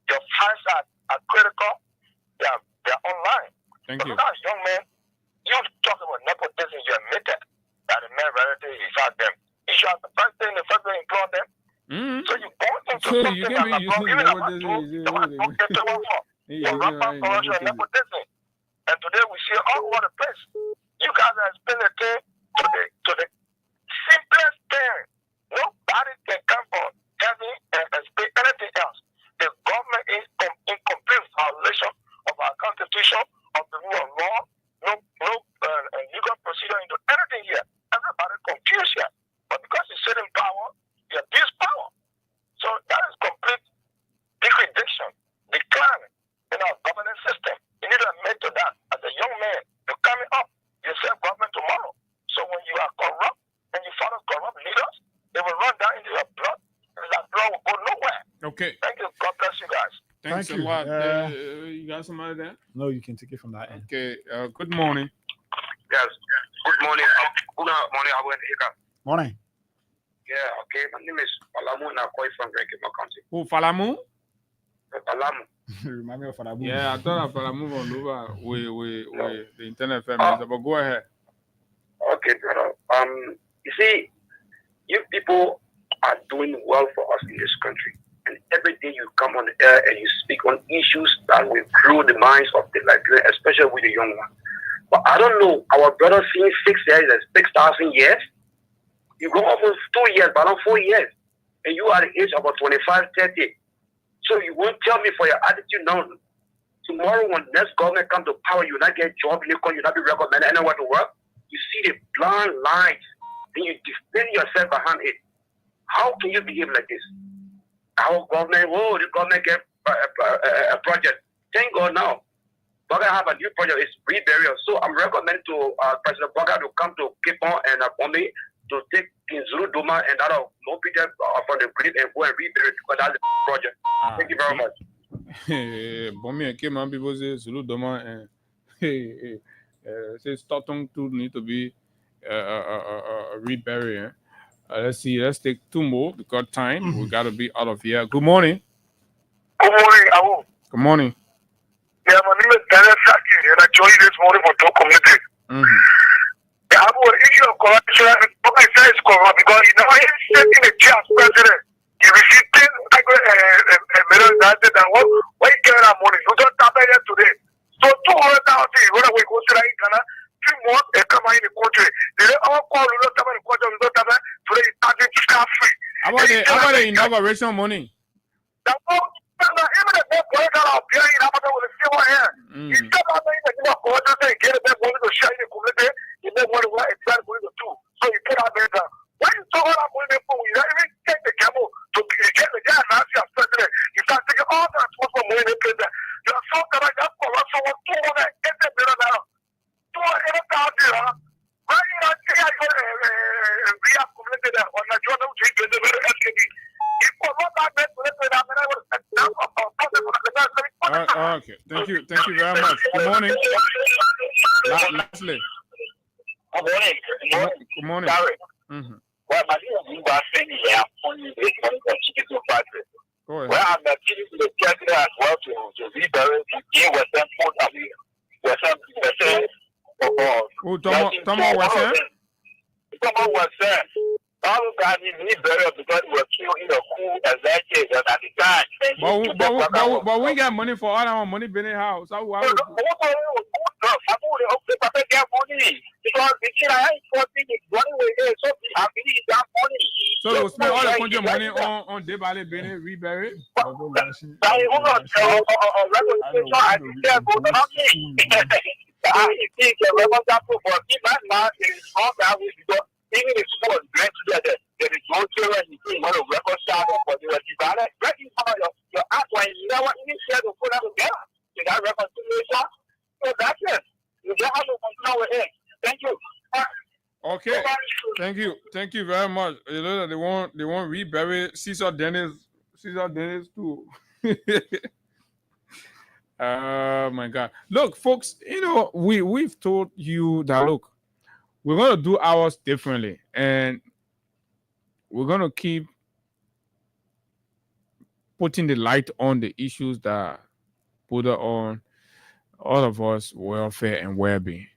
Your fans are critical. They're online. Thank you. As young men, you talk about nepotism. You admit that the man relative is out them. You should have the first thing employ them. So you go into something you can be using nepotism. And today we see all over the place. You guys are explaining the thing to the simplest thing. Nobody can come from heaven and explain anything else. The government is in complete violation of our constitution, of the rule of law. No legal procedure into anything here. Everybody confused here. But because you sit in power, you abuse power. So that is complete degradation, decline in our governance system. You need to admit to that. As a young man, you're coming up. You serve government tomorrow. So when you are corrupt and you follow corrupt leaders, they will run down into your blood, and that blood will go nowhere. Okay. Thank you. God bless you guys. Thanks a lot. You got somebody there? No, you can take it from that end. Okay. Good morning. Yes. Good morning. Good morning. Morning. Yeah. Okay. My name is Falamu Nakoi from Rekima County. Who, Falamu? Falamu. Remind me of Falamu. Yeah, I thought of Falamu on over with the internet family, but go ahead. Okay, brother. You see, you people are doing well for us in this country. And every day you come on the air and you speak on issues that will grow the minds of the Liberians, especially with the young ones. But I don't know, our brother seeing 6 years and 6,000 years. You go almost 2 years, but not 4 years. And you are the age of about 25, 30. So you won't tell me for your attitude now. Tomorrow when next government come to power, you will not get a job, you will not be recommended anywhere to work. You see the blind lights, and you defend yourself behind it. How can you behave like this? Our government, the government get a project. Thank God now. Boga have a new project, it's reburial. So I'm recommending to President Boga to come to Cape Town and Bombay to take in Zulu Doma and that of no people from the grid and go and rebury it because that's the project. Thank you very much. Bombay and Cape Town people say Zulu Doma and say Stockton too need to be reburied. Let's see. Let's take 2 more because time. We got to be out of here. Good morning. Good morning, Abu. Good morning. Yeah, my name is Daniel Saki, and I joined you this morning for Talk Community. Yeah, Abu, the issue of corruption, what I say is corrupt because you know he's sitting in the chair as president. He received 10 million dollars and what he get that money? You don't tap it today. So 200,000, when we go to Ghana, 3 months and come in the country. They all call you don't tap in the country, you don't tap it. Today it's starting to start free. How about the inauguration money? That even the best boy got out here, with a silver hair. He stepped out there and get a best money to share in the community. He made money what it's trying to do. So he put out there. When you talk about money, you don't even take the camel to get the guy Nancy as president. You start taking all that responsible money in the you are so that I got corruption was $280 million. $280,000. Right now, we have community that on the journal to the SKD. Okay. Thank you very much. Good morning. Lastly. Good morning. Good morning. Sorry. Well, my name is saying here go ahead. Well, I'm appealing to the president as well to rebury in Western Port. Tomo Western. All guys need burial because we were killed in the coup at that day at the time. But we got money for all our money being in house. So why would okay, Papa get money. Because the kid I ain't 14 is running with it, so I believe that money. So you spend all the country money on Debale Bene reburied? Hold on, representation, I think go to I think the representative for keep that man is not that way because even if small great together, there is no children in the one of reconcile for the Regibana. Breaking some of your act when you never even share to put them together. You got reconciliation. So that's it. You just have to control with it. Thank you. Okay. Thank you very much. You know that they want rebury Caesar Dennis too. Oh my God. Look, folks, you know, we've told you that look, we're gonna do ours differently, and we're gonna keep putting the light on the issues that put on all of us welfare and well-being.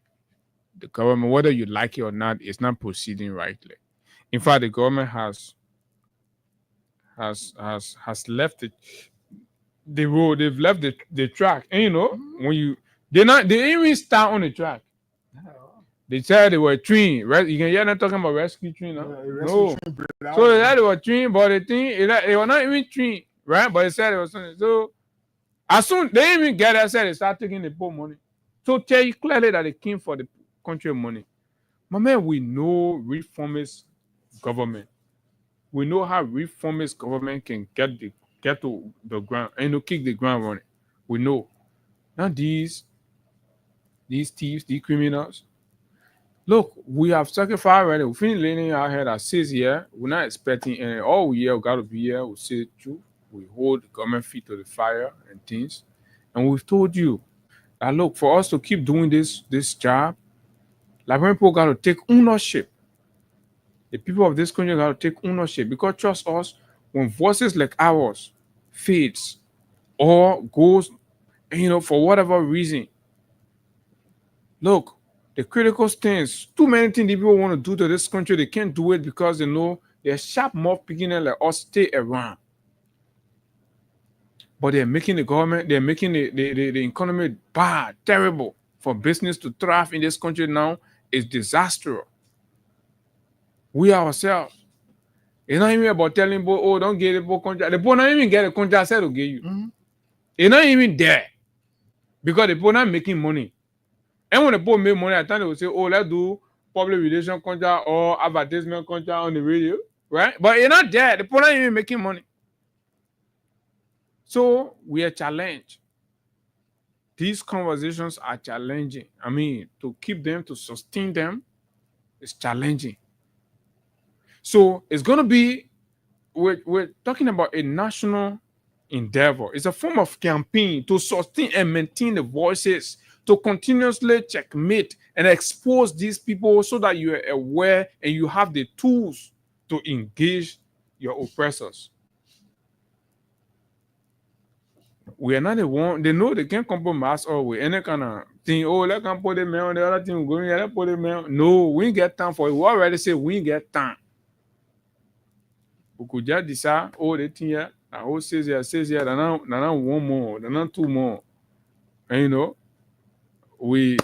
The government, whether you like it or not, is not proceeding rightly. In fact, the government has left the road. They've left the track, and you know when they didn't even start on the track. They said they were trained, right? You can hear them talking about rescue train. No, so they said they were trained, but the thing they were not even trained, right? But they said it was something. So as soon they didn't even get there, said they start taking the poor money. So tell you clearly that they came for the country money. My man, we know reformist government. We know how reformist government can get to the ground and kick the ground running. We know. Now these thieves, these criminals. Look, we have sacrificed already. We finished laying our head at 6 years. We're not expecting any. All year we got to be here. We say the truth. We hold the government feet to the fire and things. And we've told you that look, for us to keep doing this job, Liberian people got to take ownership. The people of this country got to take ownership because trust us, when voices like ours fades or goes, for whatever reason, look, the critical things, too many things people want to do to this country, they can't do it because they know they're sharp mouth picking like us stay around. But they're making the government, they're making the economy bad, terrible. For business to thrive in this country now is disastrous. We ourselves. It's not even about telling people, oh, don't get the contract. The people not even get a contract said to give you. Mm-hmm. It's not even there. Because the people not making money. And when the people make money, at times they will say, oh, let's do public relation contract or advertisement contract on the radio. Right? But it's not there. The people not even making money. So we are challenged. These conversations are challenging. I mean, to keep them, to sustain them, is challenging. So it's going to be, we're talking about a national endeavor. It's a form of campaign to sustain and maintain the voices, to continuously checkmate and expose these people so that you are aware and you have the tools to engage your oppressors. We are not the one, they know they can't compromise us with any kind of thing. Oh, let them put them on the other thing, going, let put them on. No, we ain't get time for it. We already say we ain't get time. We could just decide, oh, the thing here, I whole says here, then now one more, then now two more. And we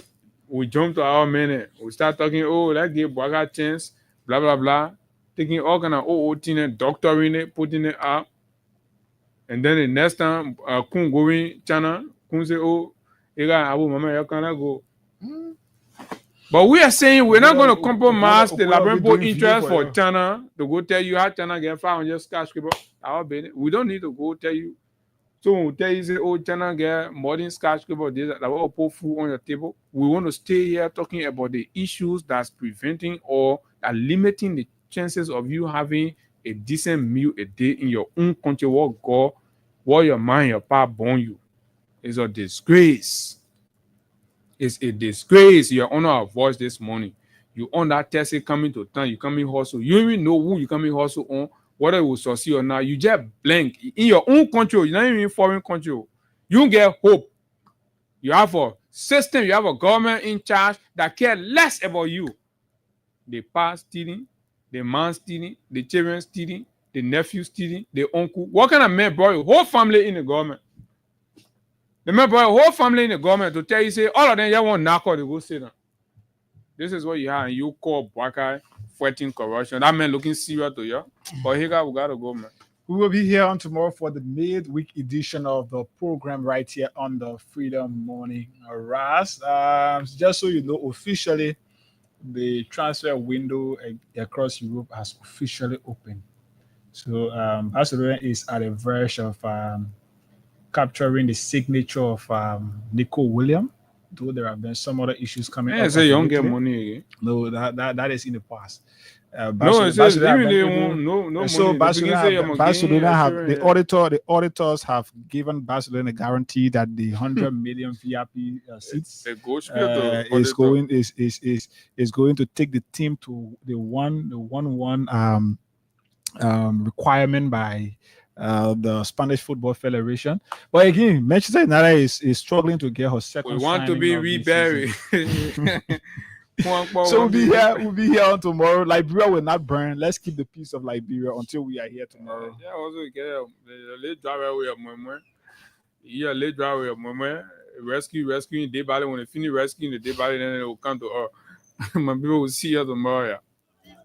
jump to our minute. We start talking, oh, let's give Baga a chance, blah, blah, blah. Taking all kind of thing, doctoring it, putting it up. And then the next time, Kun going China, Kun say, oh, you got Abu Mama, you cannot go. But we are saying we're not going to compromise the Labrampo interest for China to go tell you how China get 500 skyscraper. We don't need to go tell you. So when we tell you, say, oh, China get modern skyscraper, that will put food on your table. We want to stay here talking about the issues that's preventing or are limiting the chances of you having a decent meal a day in your own country. What your mind, your papa born you. It's a disgrace. It's a disgrace. You're on our voice this morning. You on that Tesla coming to town. You coming hustle. You don't even know who you coming hustle on, whether it will succeed or not. You just blank. In your own country, you're not even in foreign country. You don't get hope. You have a system, you have a government in charge that care less about you. The past stealing, the man stealing, the children stealing, the nephew stealing, the uncle. What kind of man brought your whole family in the government? Remember, a whole family in the government to tell you, say, all of them, you want knock out, they go sit down. This is what you have, and you call Bwaka fighting corruption. That man looking serious to you. But here, we got to go, man. We will be here on tomorrow for the midweek edition of the program right here on the Freedom Morning Ras. Just so you know, officially, the transfer window across Europe has officially opened. So Barcelona is at the verge of capturing the signature of Nico Williams, though there have been some other issues coming up. Say you don't get money again. No, that is in the past. No, it says even they want no so money. Barcelona have the auditors have given Barcelona a guarantee that the 100 million VIP seats is going to take the team to the one requirement by the Spanish Football Federation. But again, Manchester United is struggling to get her second. We want to be reburied. So we'll be here on tomorrow. Liberia will not burn. Let's keep the peace of Liberia until we are here tomorrow. Yeah, also get late driver away of my late driver of my rescuing the day body. When they finish rescuing the day body, then they will come to us. My people will see you tomorrow. Yeah.